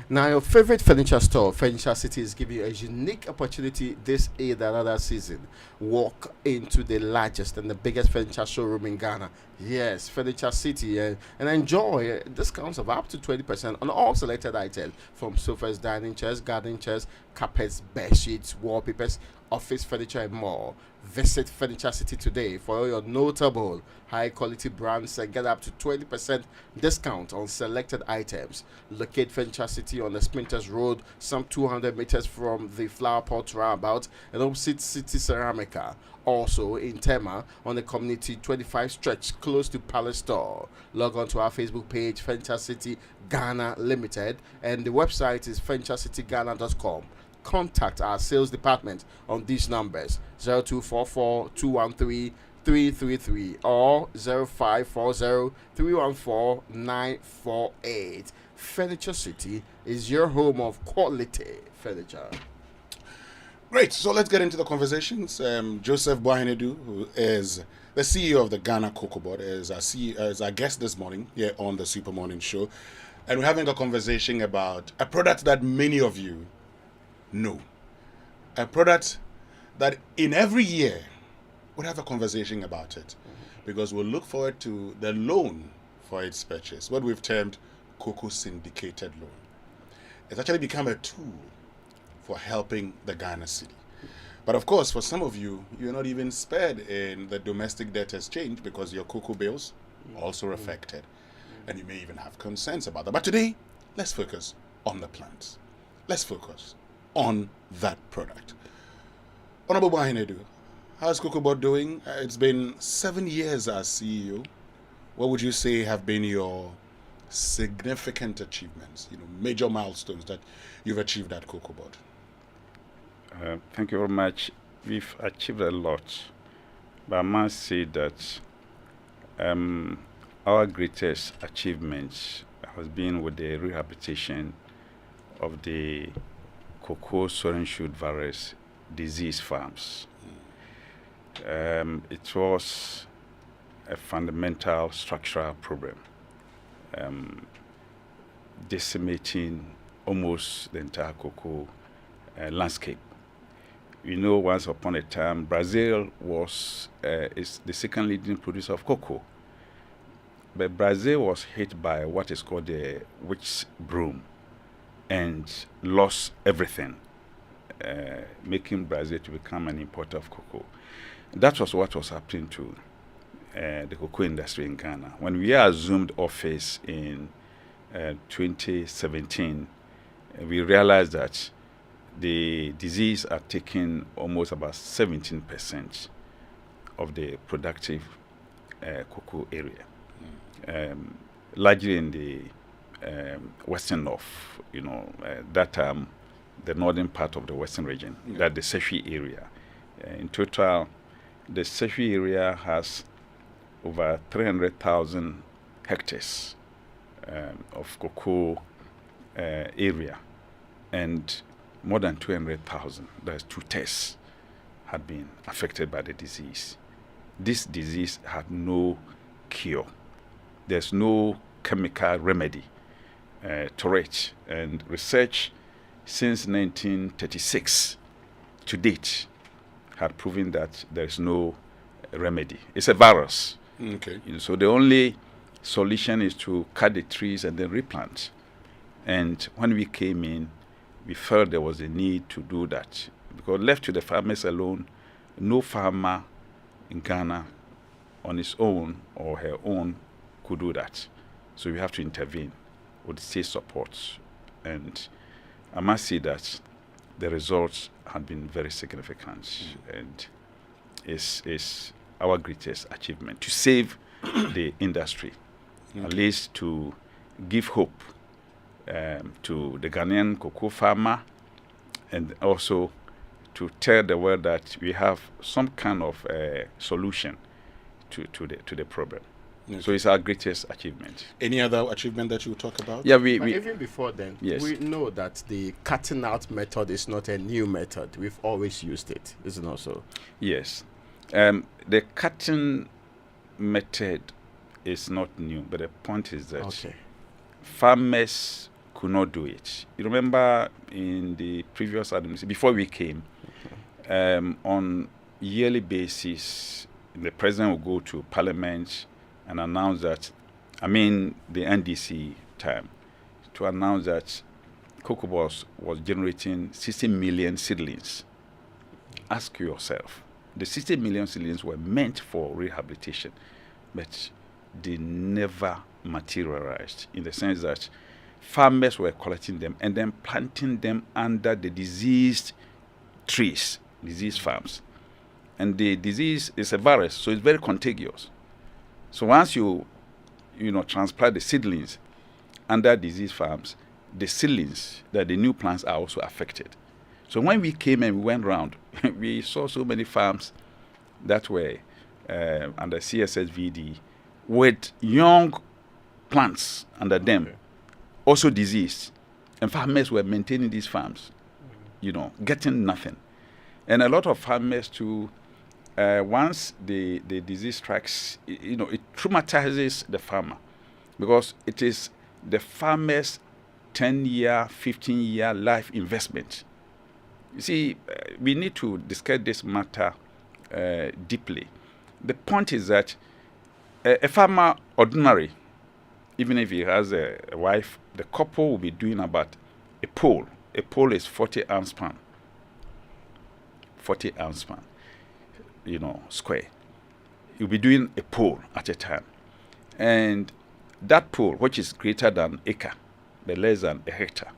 Now, your favorite furniture store, Furniture City, is giving you a unique opportunity this Eid al-Adha season. Walk into the largest and the biggest furniture showroom in Ghana. Yes, Furniture City, and enjoy discounts of up to 20% on all selected items, from sofas, dining chairs, garden chairs, carpets, bed sheets, wallpapers, office furniture, and more. Visit Furniture City today for all your notable high-quality brands and get up to 20% discount on selected items. Locate Furniture City on the Sprinters Road, some 200 meters from the Flower Pot roundabout, and opposite City Ceramica. Also in Tema on the Community 25 stretch close to Palace Store. Log on to our Facebook page, Furniture City Ghana Limited, and the website is furniturecityghana.com. Contact our sales department on these numbers: 0244 213 333 or 0540 314 948. Furniture City is your home of quality furniture. Great. So let's get into the conversations. Joseph Boahen Aidoo, who is the CEO of the Ghana COCOBOD, is our guest this morning here on the Super Morning Show. And we're having a conversation about a product that many of you know. A product that in every year we'll have a conversation about it, because we'll look forward to the loan for its purchase, what we've termed Cocoa Syndicated Loan. It's actually become a tool for helping the Ghana city. But of course, for some of you, you're not even spared in the domestic debt exchange, because your cocoa bills also affected. And you may even have concerns about that. But today, let's focus on the plants. Let's focus on that product. Honorable Boahen Aidoo, how's COCOBOD doing? It's been 7 years as CEO. What would you say have been your significant achievements, major milestones that you've achieved at COCOBOD? Thank you very much. We've achieved a lot, but I must say that our greatest achievement has been with the rehabilitation of the cocoa sorghum shoot virus disease farms. It was a fundamental structural problem, decimating almost the entire cocoa landscape. Once upon a time, Brazil is the second leading producer of cocoa. But Brazil was hit by what is called the witch broom. and lost everything, making Brazil to become an importer of cocoa. That was what was happening to the cocoa industry in Ghana. When we assumed office in 2017, we realized that the disease had taken almost about 17% of the productive cocoa area, largely in the western north, the northern part of the western region, that the Sefi area. In total, the Sefi area has over 300,000 hectares of cocoa area, and more than 200,000, that's 2/3, had been affected by the disease. This disease had no cure. There's no chemical remedy to it, and research since 1936 to date had proven that there's no remedy. It's a virus. Okay. So the only solution is to cut the trees and then replant. And when we came in, we felt there was a need to do that, because left to the farmers alone, no farmer in Ghana on his own or her own could do that. So we have to intervene with state support. And I must say that the results have been very significant, and is our greatest achievement to save the industry, at least to give hope to the Ghanaian cocoa farmer, and also to tell the world that we have some kind of solution to the problem. Okay. So it's our greatest achievement. Any other achievement that you talk about? Yeah, But even before then, Yes. we know that the cutting out method is not a new method. We've always used it, isn't it so? Yes. The cutting method is not new, but the point is that farmers could not do it. You remember in the previous administration, before we came, on yearly basis, the president will go to parliament and announce that, the NDC time, to announce that COCOBOD was generating 60 million seedlings. Ask yourself, the 60 million seedlings were meant for rehabilitation, but they never materialized, in the sense that farmers were collecting them and then planting them under the diseased trees, diseased farms. And the disease is a virus, so it's very contagious. So once you transplant the seedlings under disease farms, the seedlings, the new plants are also affected. So when we came and we went around, we saw so many farms that were under CSSVD with young plants under them, also diseased. And farmers were maintaining these farms, getting nothing. And a lot of farmers too, once the disease strikes, it traumatizes the farmer, because it is the farmer's 10-year, 15-year life investment. You see, we need to discuss this matter deeply. The point is that a farmer, ordinary, even if he has a wife, the couple will be doing about a pole. A pole is 40 ounce pan. 40 ounce pan, square. You'll be doing a pole at a time. And that pole, which is greater than acre, but less than a hectare,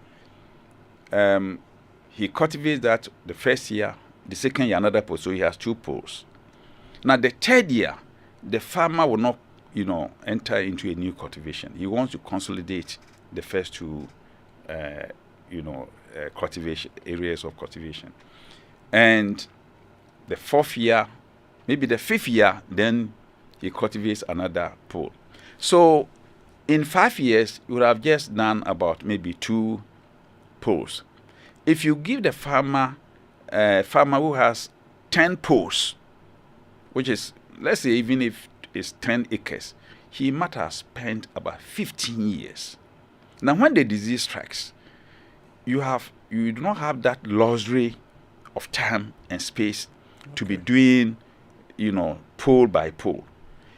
he cultivates that the first year, the second year, another pole, so he has 2 poles. Now, the third year, the farmer will not, enter into a new cultivation. He wants to consolidate the first 2, cultivation areas of cultivation. And the 4th year, maybe the 5th year, then he cultivates another pole. So in 5 years, you would have just done about maybe 2 poles. If you give the farmer who has 10 poles, which is, let's say, even if it's 10 acres, he might have spent about 15 years. Now, when the disease strikes, you do not have that luxury of time and space to be doing, pole by pole.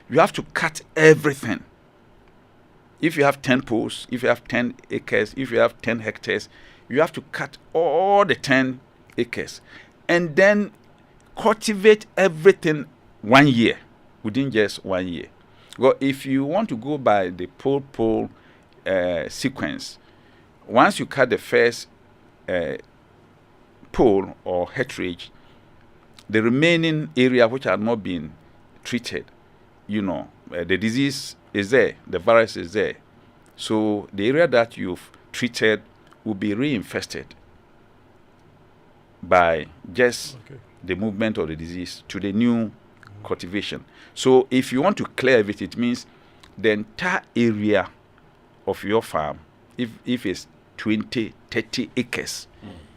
You have to cut everything If you have 10 poles, if you have 10 acres, if you have 10 hectares, you have to cut all the 10 acres and then cultivate everything 1 year, within just 1 year. Well, if you want to go by the pole sequence, once you cut the first pole or hectarage, the remaining area which had not been treated, the disease is there, the virus is there. So the area that you've treated will be reinfested by just the movement of the disease to the new cultivation. So if you want to clear it means the entire area of your farm, if it's 20, 30 acres,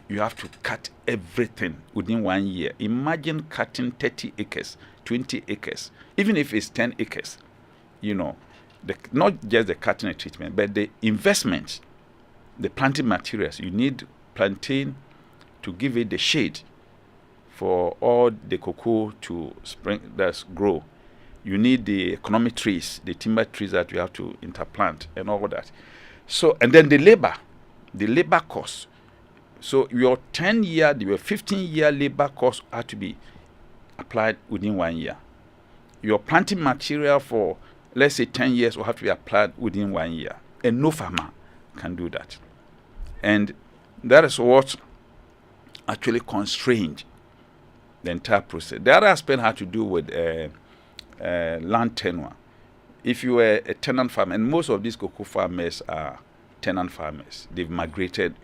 you have to cut everything within 1 year. Imagine cutting 30 acres, 20 acres, even if it's 10 acres, not just the cutting and treatment, but the investment, the planting materials. You need plantain to give it the shade for all the cocoa to grow. You need the economic trees, the timber trees that you have to interplant and all that. So, and then the labor cost. So your 10-year, your 15-year labor cost had to be applied within 1 year. Your planting material for, let's say, 10 years will have to be applied within 1 year. And no farmer can do that. And that is what actually constrained the entire process. The other aspect had to do with land tenure. If you were a tenant farmer, and most of these cocoa farmers are tenant farmers, they've migrated,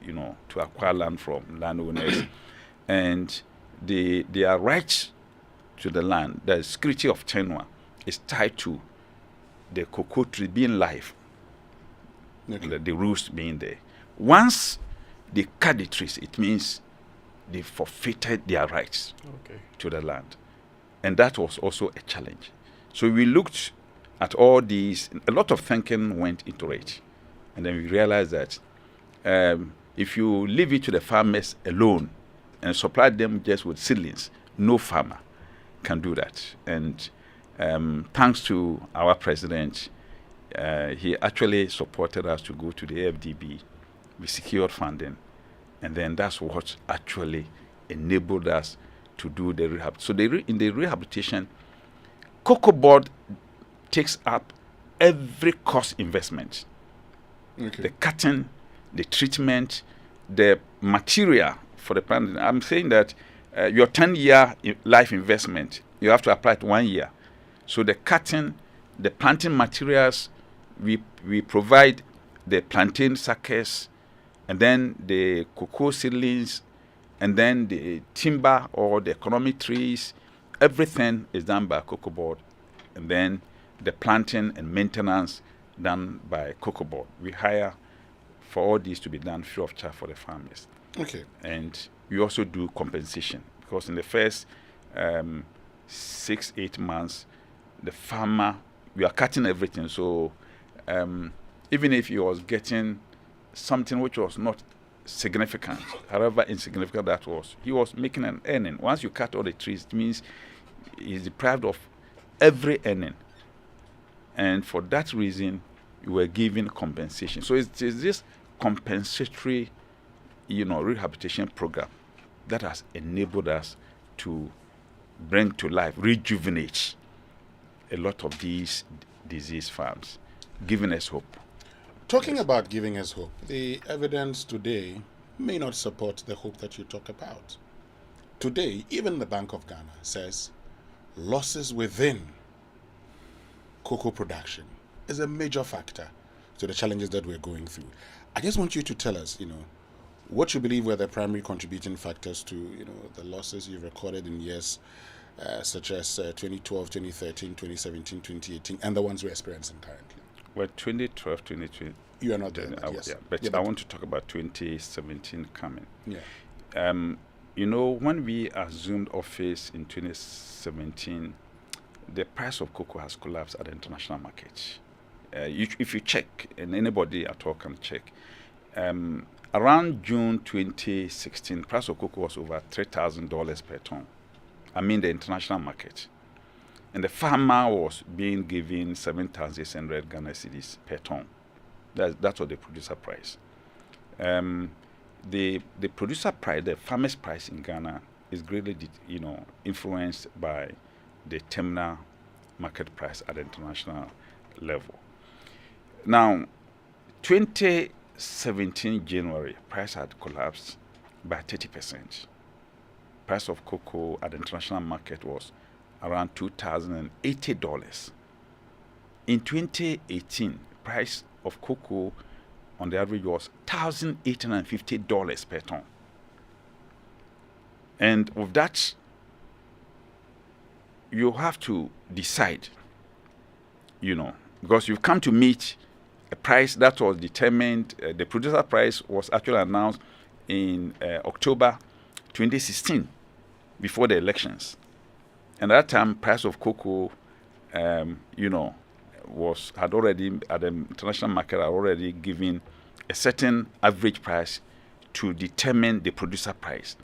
to acquire land from landowners, and their rights to the land, the security of tenure, is tied to the cocoa tree being live, the roots being there. Once they cut the trees, it means they forfeited their rights to the land. And that was also a challenge. So we looked at all these, a lot of thinking went into it. And then we realized that if you leave it to the farmers alone and supply them just with seedlings, no farmer can do that. And thanks to our president, he actually supported us to go to the AFDB. We secured funding. And then that's what actually enabled us to do the rehab. So in the rehabilitation, COCOBOD takes up every cost investment. The cutting, the treatment, the material for the planting. I'm saying that your 10-year life investment, you have to apply it 1 year. So the cutting, the planting materials, we provide the plantain suckers, and then the cocoa seedlings, and then the timber or the economic trees. Everything is done by COCOBOD, and then the planting and maintenance done by COCOBOD. We hire for all these to be done free of charge for the farmers. And we also do compensation, because in the first 6-8 months, the farmer, we are cutting everything. So even if he was getting something which was not significant, however insignificant that was, he was making an earning. Once you cut all the trees, it means he's deprived of every earning. And for that reason, we were giving compensation. So it's this compensatory, rehabilitation program that has enabled us to bring to life, rejuvenate a lot of these disease farms, giving us hope. Talking about giving us hope, the evidence today may not support the hope that you talk about. Today, even the Bank of Ghana says losses within cocoa production is a major factor to the challenges that we're going through. I just want you to tell us, what you believe were the primary contributing factors to, the losses you've recorded in years such as 2012, 2013, 2017, 2018, and the ones we're experiencing currently. Well, 2012, 2020. You are not there, yes. But I want to talk about 2017 coming. Yeah. When we assumed office in 2017, the price of cocoa has collapsed at the international market. If you check, and anybody at all can check, around June 2016, price of cocoa was over $3,000 per ton. The international market. And the farmer was being given 7,600 Ghana cedis per ton. That's what the producer price. The producer price, the farmer's price in Ghana is greatly, influenced by the terminal market price at the international level. Now, 2017 January, price had collapsed by 30%. Price of cocoa at the international market was around $2,080. In 2018, price of cocoa on the average was $1,850 per ton. And with that, you have to decide, because you've come to meet a price that was determined. The producer price was actually announced in October 2016, before the elections. And at that time, price of cocoa, had already, at the international market, had already given a certain average price to determine the producer price.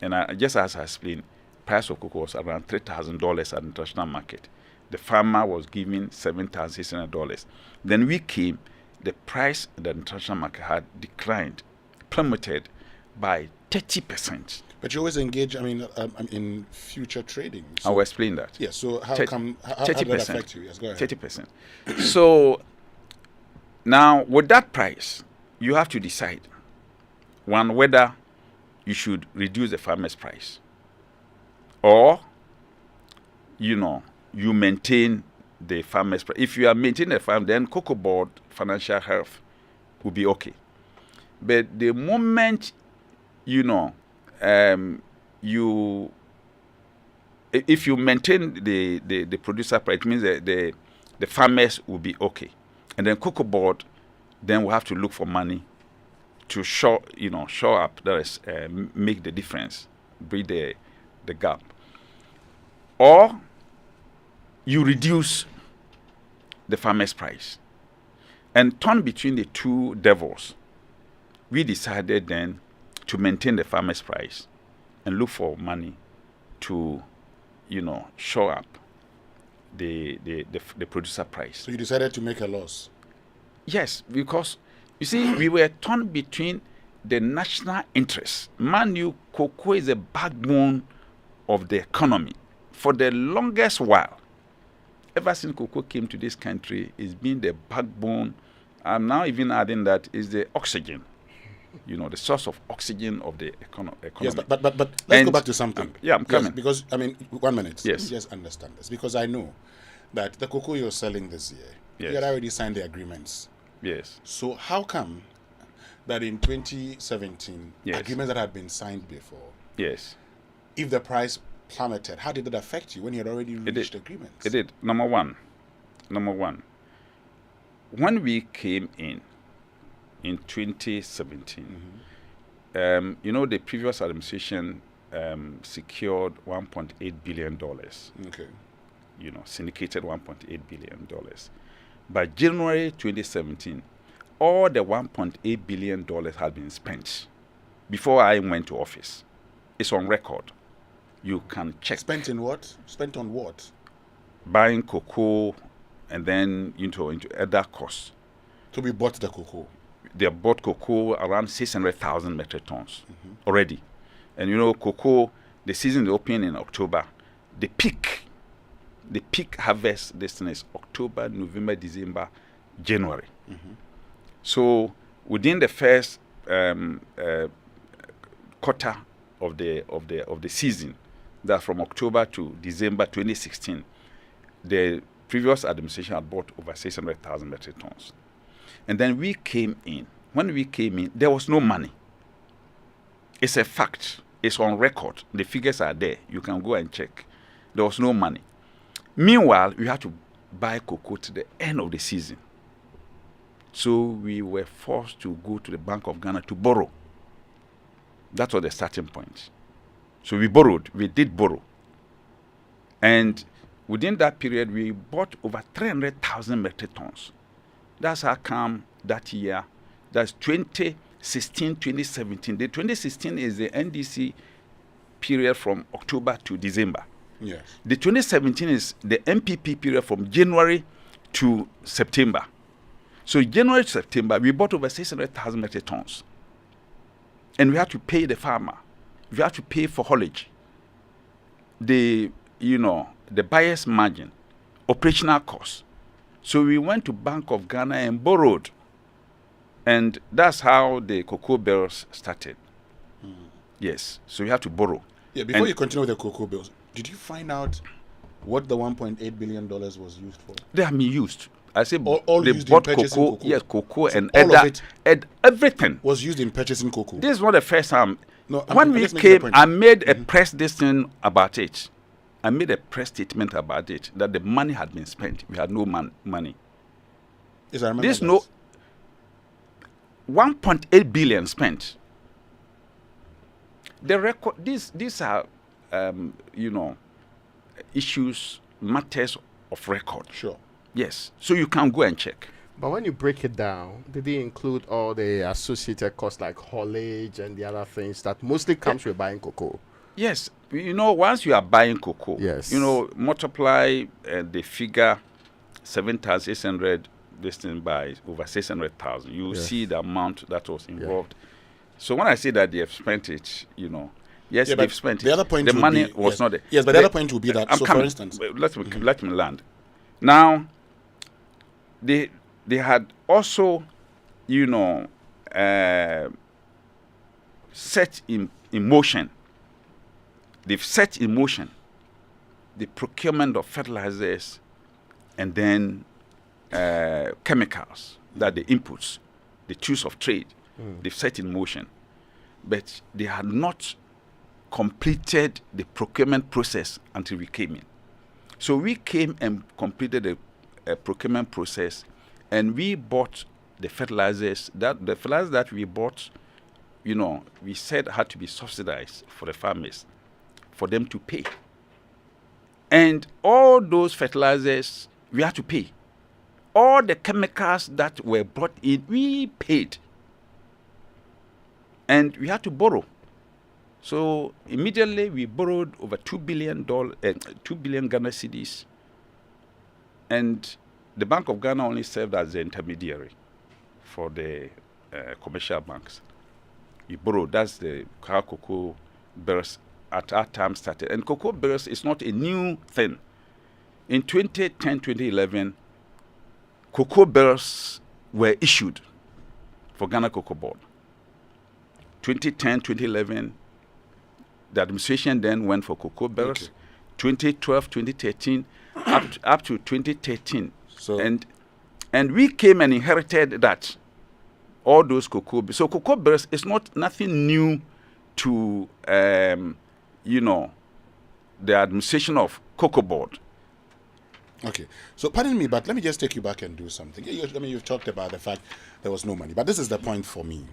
And just as I explained, price of cocoa was around $3,000 at the international market. The farmer was giving $7,600. Then we came, the price at the international market had declined, plummeted by 30%. But you always engage, in future trading. So I will explain that. Yes, so how does that affect you? Yes, go ahead. 30%. So now, with that price, you have to decide, one, whether you should reduce the farmer's price, or, you maintain the farmer's price. If you are maintaining the farm, then COCOBOD financial health will be okay. But the moment, if you maintain the producer price, it means that the farmers will be okay. And then COCOBOD then will have to look for money to show up, that is, make the difference, bridge the gap. Or you reduce the farmer's price. And torn between the two devils, we decided then to maintain the farmer's price and look for money to, show up the producer price. So you decided to make a loss? Yes, because, you see, we were torn between the national interest. Man, cocoa is the backbone of the economy. For the longest while, ever since cocoa came to this country, it's been the backbone. I'm now even adding that is the oxygen. The source of oxygen of the economy. Yes, but let's go back to something. I'm coming. Yes, because, 1 minute. Yes. Just understand this. Because I know that the cocoa you're selling this year, you had already signed the agreements. Yes. So how come that in 2017, agreements that had been signed before, yes, if the price plummeted, how did that affect you when you had already reached agreements? It did. Number one, when we came in 2017, the previous administration secured $1.8 billion. Okay. Syndicated $1.8 billion. By January 2017, all the $1.8 billion had been spent before I went to office. It's on record. You can check. Spent in what? Spent on what? Buying cocoa and then into other costs. So we bought the cocoa? They bought cocoa around 600,000 metric tons already. And cocoa, the season opened in October. The peak harvest destination is October, November, December, January. So within the first quarter of the season, that from October to December 2016, the previous administration had bought over 600,000 metric tons. And then we came in. When we came in, there was no money. It's a fact. It's on record. The figures are there. You can go and check. There was no money. Meanwhile, we had to buy cocoa to the end of the season. So we were forced to go to the Bank of Ghana to borrow. That was the starting point. So we borrowed. We did borrow. And within that period, we bought over 300,000 metric tons. That's how come that year, that's 2016, 2017. The 2016 is the NDC period from October to December. Yes. The 2017 is the MPP period from January to September. So January to September, we bought over 600,000 metric tons. And we had to pay the farmer. We had to pay for haulage. The buyer's margin, operational costs. So we went to Bank of Ghana and borrowed. And that's how the cocoa bills started. Yes. So we have to borrow. Yeah, before you continue with the cocoa bills, did you find out what the $1.8 billion was used for? They have been used. I say all they used bought in purchasing cocoa. Yes, cocoa so and all of it everything was used in purchasing cocoa. This is not the first time. No, when we came, I made a press decision about it. I made a press statement about it that the money had been spent. We had no money. Yes, I remember This that. no 1.8 billion spent. The record. These are issues, matters of record. Sure. Yes. So you can go and check. But when you break it down, did they include all the associated costs like haulage and the other things that mostly comes with buying cocoa? Yes. Once you are buying cocoa, yes, multiply the figure 7,600 this thing by over 600,000. You will see the amount that was involved. Yeah. So when I say that they have spent it, yes, they've spent it. The other point the money was not there. Yes, but the other point would be that, so for instance... Let me land. Now, they had also, set in motion. They've set in motion the procurement of fertilizers and then chemicals, that the inputs, the tools of trade, they've set in motion. But they had not completed the procurement process until we came in. So we came and completed the procurement process, and we bought the fertilizers. The fertilizers that we bought, we said had to be subsidized for the farmers, for them to pay. And all those fertilizers, we had to pay. All the chemicals that were brought in, we paid. And we had to borrow. So immediately we borrowed over $2 billion Ghana cedis. And the Bank of Ghana only served as the intermediary for the commercial banks. We borrowed. That's how cocoa bills at our time started. And cocoa bills is not a new thing. In 2010, 2011, cocoa bills were issued for Ghana COCOBOD. 2010, 2011, the administration then went for cocoa bills. Okay. 2012, 2013, up to 2013. So and we came and inherited that, all those cocoa bills. So cocoa bills is nothing new to, the administration of COCOBOD. Okay, so pardon me, but let me just take you back and do something. You've talked about the fact there was no money, but this is the point for me.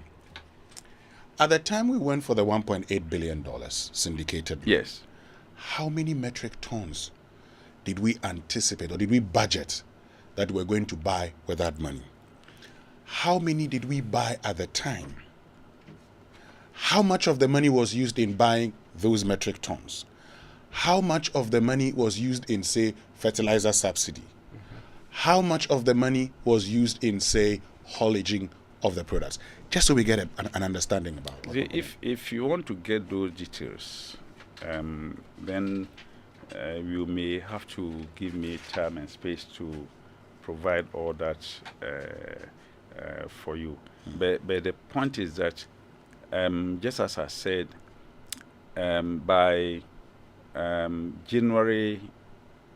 At the time we went for the $1.8 billion syndicated loan, yes, how many metric tons did we anticipate or did we budget that we're going to buy with that money? How many did we buy at the time? How much of the money was used in buying those metric tons? How much of the money was used in, say, fertilizer subsidy? How much of the money was used in, say, haulaging of the products? Just so we get an understanding about it. If you want to get those details, then you may have to give me time and space to provide all that for you. But the point is that, just as I said, by January,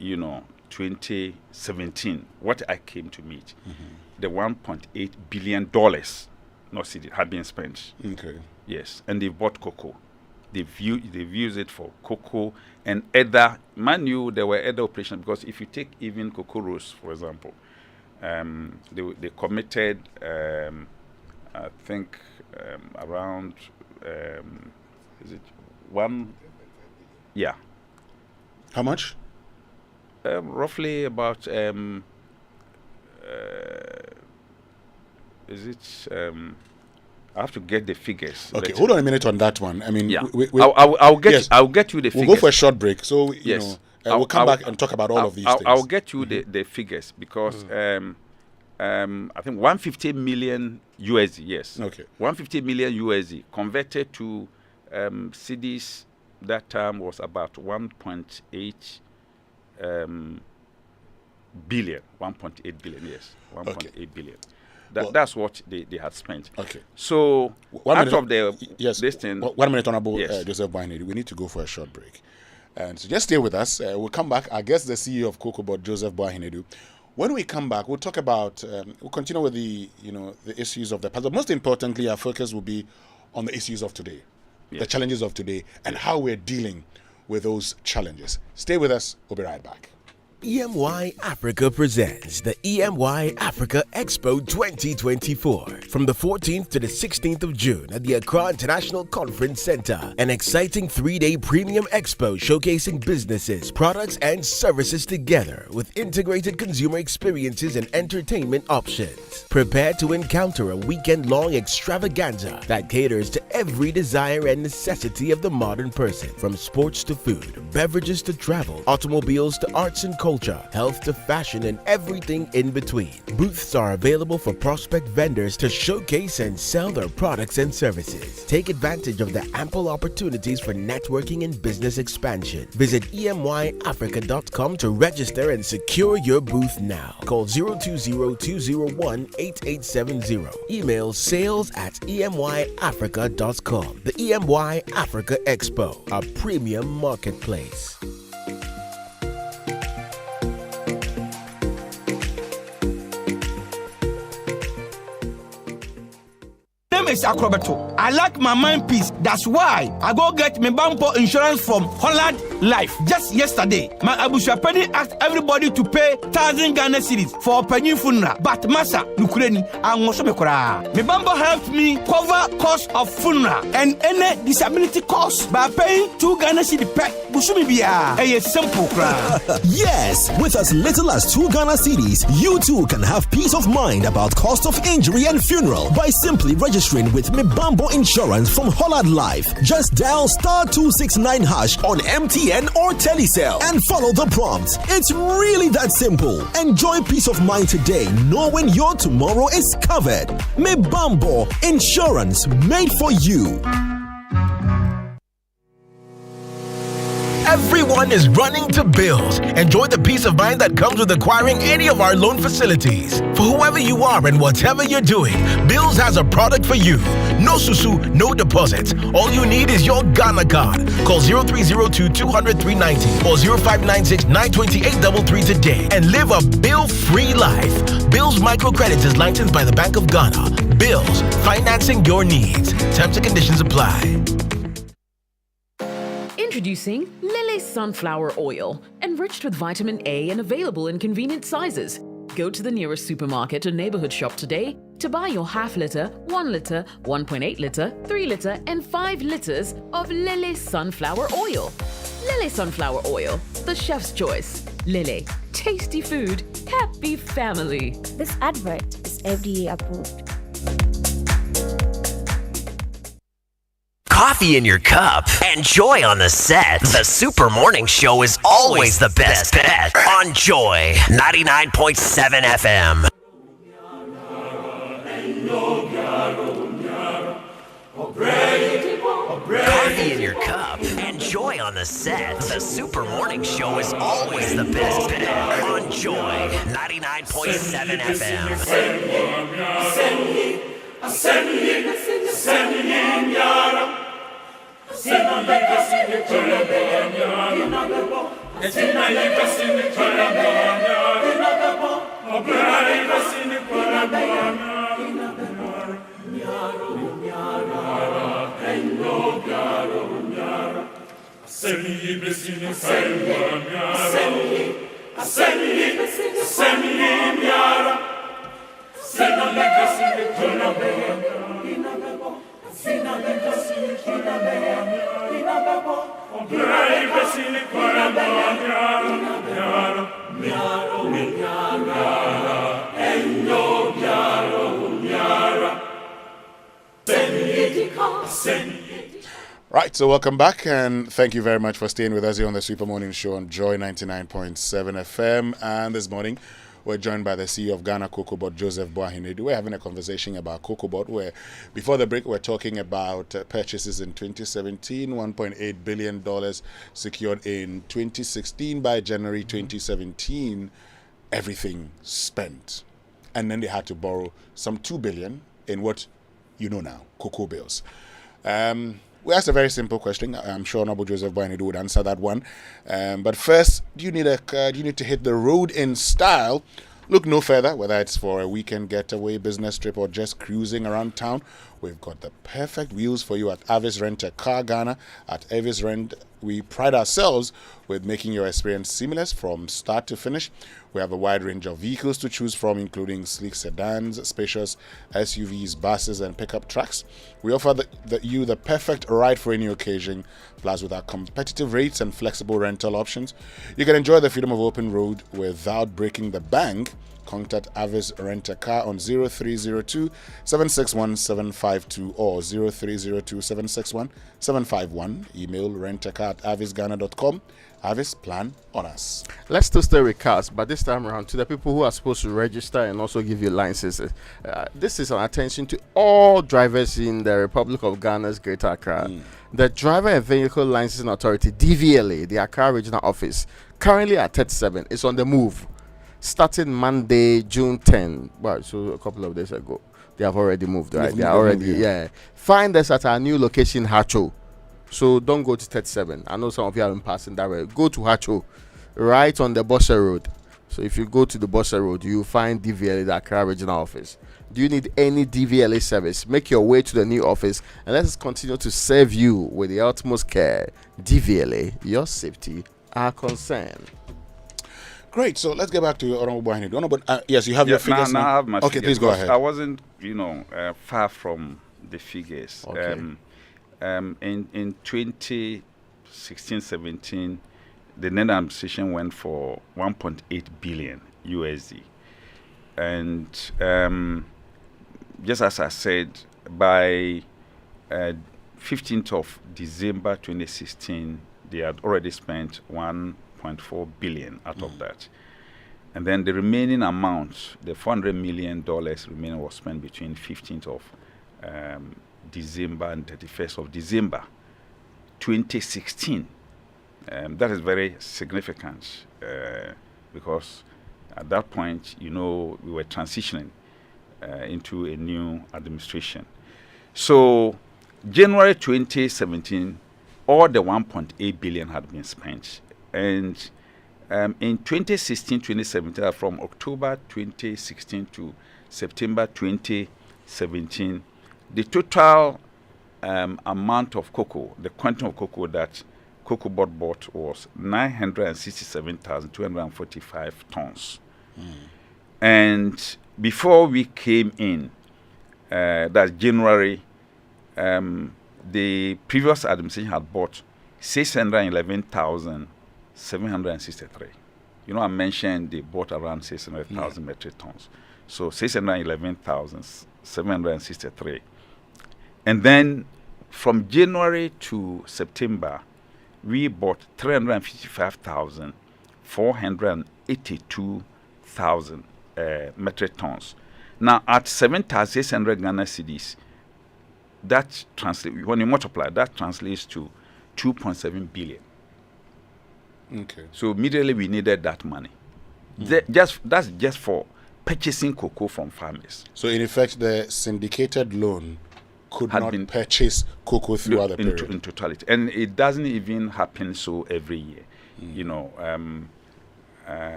2017, what I came to meet, the $1.8 billion had been spent. Okay. Yes, and they bought cocoa. They've used it for cocoa and other. Man, there were other operations, because if you take even cocoa roast, for example, they committed, I think, around, is it one? Yeah. How much? Roughly about, is it, I have to get the figures. Okay, hold on a minute on that one. I mean, yeah. I'll get you the figures. We'll go for a short break. So, yes. we'll come back and talk about all of these things. I'll get you the figures, because I think 150 million USD, yes. Okay. 150 million USD converted to cedis that time was about 1.8 billion. 1.8 billion, yes. 1.8 billion. That's what they had spent. Okay. So, out of the this thing... 1 minute, Honorable yes. Joseph Boahen Aidoo. We need to go for a short break. And so just stay with us. We'll come back. Our guest, the CEO of COCOBOD, Joseph Boahen Aidoo. When we come back, we'll talk about, we'll continue with the issues of the past. But most importantly, our focus will be on the issues of today, the challenges of today, and how we're dealing with those challenges. Stay with us. We'll be right back. EMY Africa presents the EMY Africa Expo 2024 from the 14th to the 16th of June at the Accra International Conference Center. An exciting 3-day premium expo showcasing businesses, products, and services together with integrated consumer experiences and entertainment options. Prepare to encounter a weekend-long extravaganza that caters to every desire and necessity of the modern person, from sports to food, beverages to travel, automobiles to arts and culture, health to fashion, and everything in between. Booths are available for prospect vendors to showcase and sell their products and services. Take advantage of the ample opportunities for networking and business expansion. Visit emyafrica.com to register and secure your booth now. Call 020-201-8870. Email sales@emyafrica.com. The EMY Africa Expo, a premium marketplace. I like my mind peace. That's why I go get my bumper insurance from Holland Life. Just yesterday, my Abushapeni asked everybody to pay 1,000 Ghana cedis for a penny funeral. But Masa, Nukureni, and Mosomekora. My bumper helped me cover cost of funeral and any disability cost by paying 2 Ghana cedis per Bushumibia. A simple cry. Yes, with as little as 2 Ghana cedis, you too can have peace of mind about cost of injury and funeral by simply registering with Mibambo Insurance from Holland Life. Just dial *269# on MTN or Telecel and follow the prompts. It's really that simple. Enjoy peace of mind today, knowing your tomorrow is covered. Mibambo Insurance, made for you. Everyone is running to Bills. Enjoy the peace of mind that comes with acquiring any of our loan facilities. For whoever you are and whatever you're doing, Bills has a product for you. No susu, no deposit. All you need is your Ghana card. Call 0302-200-390 or 0596-928-33 today and live a bill-free life. Bills Microcredit is licensed by the Bank of Ghana. Bills, financing your needs. Terms and conditions apply. Introducing Lily Sunflower Oil, enriched with vitamin A and available in convenient sizes. Go to the nearest supermarket or neighborhood shop today to buy your half liter, 1 liter, 1.8 liter, 3 liter, and 5 liters of Lily Sunflower Oil. Lily Sunflower Oil, the chef's choice. Lily, tasty food, happy family. This advert is FDA approved. Coffee in your cup and joy on the set. The Super Morning Show is always the best bet on Joy 99.7 FM. Coffee in your cup and joy on the set. The Super Morning Show is always the best bet on Joy 99.7 FM. Right, so welcome back and thank you very much for staying with us here on the Super Morning Show on Joy 99.7 FM. And this morning We're joined by the CEO of Ghana COCOBOD, Joseph Boahen Aidoo. We're having a conversation about COCOBOD, where before the break we're talking about purchases in 2017, $1.8 billion secured in 2016. By January 2017, everything spent. And then they had to borrow some $2 billion in what you know now, cocoa bills. We asked a very simple question. I'm sure Honorable Joseph Boahen Aidoo would answer that one. But first, do you need to hit the road in style? Look no further, whether it's for a weekend getaway, business trip, or just cruising around town. We've got the perfect wheels for you at Avis Rent a Car Ghana. At Avis Rent, we pride ourselves with making your experience seamless from start to finish. We have a wide range of vehicles to choose from, including sleek sedans, spacious SUVs, buses, and pickup trucks. We offer you the perfect ride for any occasion. Plus, with our competitive rates and flexible rental options, you can enjoy the freedom of open road without breaking the bank. Contact Avis Rent a Car on 0302 761 752 or 0302 761 751. Email rentacar@avisghana.com. Avis, plan on us. Let's still stay with cars, but this time around to the people who are supposed to register and also give you licenses. This is an attention to all drivers in the Republic of Ghana's Greater Accra. The Driver and Vehicle Licensing Authority, DVLA, the Accra Regional Office, currently at 37, is on the move. Starting Monday, June 10, well, so a couple of days ago, they have already moved, right? They are already, Find us at our new location, Hacho. So don't go to 37. I know some of you have been passing that way. Go to Hacho, right on the Bosse Road. So if you go to the Bosse Road, you find DVLA, the Accra Regional Office. Do you need any DVLA service? Make your way to the new office and let us continue to serve you with the utmost care. DVLA, your safety, our concern. Great. So let's get back to Honorable Boahen Aidoo. Yes, you have your figures now. I have my okay, figures, please go ahead. I wasn't, far from the figures. Okay. In 2016-17, the net administration went for 1.8 billion USD. And just as I said, by 15th of December 2016, they had already spent 1.4 billion out of that. And then the remaining amount, the $400 million remaining, was spent between 15th of December and 31st of December 2016. That is very significant because at that point, we were transitioning into a new administration. So January 2017, all the 1.8 billion had been spent. And in 2016-2017, from October 2016 to September 2017, the total amount of cocoa, the quantum of cocoa that COCOBOD bought was 967,245 tons. And before we came in, that January, the previous administration had bought 611,763. I mentioned they bought around 600,000 metric tons. So 611,763. And then from January to September, we bought 355,482,000 metric tons. Now, at 7,600 Ghana cedis, that translates, when you multiply, that translates to 2.7 billion. Okay. So immediately we needed that money. That's just for purchasing cocoa from farmers. So in effect, the syndicated loan could not purchase cocoa throughout the period. In totality. And it doesn't even happen so every year. You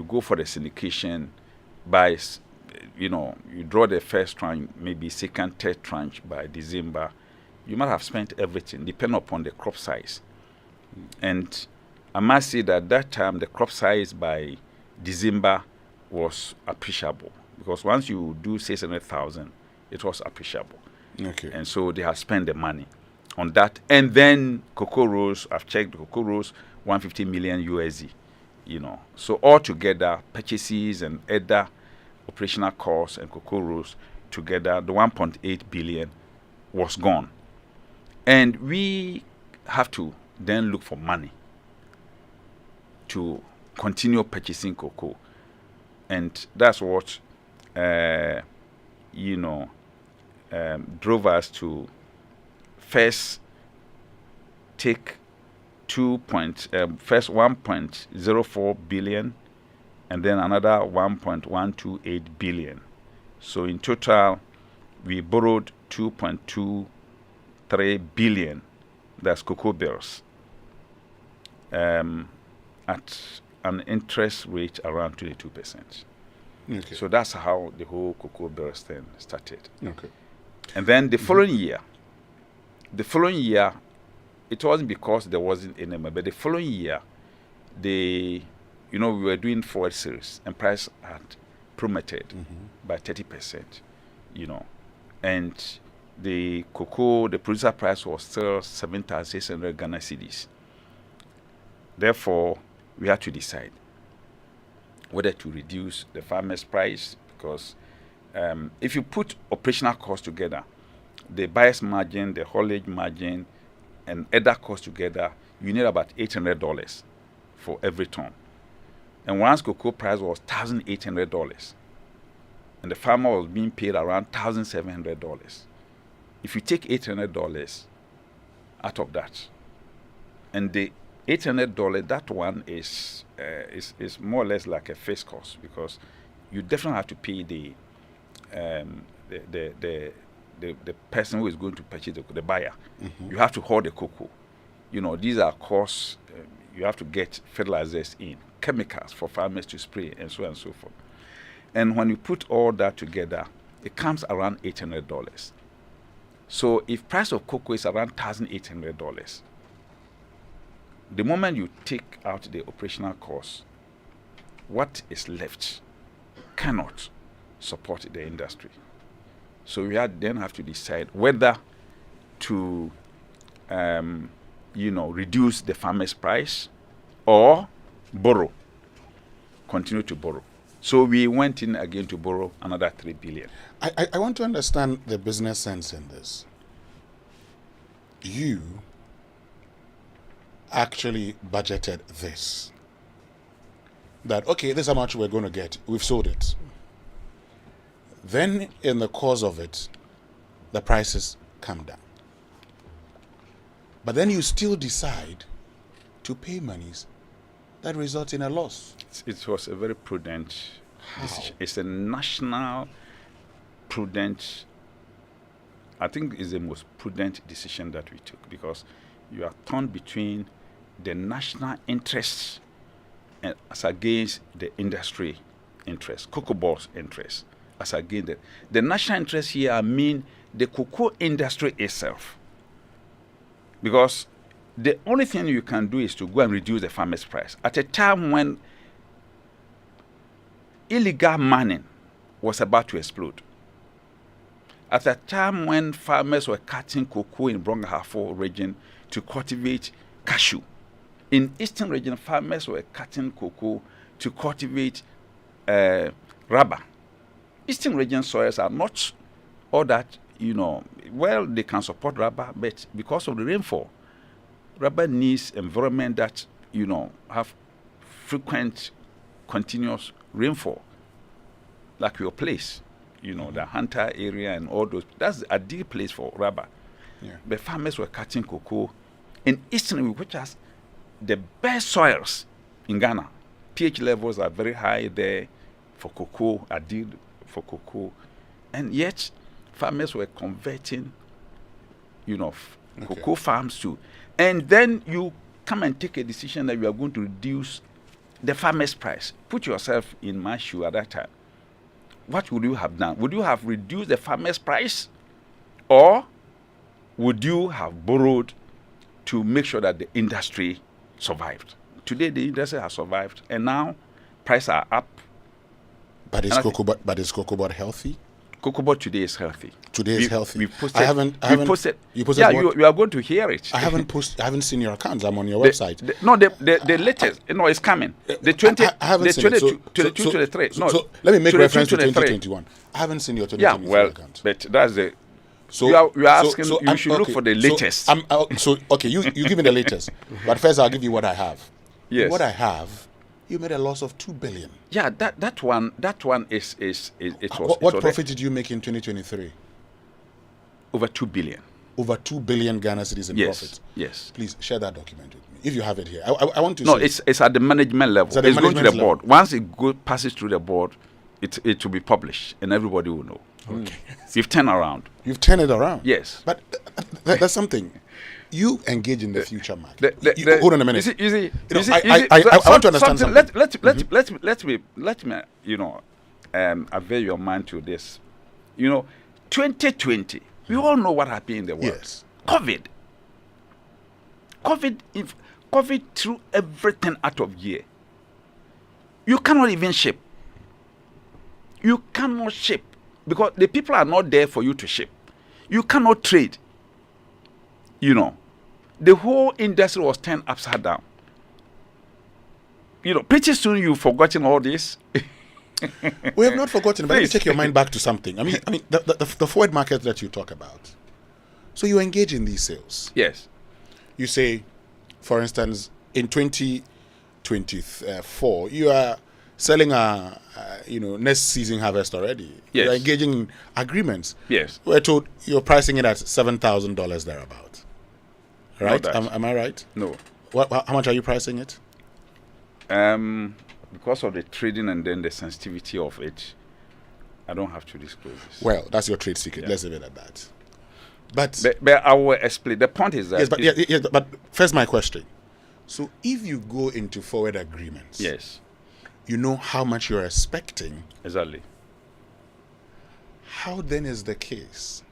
go for the syndication by, you draw the first tranche, maybe second, third tranche by December. You might have spent everything, depending upon the crop size. And I must say that time, the crop size by December was appreciable. Because once you do 600,000, it was appreciable. Okay. And so they have spent the money on that. And then cocoa rose, I've checked, the cocoa rose 150 million USD. So altogether, purchases and other operational costs and cocoa rose together, the 1.8 billion was gone. And we have to then look for money to continue purchasing cocoa. And that's what, drove us to first take first 1.04 billion and then another 1.128 billion. So in total, we borrowed 2.23 billion, that's cocoa bills, at an interest rate around 22%. Okay. So that's how the whole cocoa bills thing started. Okay. And then the following year, it wasn't because there wasn't any money, but the following year, we were doing forward sales and price had plummeted by 30%, and the producer price was still 7,600 Ghana cedis. Therefore, we had to decide whether to reduce the farmer's price, because if you put operational costs together, the buyer's margin, the haulage margin, and other costs together, you need about $800 for every ton. And once cocoa price was $1,800, and the farmer was being paid around $1,700. If you take $800 out of that, and the $800, that one is more or less like a fixed cost, because you definitely have to pay the person who is going to purchase the buyer. You have to haul the cocoa. These are costs. You have to get fertilizers in, chemicals for farmers to spray, and so on and so forth. And when you put all that together, it comes around $800. So if price of cocoa is around $1,800, the moment you take out the operational costs, what is left cannot support the industry. So we then have to decide whether to, reduce the farmer's price or continue to borrow. So we went in again to borrow another 3 billion. I want to understand the business sense in this. You actually budgeted this. That, okay, this is how much we're going to get. We've sold it. Then, in the course of it, the prices come down. But then you still decide to pay monies that result in a loss. It was a very prudent decision. It's a national prudent, I think it's the most prudent decision that we took, because you are torn between the national interests and as against the industry interest, COCOBOD's interest. As again, the national interests here mean the cocoa industry itself. Because the only thing you can do is to go and reduce the farmer's price. At a time when illegal mining was about to explode. At a time when farmers were cutting cocoa in Brongahafo region to cultivate cashew. In eastern region, farmers were cutting cocoa to cultivate rubber. Eastern region soils are not all that, they can support rubber, but because of the rainfall, rubber needs environment that, have frequent, continuous rainfall, like your place, the Hunter area and all those. That's a ideal place for rubber. Yeah. But farmers were cutting cocoa in eastern, which has the best soils in Ghana. pH levels are very high there for cocoa, ideal for cocoa, and yet farmers were converting, cocoa farms to, and then you come and take a decision that you are going to reduce the farmer's price. Put yourself in my shoe at that time. What would you have done? Would you have reduced the farmer's price, or would you have borrowed to make sure that the industry survived? Today, the industry has survived, and now prices are up. But is COCOBOD healthy? COCOBOD today is healthy. Today is healthy. We posted, I haven't. Posted, you posted. Yeah, what? you are going to hear it. I haven't seen your accounts. I'm on your website. The latest. It's coming. The 20. I haven't seen it. 22, 23. No. So let me make reference to 2021. I haven't seen your 2021 account. But that's the. So you are asking. You should look for the latest. You give me the latest. But first, I'll give you what I have. Yes. What I have you made a loss of 2 billion. Yeah, that one is it was. What profit did you make in 2023? Over 2 billion. Over 2 billion Ghana cedis in profit. Yes. Please share that document with me if you have it here. I want to. No, see it's at the management level. It's going to the board. Once it passes through the board, it will be published and everybody will know. Okay. You've turned around. You've turned it around. Yes. But that's something. You engage in the future market. Hold on a minute. You see, I want to understand something. Let me avail your mind to this. 2020. We all know what happened in the world. Yes. COVID threw everything out of gear. You cannot even ship. You cannot ship because the people are not there for you to ship. You cannot trade. The whole industry was turned upside down. Pretty soon you've forgotten all this. We have not forgotten, but let me take your mind back to something. I mean, the forward market that you talk about. So you engage in these sales. Yes. You say, for instance, in 2024, you are selling a next season harvest already. Yes. You're engaging in agreements. Yes. We're told you're pricing it at $7,000 thereabout. Right? Am I right? No. How much are you pricing it? Because of the trading and then the sensitivity of it, I don't have to disclose this. Well, that's your trade secret. Yeah. Let's leave it at that. But I will explain. The point is that yes, but first my question. So if you go into forward agreements, yes, you know how much you're expecting. Exactly. How then is the case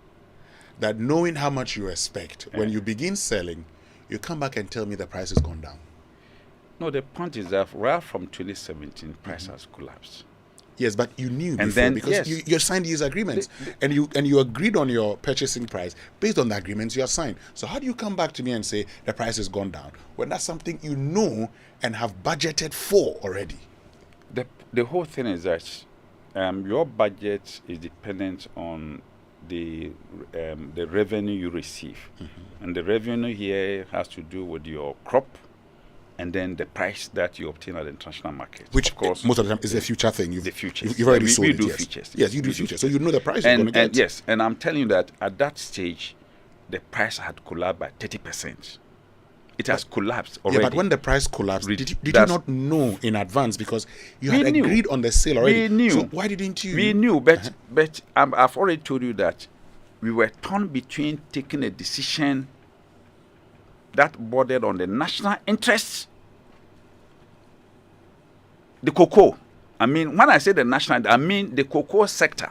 that knowing how much you expect, when you begin selling, you come back and tell me the price has gone down? No, the point is that right from 2017, price has collapsed. Yes, but you knew and before then, because you signed these agreements and you agreed on your purchasing price based on the agreements you have signed. So how do you come back to me and say the price has gone down when that's something you know and have budgeted for already? The whole thing is that your budget is dependent on the revenue you receive, and the revenue here has to do with your crop. And then the price that you obtain at the international market, which of course most of the time is a future thing. The futures. You've already sold we it. Do yes. futures. Yes, you do futures. So you know the price you're going to get. Yes, and I'm telling you that at that stage, the price had collapsed by 30%. It has collapsed already. Yeah, but when the price collapsed, did you not know in advance because you had agreed on the sale already? We knew. So why didn't you? We knew, but I've already told you that we were torn between taking a decision that bordered on the national interests. The cocoa, when I say the national, I mean the cocoa sector,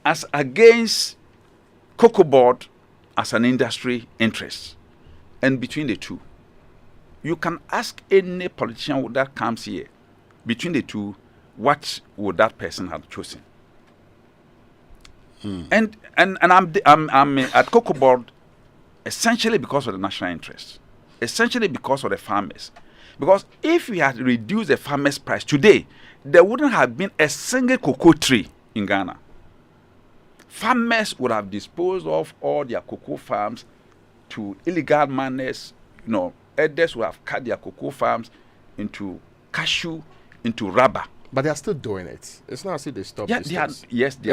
as against COCOBOD as an industry interest, and between the two. You can ask any politician that comes here, between the two, what would that person have chosen? And I'm at COCOBOD essentially because of the national interest, essentially because of the farmers. Because if we had reduced the farmers' price today, there wouldn't have been a single cocoa tree in Ghana. Farmers would have disposed of all their cocoa farms to illegal miners. Others would have cut their cocoa farms into cashew, into rubber. But they are still doing it. It's not as if they stopped. It's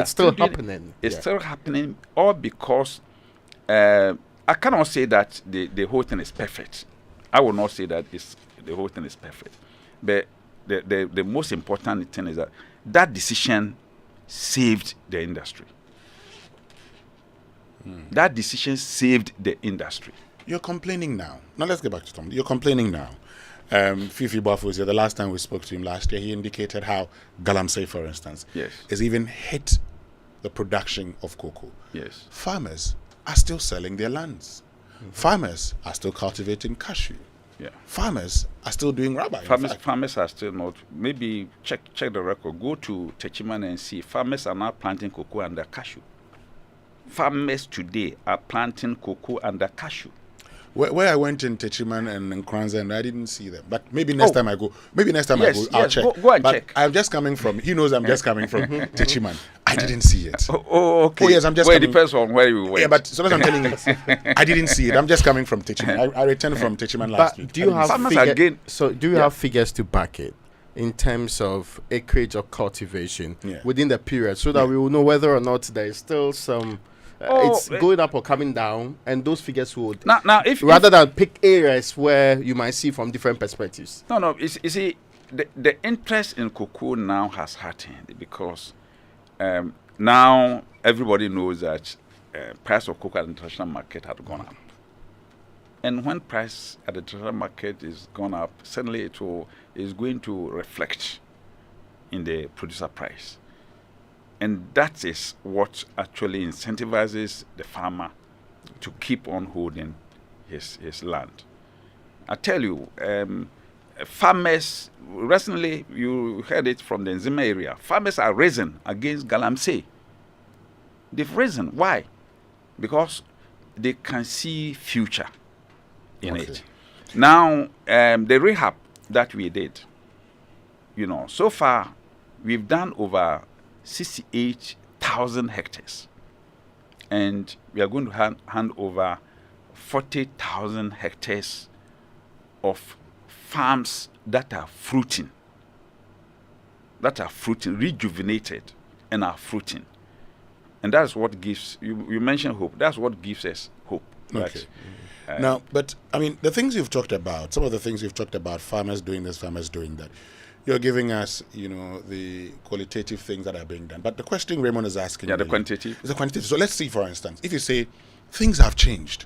still happening. It's still happening, all because I cannot say that the whole thing is perfect. I will not say that the whole thing is perfect. But the most important thing is that decision saved the industry. That decision saved the industry. You're complaining now. Now let's get back to Tom. You're complaining now. Fifi Buff was here. The last time we spoke to him last year, he indicated how Galamsey, for instance, has even hit the production of cocoa. Yes. Farmers are still selling their lands. Farmers are still cultivating cashew. Yeah. Farmers are still doing rubber. Farmers are still not. Maybe check the record. Go to Techiman and see. Farmers are now planting cocoa under cashew. Farmers today are planting cocoa under cashew. Where I went in Techiman and in Kranza and I didn't see them. But maybe next time I go. Maybe next time I go, I'll check. Go and check. I'm just coming from. He knows I'm just coming from Techiman. I didn't see it. Okay. Oh, yes, I'm just Well, it coming. depends on where you went. Yeah, but so that's what I'm telling you. I didn't see it. I'm just coming from Techiman. I returned from Techiman last week. Do you have Farmers figure, again- So do you have figures to back it in terms of acreage of cultivation within the period, so that we will know whether or not there is still some it's going up or coming down, and those figures would now if rather than pick areas where you might see from different perspectives. No, you see, the interest in cocoa now has heightened because now everybody knows that price of cocoa at the international market has gone up. And when price at the international market is gone up, suddenly is going to reflect in the producer price. And that is what actually incentivizes the farmer to keep on holding his land. I tell you, farmers, recently you heard it from the Nzima area, farmers are risen against Galamsey. They've risen. Why? Because they can see future in it. Now, the rehab that we did, so far we've done over 68,000 hectares, and we are going to hand over 40,000 hectares of farms that are fruiting, rejuvenated and are fruiting. And that's what gives, you mentioned hope, that's what gives us hope. Okay. Now, but I mean, the things you've talked about, some of the things you've talked about, farmers doing this, farmers doing that, you're giving us, the qualitative things that are being done. But the question Raymond is asking, the quantitative. Is the quantitative. So let's see, for instance, if you say things have changed,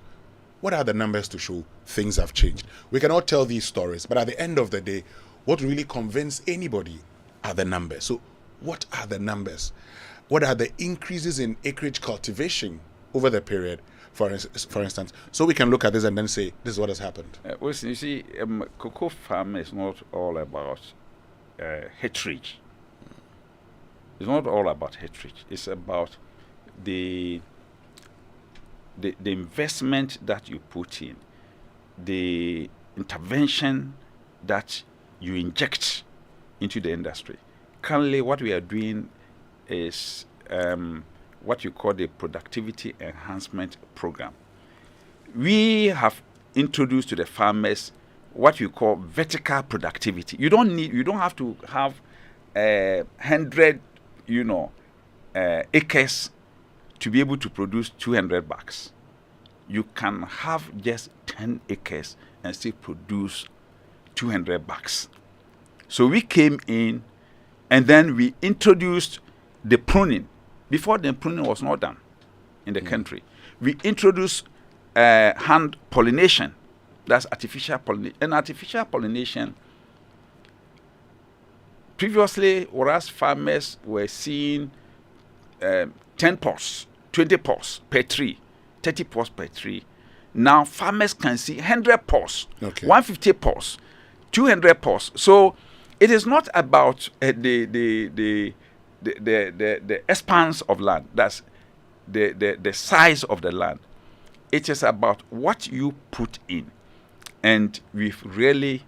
what are the numbers to show things have changed? We can all tell these stories, but at the end of the day, what really convince anybody are the numbers. So what are the numbers? What are the increases in acreage cultivation over the period, for instance, so we can look at this and then say, this is what has happened? Well, you see, cocoa farm is not all about hectarage. It's not all about hectarage. It's about the investment that you put in, the intervention that you inject into the industry. Currently, what we are doing is what you call the productivity enhancement program. We have introduced to the farmers what you call vertical productivity. You don't have to have 100 acres to be able to produce 200 bags. You can have just 10 acres and still produce 200 bags. So we came in and then we introduced the pruning. Before, the pruning was not done in the country. We introduced hand pollination. That's artificial pollination. And artificial pollination, previously, whereas farmers were seeing 10 pods, 20 pods per tree, 30 pods per tree, now farmers can see 100 pods, 150 pods, 200 pods. So it is not about the expanse of land, that's the size of the land. It is about what you put in. And we've really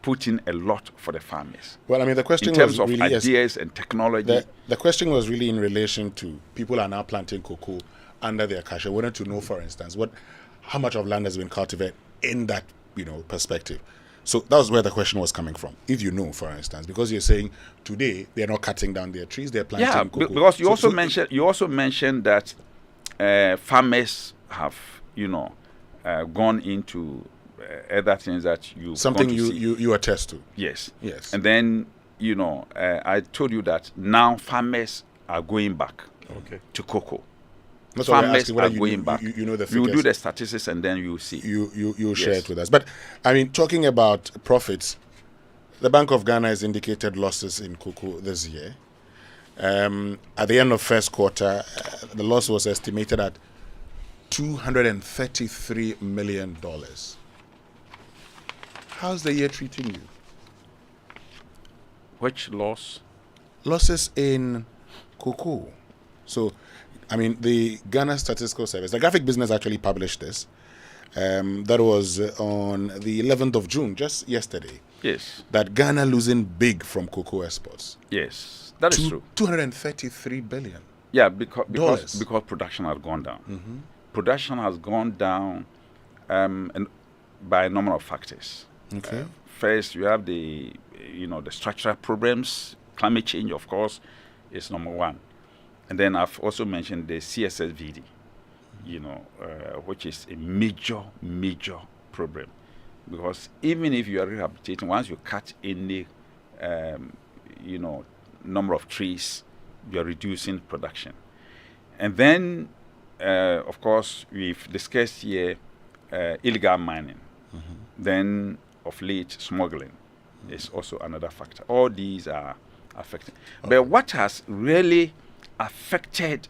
put in a lot for the farmers. Well, I mean, the question in terms was of really ideas and technology. The question was really in relation to people are now planting cocoa under their cash. I wanted to know, for instance, how much of land has been cultivated in that perspective. So that was where the question was coming from. If you know, for instance, because you're saying today they're not cutting down their trees, they're planting cocoa. Because you also mentioned that farmers have gone into other things that you attest to. Yes. And then I told you that now farmers are going back to cocoa. That's farmers are going back. You know the figures. You will do the statistics and then you'll see. You'll share it with us. But I mean, talking about profits, the Bank of Ghana has indicated losses in cocoa this year. At the end of first quarter, the loss was estimated at $233 million. How's the year treating you? Which loss? Losses in cocoa. So, I mean, the Ghana Statistical Service, the graphic business actually published this. That was on the 11th of June, just yesterday. Yes. that Ghana losing big from cocoa exports. Yes, that is true. 233 billion. Yeah, because production has gone down. Mm-hmm. Production has gone down and by a number of factors. Okay. First, you have the structural problems. Climate change, of course, is number one. And then I've also mentioned the CSSVD, which is a major problem. Because even if you are rehabilitating, once you cut any, number of trees, you are reducing production. And then, of course, we've discussed here illegal mining. Mm-hmm. Then, of late, smuggling is also another factor. All these are affecting. Okay. But what has really affected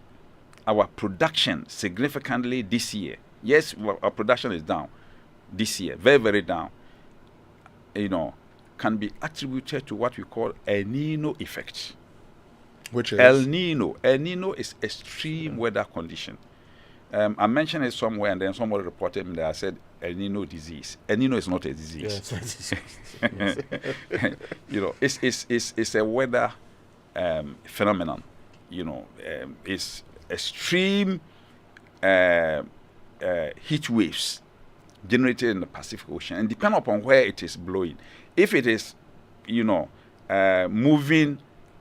our production significantly this year, yes, our production is down this year, very, very down, can be attributed to what we call El Nino effect. Which is? El Nino. El Nino is extreme weather condition. I mentioned it somewhere, and then somebody reported me that I said El Nino disease. El Nino is not a disease. Yeah, it's a weather phenomenon. It's extreme heat waves generated in the Pacific Ocean, and depending upon where it is blowing. If it is, moving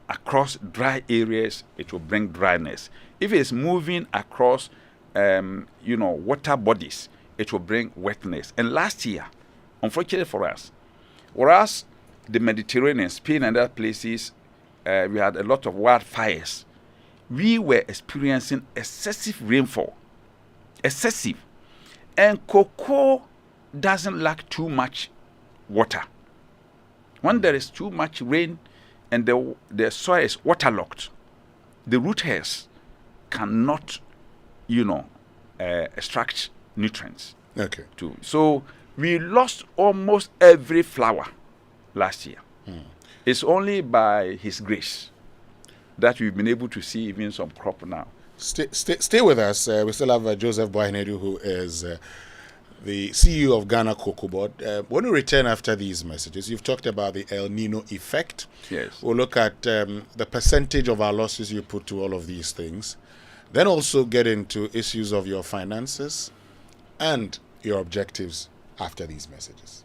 across dry areas, it will bring dryness. If it is moving across, water bodies, it will bring wetness. And last year, unfortunately for us, whereas the Mediterranean, Spain and other places, we had a lot of wildfires, we were experiencing excessive rainfall. Excessive. And cocoa doesn't lack too much water. When there is too much rain and the soil is waterlogged, the root hairs cannot, extract nutrients. Okay. So we lost almost every flower last year. Mm. It's only by His grace that we've been able to see even some crop now. Stay with us. We still have Joseph Boahen Aidoo, who is the CEO of Ghana COCOBOD. When we return after these messages, you've talked about the El Nino effect. Yes. We'll look at the percentage of our losses you put to all of these things. Then also get into issues of your finances and your objectives after these messages.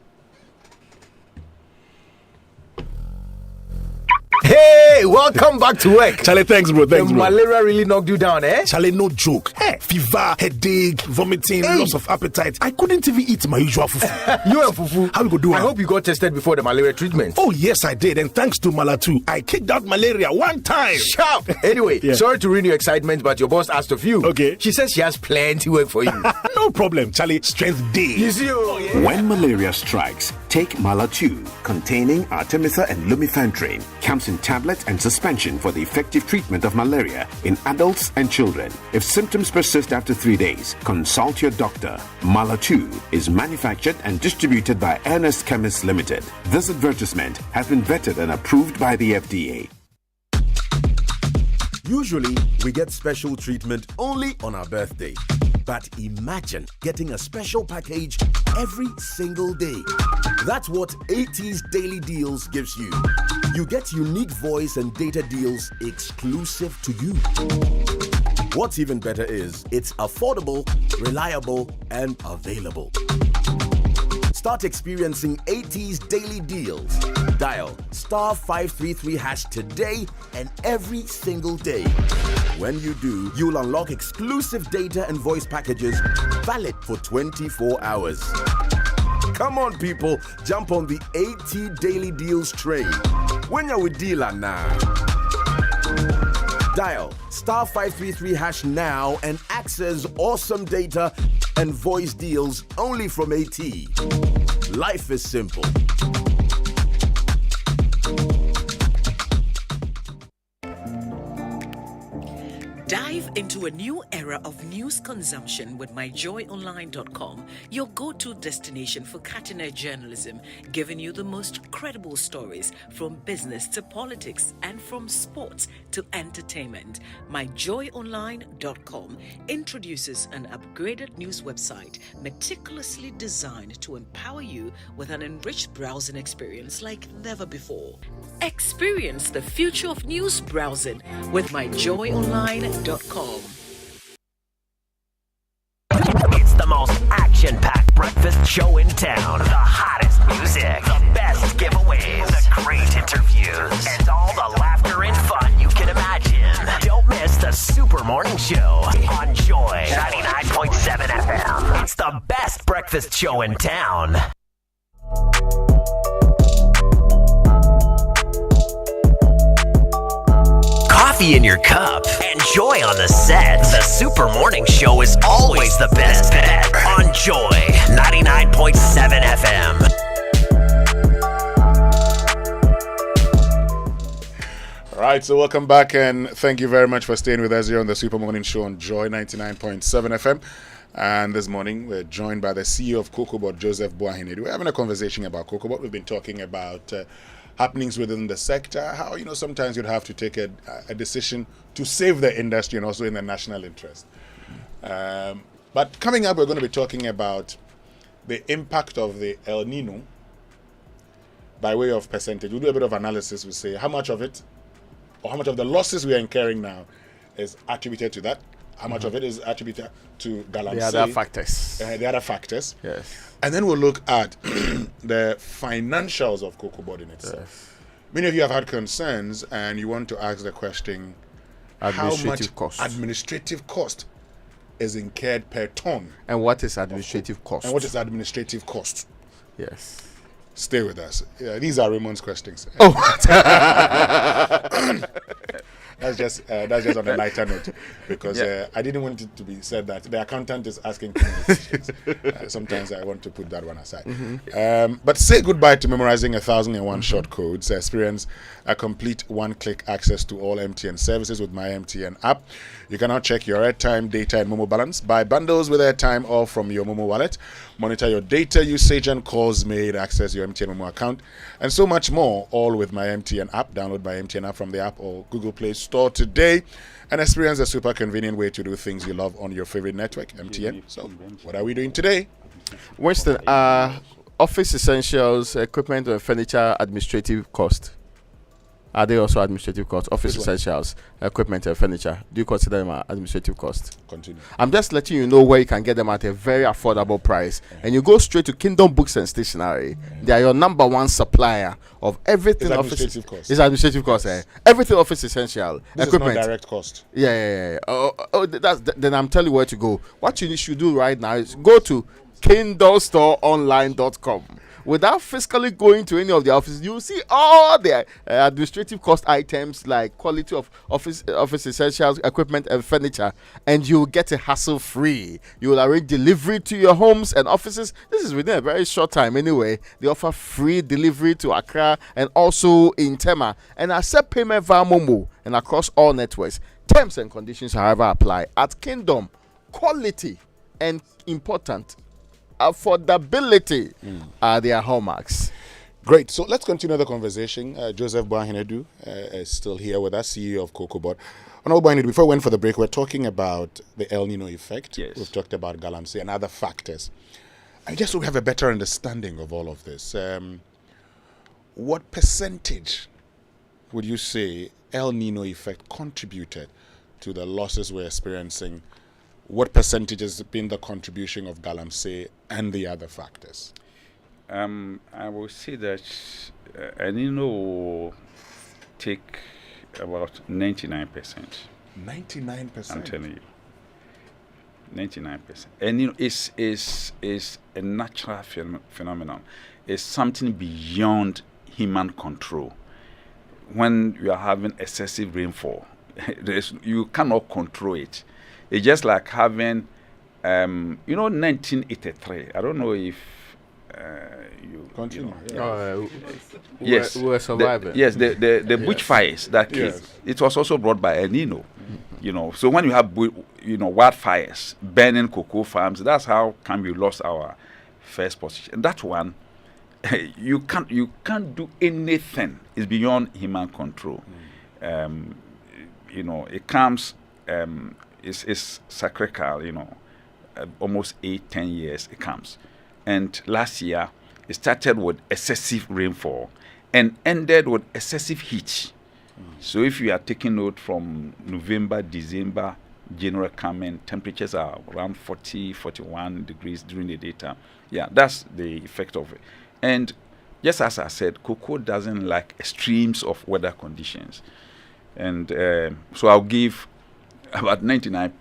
Hey, welcome back to work. Charlie, thanks, bro. Thanks, bro. Malaria really knocked you down, eh? Charlie, no joke. Fever, headache, vomiting, loss of appetite. I couldn't even eat my usual fufu. You and fufu? How we go do it? I hope you got tested before the malaria treatment. Oh, yes, I did. And thanks to Malatu, I kicked out malaria one time. Sharp. Anyway, sorry to ruin your excitement, but your boss asked of you. Okay. She says she has plenty work for you. No problem, Charlie. Strength day. You see, When malaria strikes, take Malatu, containing Artemether and Lumefantrine. Comes in tablet and suspension for the effective treatment of malaria in adults and children. If symptoms persist after 3 days, consult your doctor. Malatu is manufactured and distributed by Ernest Chemists Limited. This advertisement has been vetted and approved by the FDA. Usually, we get special treatment only on our birthday. But imagine getting a special package every single day. That's what AT's Daily Deals gives you. You get unique voice and data deals exclusive to you. What's even better is it's affordable, reliable, and available. Start experiencing AT's Daily Deals. Dial *533# today and every single day. When you do, you'll unlock exclusive data and voice packages valid for 24 hours. Come on, people, jump on the AT Daily Deals train. When you're with dealer now. Dial *533# now and access awesome data and voice deals only from AT. Life is simple. Dive into a new era of news consumption with myjoyonline.com, your go-to destination for cutting-edge journalism, giving you the most credible stories from business to politics and from sports to entertainment. Myjoyonline.com introduces an upgraded news website meticulously designed to empower you with an enriched browsing experience like never before. Experience the future of news browsing with myjoyonline.com. It's the most action-packed breakfast show in town. The hottest music, the best giveaways, the great interviews, and all the laughter and fun you can imagine. Don't miss the Super Morning Show on Joy 99.7 FM. It's the best breakfast show in town. Coffee in your cup and joy on the set. The Super Morning Show is always the best bet on Joy 99.7 FM. All right, so welcome back and thank you very much for staying with us here on the Super Morning Show on Joy 99.7 FM. And this morning we're joined by the CEO of COCOBOD, Boahen Aidoo. We're having a conversation about COCOBOD. We've been talking about happenings within the sector, how sometimes you'd have to take a decision to save the industry and also in the national interest. But coming up, we're going to be talking about the impact of the El Nino by way of percentage. We'll do a bit of analysis. We'll say how much of it, or how much of the losses we are incurring now is attributed to that, how much of it is attributed to Galamsey. The other factors. The other factors. Yes. And then we'll look at the financials of COCOBOD in itself. Yes. Many of you have had concerns and you want to ask the question, how much administrative cost is incurred per ton? And what is administrative cost? And what is administrative cost? Yes. Stay with us. These are Raymond's questions. Oh. That's just on a lighter note, because I didn't want it to be said that the accountant is asking too many questions. Sometimes I want to put that one aside. But say goodbye to memorizing 1,001 short codes. Experience a complete one-click access to all MTN services with my MTN app. You can now check your airtime, data, and Momo balance, buy bundles with airtime or from your Momo wallet, monitor your data usage and calls made, access your MTN Momo account, and so much more, all with my MTN app. Download my MTN app from the app or Google Play Store today and experience a super convenient way to do things you love on your favorite network, MTN. So, what are we doing today? Winston, office essentials, equipment and furniture administrative cost. Are they also administrative costs? Office essentials, equipment and furniture. Do you consider them administrative costs? Continue. I'm just letting you know where you can get them at a very affordable price. And you go straight to Kingdom Books and Stationery. They are your number one supplier of everything. It's administrative cost. It's administrative cost. Everything office essential. This equipment. is not direct cost. Yeah. Then I'm telling you where to go. What you should do right now is go to KindleStoreOnline.com. Without physically going to any of the offices, you will see all the administrative cost items like quality of office essentials, equipment, and furniture, and you will get a hassle-free. You will arrange delivery to your homes and offices. This is within a very short time anyway. They offer free delivery to Accra and also in Tema, and accept payment via Momo and across all networks. Terms and conditions, however, apply. At Kingdom, quality and important affordability are their hallmarks. Great. So let's continue the conversation. Boahen Aidoo is still here with us, CEO of COCOBOD. Honorable Boahen Aidoo, before we went for the break, we're talking about the El Nino effect. Yes. We've talked about Galamsey and other factors. I just so we have a better understanding of all of this. What percentage would you say El Nino effect contributed to the losses we're experiencing? What percentage has been the contribution of Galamsey and the other factors? I will say that El Nino will take about 99%. 99%? I'm telling you. 99%. El Nino is a natural phenomenon. It's something beyond human control. When you are having excessive rainfall, you cannot control it. It's just like having, 1983. I don't know if you continue. Yes, we were surviving. The bushfires that came. Yes. It was also brought by El Nino. You know, so when you have wildfires burning cocoa farms, that's how come we lost our first position. And that one, you can't do anything. It's beyond human control. It comes. It's cyclical. Almost 8-10 years it comes, and last year it started with excessive rainfall and ended with excessive heat. So if you are taking note from November, December, January coming, temperatures are around 40, 41 degrees during the daytime. Yeah, that's the effect of it. And just as I said, cocoa doesn't like extremes of weather conditions. And so I'll give about 99%,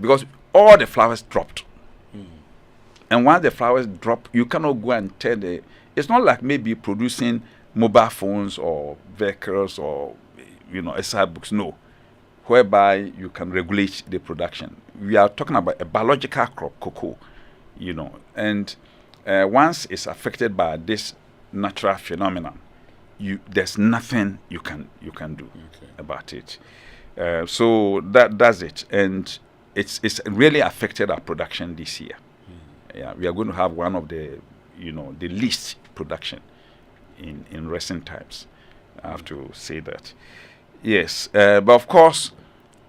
because all the flowers dropped. And once the flowers drop, you cannot go and tell it's not like maybe producing mobile phones or vehicles or SI books, no, whereby you can regulate the production. We are talking about a biological crop, cocoa, and once it's affected by this natural phenomenon, there's nothing you can do about it. So that's it, and it's really affected our production this year. Yeah, we are going to have one of the the least production in recent times. I have to say that. Yes, but of course,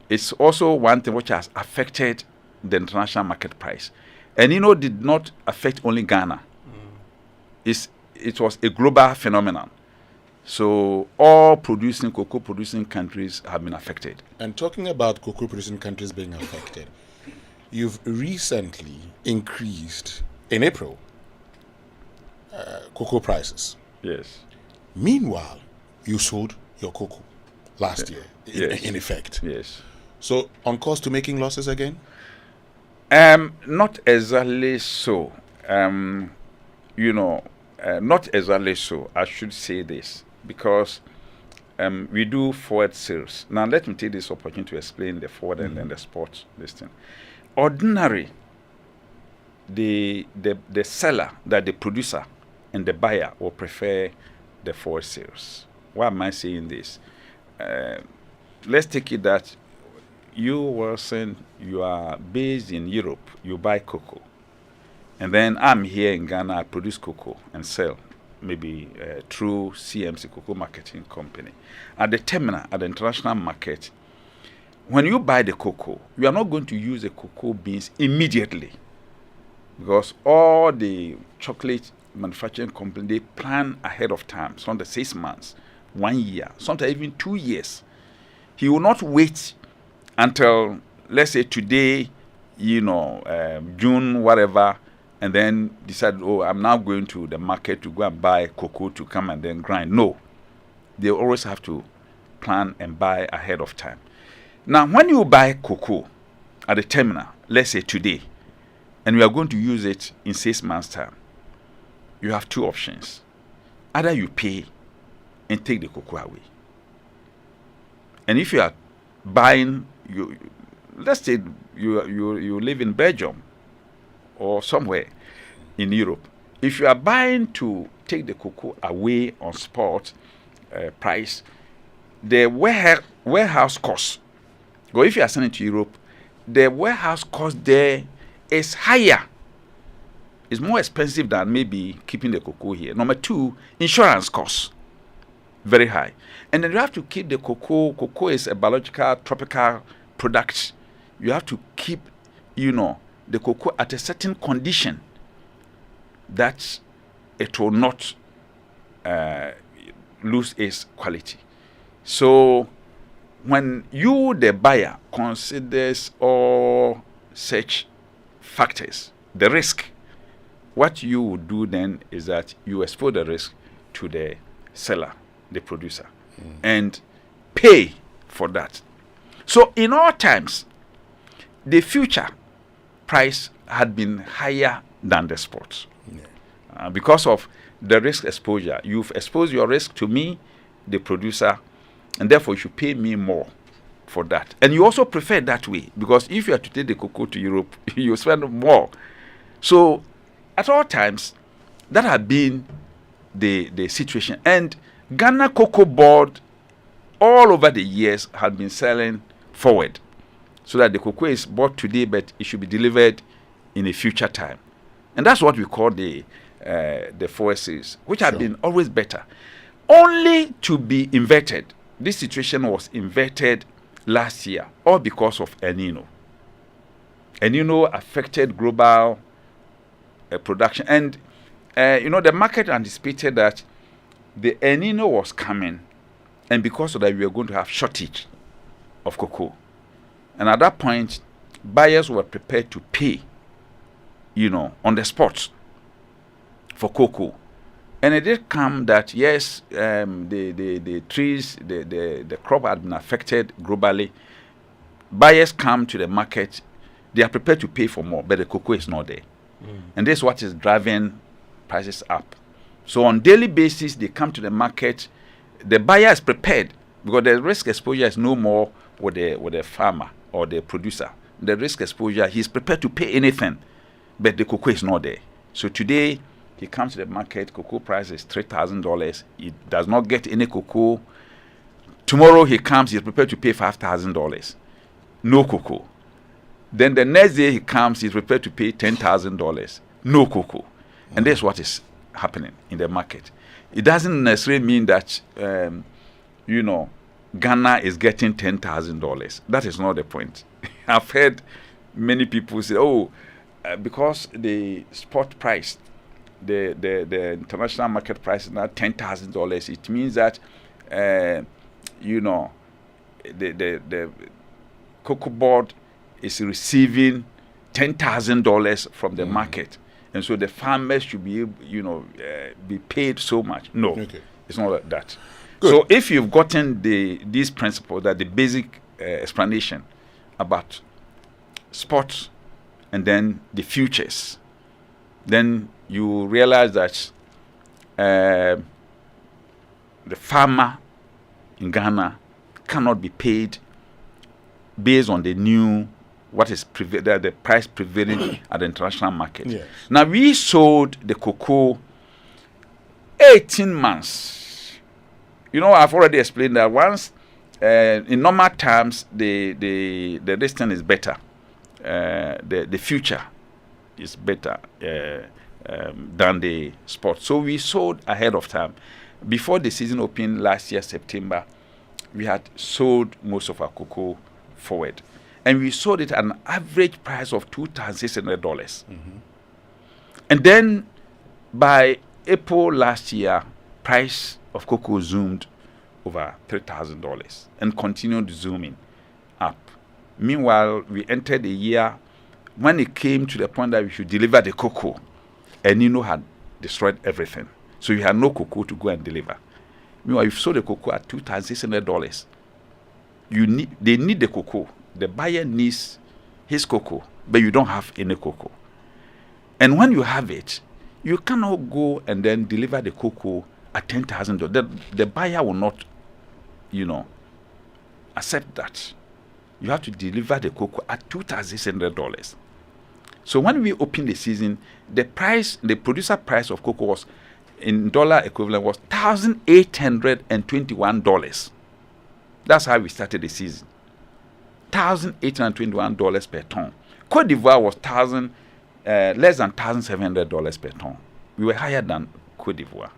it's also one thing which has affected the international market price, and did not affect only Ghana. It was a global phenomenon. So all cocoa producing countries have been affected. And talking about cocoa producing countries being affected, you've recently increased in April cocoa prices. Yes. Meanwhile, you sold your cocoa last year, in effect. Yes. So on course to making losses again? Not exactly so. Not exactly so. I should say this because we do forward sales. Now let me take this opportunity to explain the forward and then the spot listing. Ordinary, the seller, that the producer and the buyer will prefer the forward sales. Why am I saying this? Let's take it that you are based in Europe, you buy cocoa, and then I'm here in Ghana, I produce cocoa and sell, maybe through CMC Cocoa Marketing Company. At the terminal, at the international market, when you buy the cocoa, you are not going to use the cocoa beans immediately, because all the chocolate manufacturing company, they plan ahead of time, sometimes 6 months, 1 year, sometimes even 2 years. He will not wait until, let's say today, June, whatever, and then decide, I'm now going to the market to go and buy cocoa to come and then grind. No, they always have to plan and buy ahead of time. Now, when you buy cocoa at the terminal, let's say today, and we are going to use it in 6 months' time, you have two options. Either you pay and take the cocoa away. And if you are buying, let's say you live in Belgium or somewhere in Europe, if you are buying to take the cocoa away on spot price, the warehouse cost, or if you are sending to Europe, the warehouse cost there is higher. It's more expensive than maybe keeping the cocoa here. Number two, insurance costs, very high. And then you have to keep the cocoa. Cocoa is a biological, tropical product. You have to keep, the cocoa at a certain condition that it will not lose its quality. So when you, the buyer, considers all such factors, the risk, what you would do then is that you expose the risk to the seller, the producer, and pay for that. So in all times, the future price had been higher than the spot. Because of the risk exposure. You've exposed your risk to me, the producer, and therefore you should pay me more for that. And you also prefer it that way, because if you are to take the cocoa to Europe, you spend more. So at all times, that had been the situation. And Ghana Cocoa Board, all over the years, had been selling forward. so that the cocoa is bought today, but it should be delivered in a future time. And that's what we call the forward sales, which have been always better. Only to be inverted. This situation was inverted last year, all because of El Nino. El Nino affected global production. And, the market anticipated that the El Nino was coming, and because of that, we were going to have shortage of cocoa. And at that point, buyers were prepared to pay, on the spot for cocoa. And it did come that, yes, the trees, the crop had been affected globally. Buyers come to the market, they are prepared to pay for more, but the cocoa is not there. And this is what is driving prices up. So on daily basis, they come to the market, the buyer is prepared, because the risk exposure is no more with the farmer or the producer. The risk exposure, he's prepared to pay anything, but the cocoa is not there. So today, he comes to the market, cocoa price is $3,000. He does not get any cocoa. Tomorrow he comes, he's prepared to pay $5,000. No cocoa. Then the next day he comes, he's prepared to pay $10,000. No cocoa. And that's what is happening in the market. It doesn't necessarily mean that, Ghana is getting $10,000. That is not the point. I've heard many people say, because the spot price, the international market price is now $10,000. It means that the COCOBOD is receiving $10,000 from the market, and so the farmers should be be paid so much. No, it's not like that. Good. So if you've gotten these principles, that the basic explanation about spot and then the futures, then you realize that the farmer in Ghana cannot be paid based on the new, the price prevailing at the international market. Yes. Now, we sold the cocoa 18 months. I've already explained that once, in normal terms, the distance is better. The future is better than the spot. So we sold ahead of time. Before the season opened last year, September, we had sold most of our cocoa forward. And we sold it at an average price of $2,600. And then by April last year, price of cocoa zoomed over $3,000 and continued zooming up. Meanwhile, we entered the year when it came to the point that we should deliver the cocoa. El Nino had destroyed everything. So you had no cocoa to go and deliver. Meanwhile, you sold the cocoa at $2,600. They need the cocoa. The buyer needs his cocoa, but you don't have any cocoa. And when you have it, you cannot go and then deliver the cocoa at $10,000. The buyer will not, accept that. You have to deliver the cocoa at $2,600. So when we opened the season, the producer price of cocoa was, in dollar equivalent, was $1,821. That's how we started the season. $1,821 per ton. Cote d'Ivoire was less than $1,700 per ton. We were higher than Cote d'Ivoire.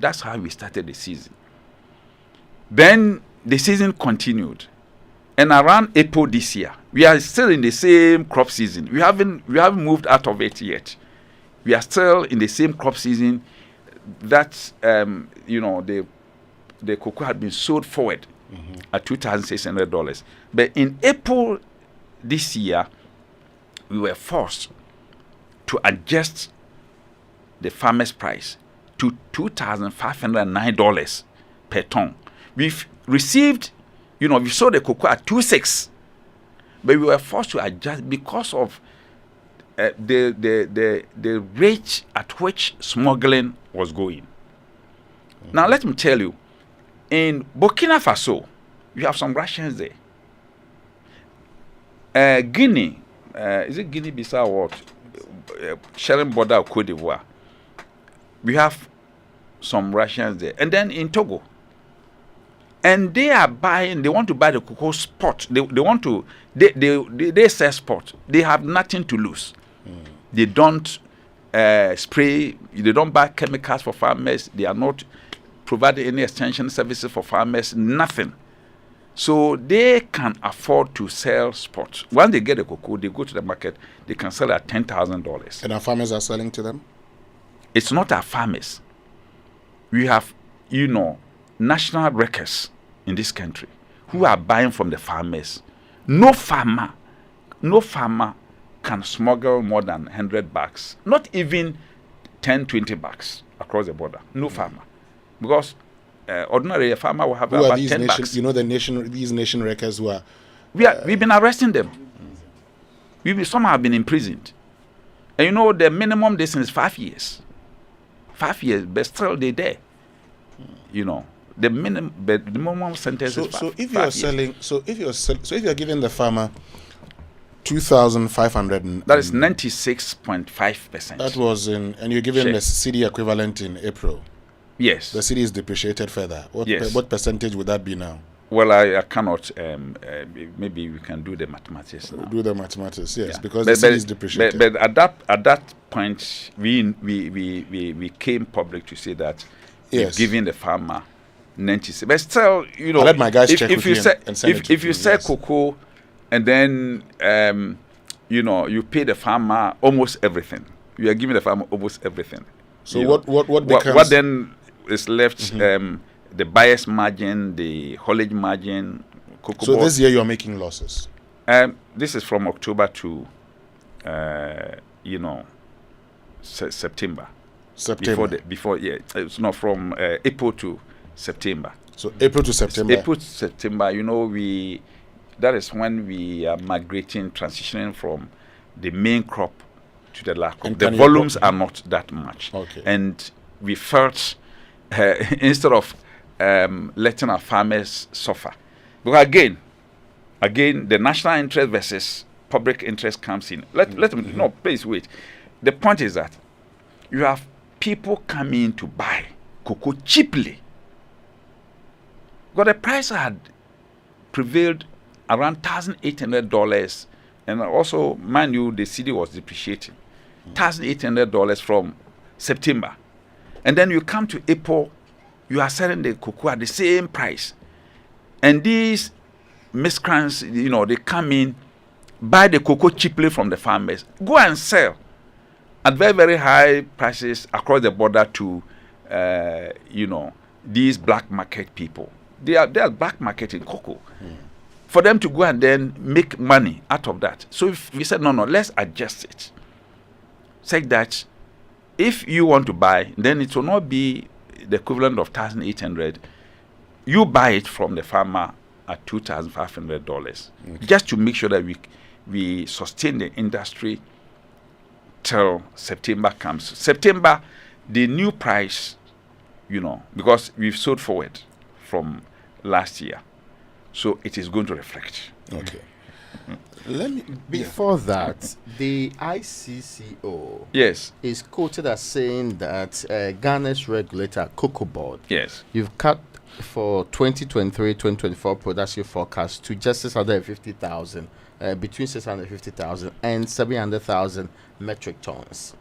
That's how we started the season. Then the season continued. And around April this year, we are still in the same crop season. We haven't moved out of it yet. We are still in the same crop season that the cocoa had been sold forward at $2,600. But in April this year, we were forced to adjust the farmer's price to $2,509 per ton. We've received, we sold the cocoa at $2,600, but we were forced to adjust because of the rate at which smuggling was going. Now, let me tell you, in Burkina Faso, you have some Russians there. Guinea, is it Guinea-Bissau or sharing border of Cote d'Ivoire? We have some Russians there. And then in Togo. And they are buying. They want to buy the cocoa spot. They sell spot. They have nothing to lose. They don't spray. They don't buy chemicals for farmers. They are not providing any extension services for farmers. Nothing. So they can afford to sell spot. Once they get the cocoa, they go to the market. They can sell at $10,000. And our farmers are selling to them? It's not our farmers. We have, national wreckers in this country who are buying from the farmers. No farmer can smuggle more than 100 bags, not even 10, 20 bags across the border. No farmer. Because ordinarily a farmer will have who about these 10 bags. These nation wreckers who are... We've been arresting them. Some have been imprisoned. And the minimum distance is 5 years. 5 years, but still they're there. The minimum sentence is 5 So if you're giving the farmer 2,500, that is 96.5%. That was and you're giving the CD equivalent in April. Yes. The CD is depreciated further. What percentage would that be now? Well, I cannot. Maybe we can do the mathematics now. Do the mathematics, yes, because the CD is depreciated. But at that point, we came public to say that we're giving the farmer 96. But still, I'll let my guys check if you sell cocoa, and then you pay the farmer almost everything. You are giving the farmer almost everything. So what becomes? What then is left? The buyer's margin, the haulage margin. So this year you are making losses. This is from October to September. It's not from April to September. So April to September. April to September. That is when we are migrating, transitioning from the main crop to the last crop. The volumes are not that much. Okay. And we felt instead of letting our farmers suffer, because again, the national interest versus public interest comes in. Please wait. The point is that you have people coming to buy cocoa cheaply. But the price had prevailed around $1,800, and also, mind you, the cedi was depreciating. $1,800 from September, and then you come to April, you are selling the cocoa at the same price, and these miscreants, they come in, buy the cocoa cheaply from the farmers, go and sell at very, very high prices across the border to, these black market people. They are black marketing cocoa. For them to go and then make money out of that. So if we said, no, let's adjust it. Say that if you want to buy, then it will not be the equivalent of $1,800. You buy it from the farmer at $2,500, just to make sure that we sustain the industry till September comes. September, the new price, because we've sold forward from last year, so it is going to reflect. Okay. Before that, the ICCO is quoted as saying that Ghana's regulator, COCOBOD, you've cut for 2023-2024 production forecast to just 650,000, between 650,000 and 700,000 metric tons.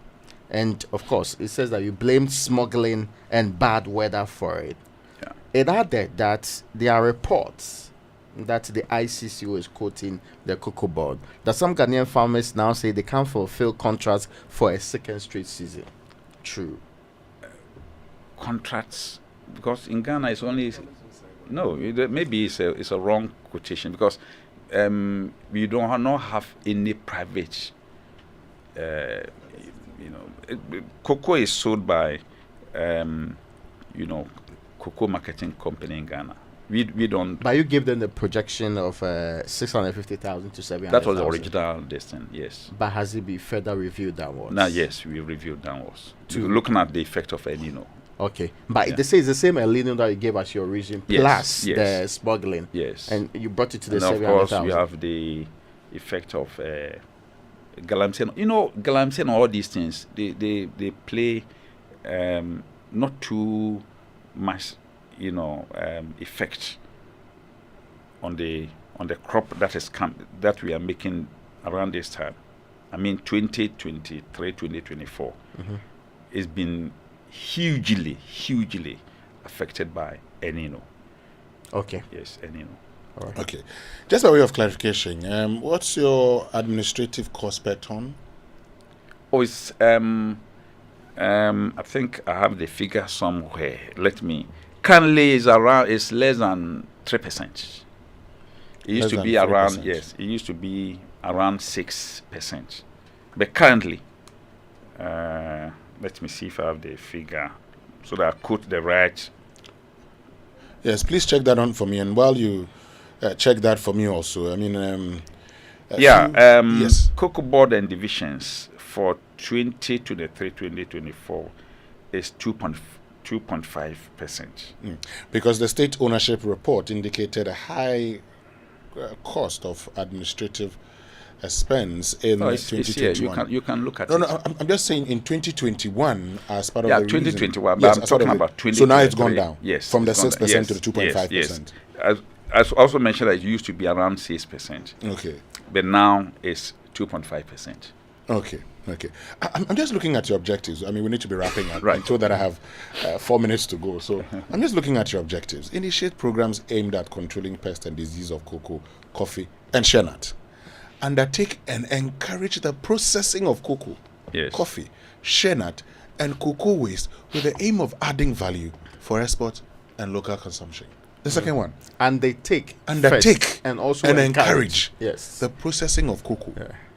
And of course, it says that you blamed smuggling and bad weather for it. It added that there are reports that the ICCO is quoting the COCOBOD, that some Ghanaian farmers now say they can't fulfill contracts for a second straight season. True. Contracts, because in Ghana it's only maybe it's a wrong quotation, because we don't not have any private. Cocoa is sold by cocoa marketing company in Ghana. We don't. But you give them the projection of 650,000 to 700,000. That was the original distance, yes. But has it been further reviewed downwards? Now, yes, we reviewed downwards. Looking at the effect of El Nino. Okay, but they say it's the same El Nino that you gave us your reason, plus the smuggling. Yes. And you brought it to the 700,000. And of course, we have the effect of galamsey. Galamsey and all these things, they play not too much, effect the crop that we are making around this time. I mean 2023, 2024 has been hugely affected by El Nino. Okay. Yes, El Nino. All right. Okay. Just by way of clarification, what's your administrative cost per ton? Oh, it's I think I have the figure somewhere. Currently is less than 3%. It used to be around 6%. But currently, let me see if I have the figure so that I quote the right. Yes, please check that on for me. And while you check that for me also, I mean, yes, COCOBOD and divisions for 2023-2024 is 2.5%. Because the state ownership report indicated a high cost of administrative expense in 2021. You can look at it. No, I'm just saying in 2021 as part of the 2021. Yes, but I'm talking about 2023. So now it's gone down. Yes, from the 6% to the 2.5%. Yes. I also mentioned that it used to be around 6%. Okay. But now it's 2.5%. Okay. I'm just looking at your objectives. I mean, we need to be wrapping up. Right. I'm told that I have 4 minutes to go. So I'm just looking at your objectives. Initiate programs aimed at controlling pest and disease of cocoa, coffee, and shea nut. Undertake and encourage the processing of cocoa, coffee, shea nut, and cocoa waste with the aim of adding value for export and local consumption. The second one. Undertake and also encourage the processing of cocoa,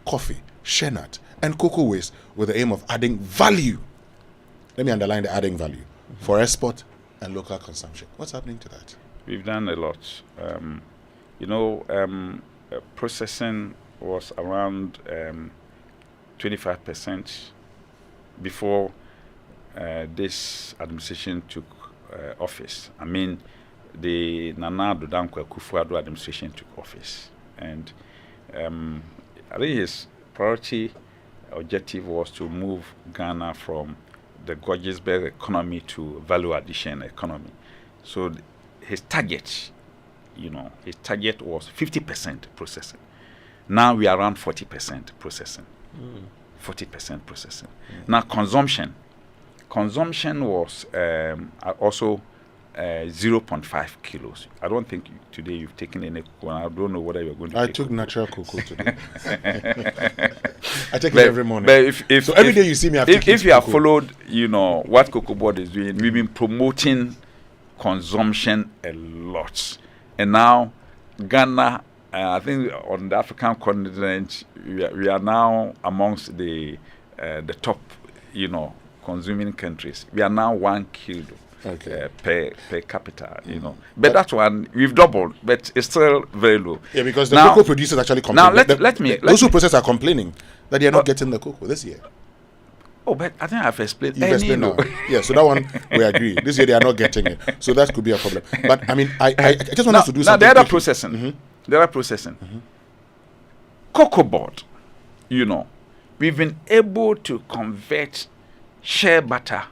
coffee, shea nut, and cocoa waste with the aim of adding value. Let me underline the adding value for export and local consumption. What's happening to that? We've done a lot. Processing was around 25% before this administration took office. I mean, the Nana Addo Dankwa Akufo-Addo administration took office, and I think his priority objective was to move Ghana from the gorgeous-based economy to value addition economy. So his target was 50% processing. Now we are around 40% processing. 40% processing. Now consumption was also 0.5 kilos. I don't think today you've taken any cocoa. I don't know whether you're going to. I took natural cocoa today. I take it every morning. But so every day you see me, if you have followed, what COCOBOD is doing, we've been promoting consumption a lot, and now Ghana. I think on the African continent, we are now amongst the top, consuming countries. We are now 1 kilo. Per capita, but that one we've doubled, but it's still very low. Yeah, because the cocoa producers actually complain. Now let me. Those who process are complaining that they are not getting the cocoa this year. Oh, but I think I've explained. You've explained now. Yeah, so that one we agree. This year they are not getting it, so that could be a problem. But I mean, I just want us to do something. Now the other processing, COCOBOD, we've been able to convert shea butter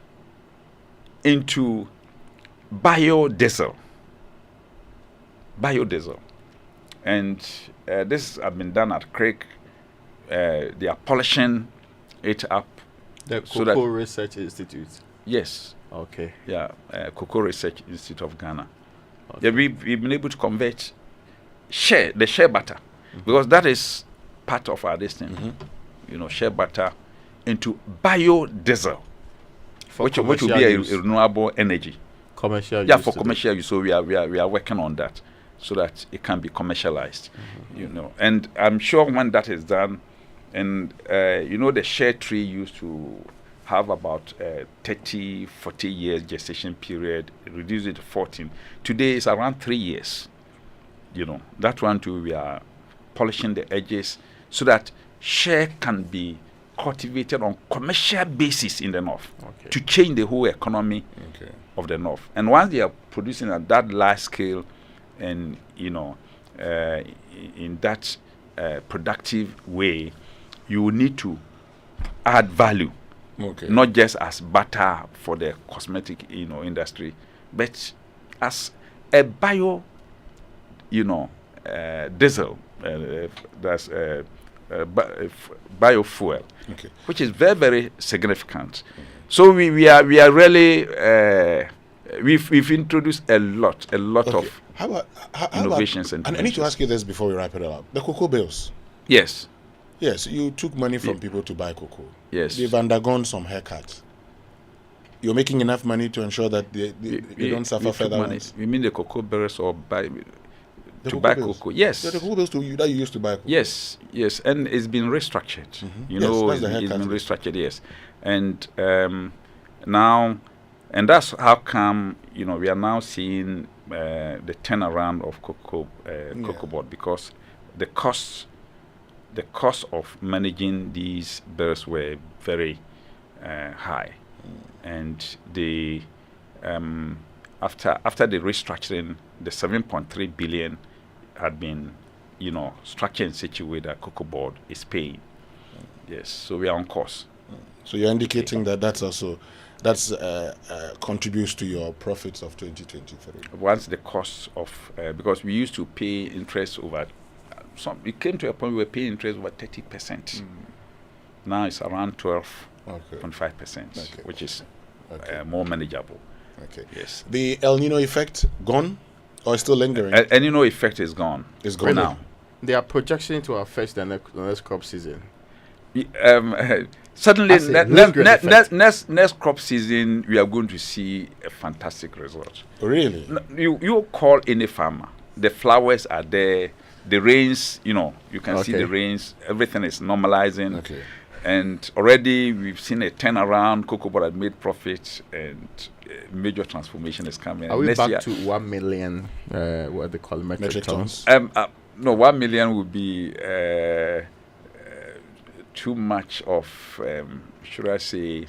into biodiesel, and this has been done at Creek. They are polishing it up. The Cocoa Research Institute. Yes. Okay. Yeah, Cocoa Research Institute of Ghana. Okay. Yeah, we've been able to convert the shea butter, because that is part of our destiny. Shea butter into biodiesel. Which will be a renewable energy. Commercial use. Yeah, for commercial use. So we are working on that so that it can be commercialized. And I'm sure when that is done, and the shea tree used to have about 30, 40 years gestation period, reduce it to 14. Today it's around 3 years. That one too, we are polishing the edges so that shea can be cultivated on commercial basis in the north to change the whole economy of the north. And once they are producing at that large scale and in that productive way, you will need to add value, not just as butter for the cosmetic industry, but as a bio diesel, that's biofuel, which is very, very significant. So we are really we've introduced a lot of innovations and I need to ask you this before we wrap it up. The cocoa bills. Yes. Yes, you took money from people to buy cocoa. Yes. They've undergone some haircuts. You're making enough money to ensure that they don't suffer further ones. You mean the cocoa bills or buy cocoa? Yes. The cocoa bills that you used to buy cocoa. Yes, and it's been restructured. You know, it's been restructured, yes. And now, and that's how come, we are now seeing the turnaround of COCOBOD, because the cost of managing these bills were very high, and the after the restructuring, the 7.3 billion had been structured in such a way that COCOBOD is paying. Yes, so we are on course. So you're indicating that that's contributes to your profits of 2023. Once the cost of because we used to pay interest over it came to a point we were paying interest over 30%. Now it's around 12.5%, which is more manageable. Okay. Yes. The El Nino effect gone or is still lingering? El Nino effect is gone. It's gone now. They are projecting to affect the next crop season. Suddenly, next crop season, we are going to see a fantastic result. Really? You call any farmer. The flowers are there. The rains, you can see the rains. Everything is normalizing. Okay. And already we've seen a turnaround. COCOBOD had made profits, and major transformation is coming. Are we back to 1 million? What they call metric tons? No, 1 million would be too much of, should I say,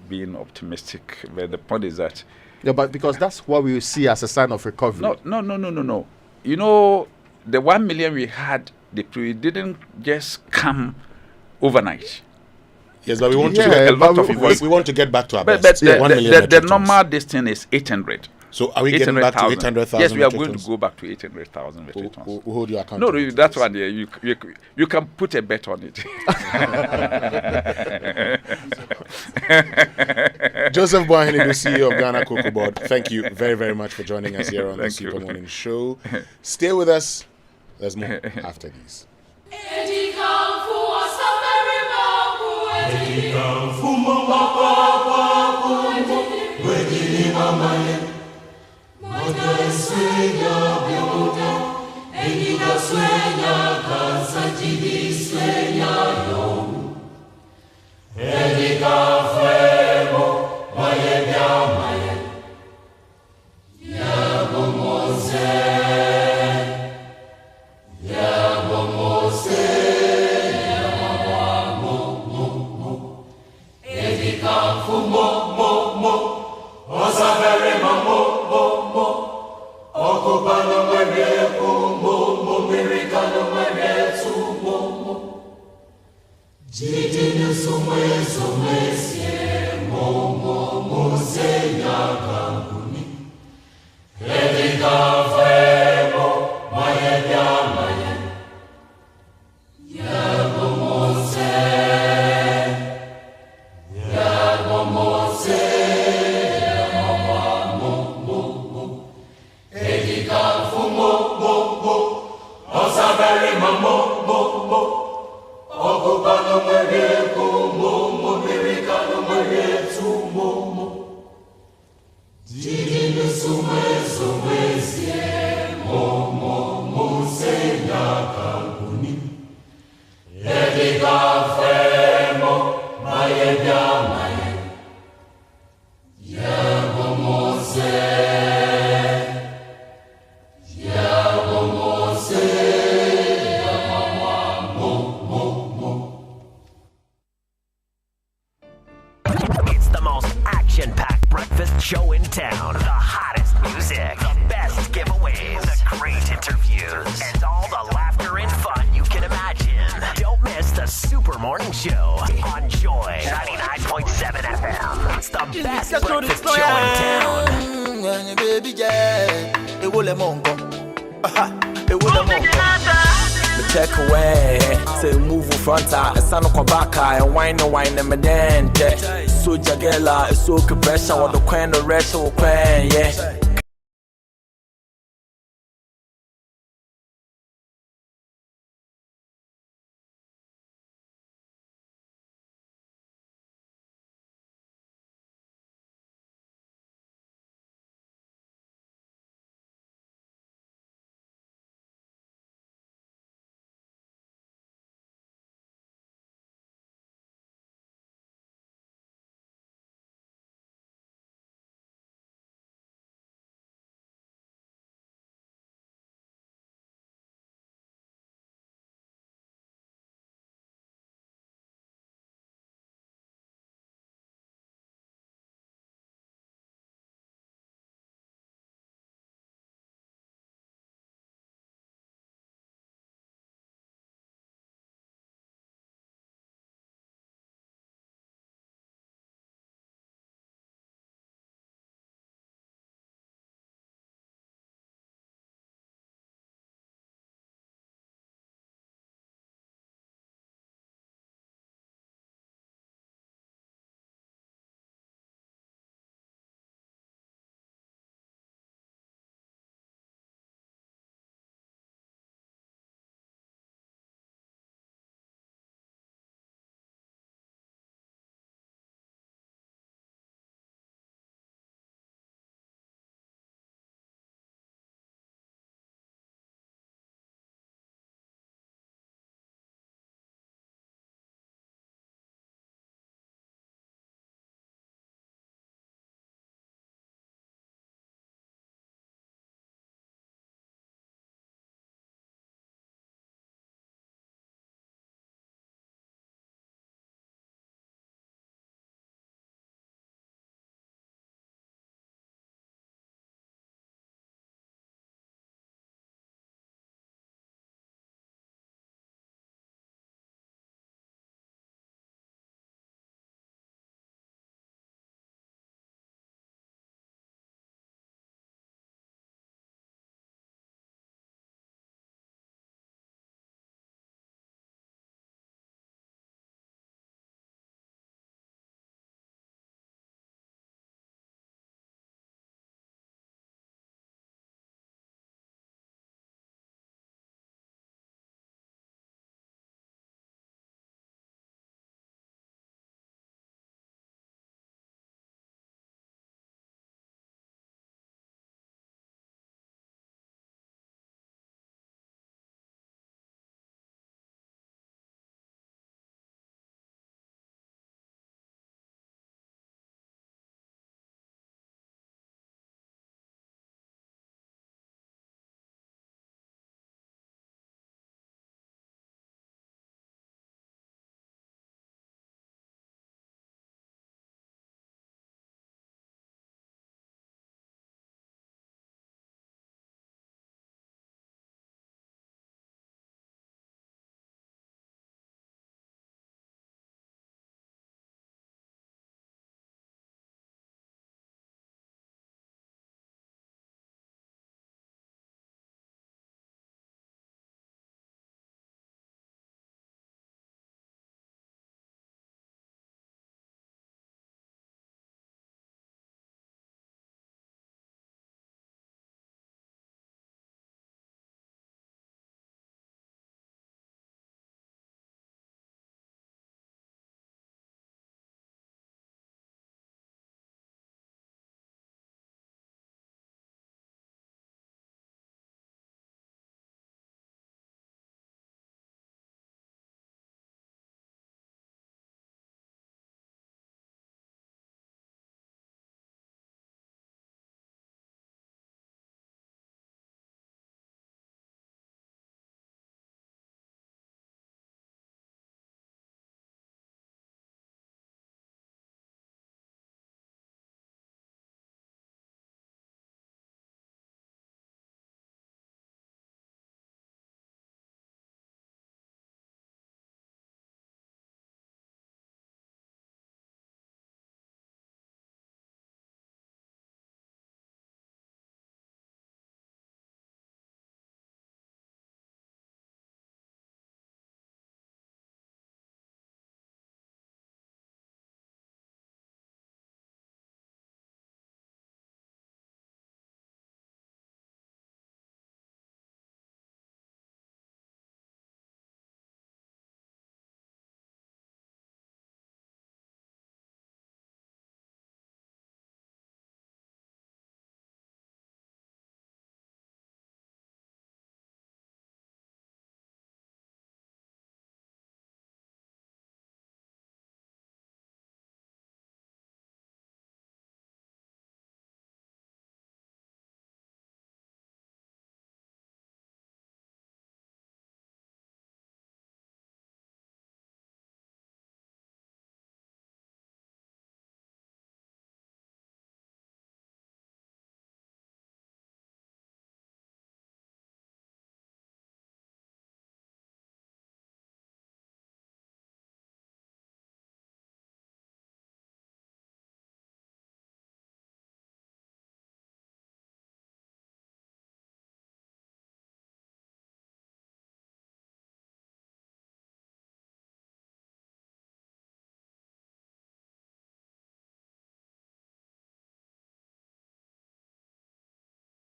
being optimistic. But the point is that... Yeah, but because that's what we see as a sign of recovery. No. The 1 million we had, didn't just come overnight. Yes, but we want to get we want to get back to our best. But the normal distance is 800. So are we getting back to 800,000? Yes, we are going to go back to 800,000 metric tons. Who hold you accountable? No, that's one. You can put a bet on it. Joseph Boahen Aidoo, CEO of Ghana COCOBOD. Thank you very, very much for joining us here on the Super Morning Show. Stay with us. There's more after these. Show in town. The hottest music, the best giveaways, the great interviews, and all the laughter and fun you can imagine. Don't miss the Super Morning Show on Joy 99.7 FM. It's the best breakfast show in town. check away. Say move in front, a son of Kobaka, and wine and medente. So Jagella, so pressure, or the queen of rest or queen, yeah.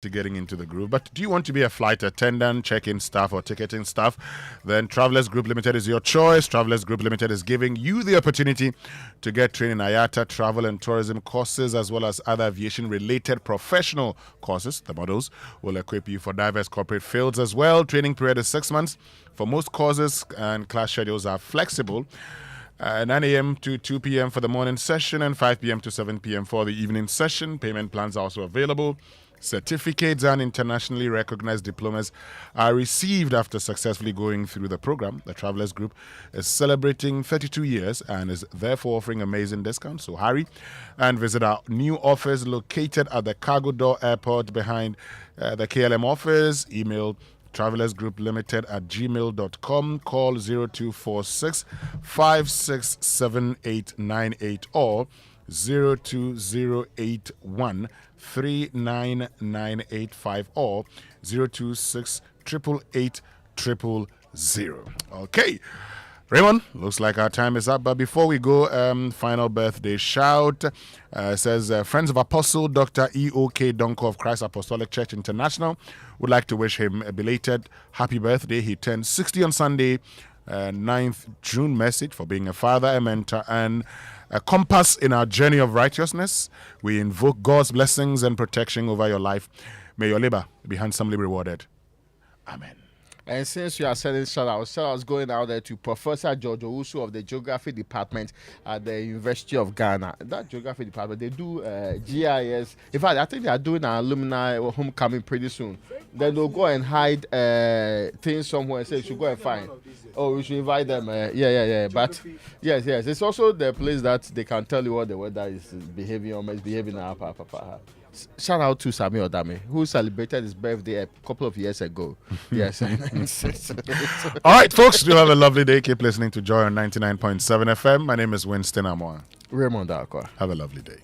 to getting into the groove. But do you want to be a flight attendant, check-in staff, or ticketing staff? Then Travelers Group Limited is your choice. Travelers Group Limited is giving you the opportunity to get trained in IATA travel and tourism courses, as well as other aviation-related professional courses. The models will equip you for diverse corporate fields as well. Training period is 6 months for most courses, and class schedules are flexible. 9 a.m. to 2 p.m. for the morning session and 5 p.m. to 7 p.m. for the evening session. Payment plans are also available. Certificates and internationally recognized diplomas are received after successfully going through the program. The Travelers Group is celebrating 32 years and is therefore offering amazing discounts. So hurry and visit our new office located at the Cargo Door Airport behind the KLM office. Email travelersgrouplimited@gmail.com. Call 0246 567898 or 02081 39985 or 026 888 000. Okay. Raymond, looks like our time is up. But before we go, final birthday shout. Says, Friends of Apostle Dr. E.O.K. Donko of Christ Apostolic Church International would like to wish him a belated happy birthday. He turned 60 on Sunday, 9th June. Message for being a father, a mentor, and a compass in our journey of righteousness. We invoke God's blessings and protection over your life. May your labor be handsomely rewarded. Amen. And since you are sending shout-outs going out there to Professor George Owusu of the Geography Department at the University of Ghana. That Geography Department, they do GIS. In fact, I think they are doing an alumni homecoming pretty soon. Then they'll go and hide things somewhere and say, you should go and find. Oh, we should invite them. Yeah. But yes. It's also the place that they can tell you what the weather is behaving or misbehaving. Shout out to Sami Odame, who celebrated his birthday a couple of years ago. Yes. All right, folks, do have a lovely day. Keep listening to Joy on 99.7 FM. My name is Winston Amoa. Raymond Akwa. Have a lovely day.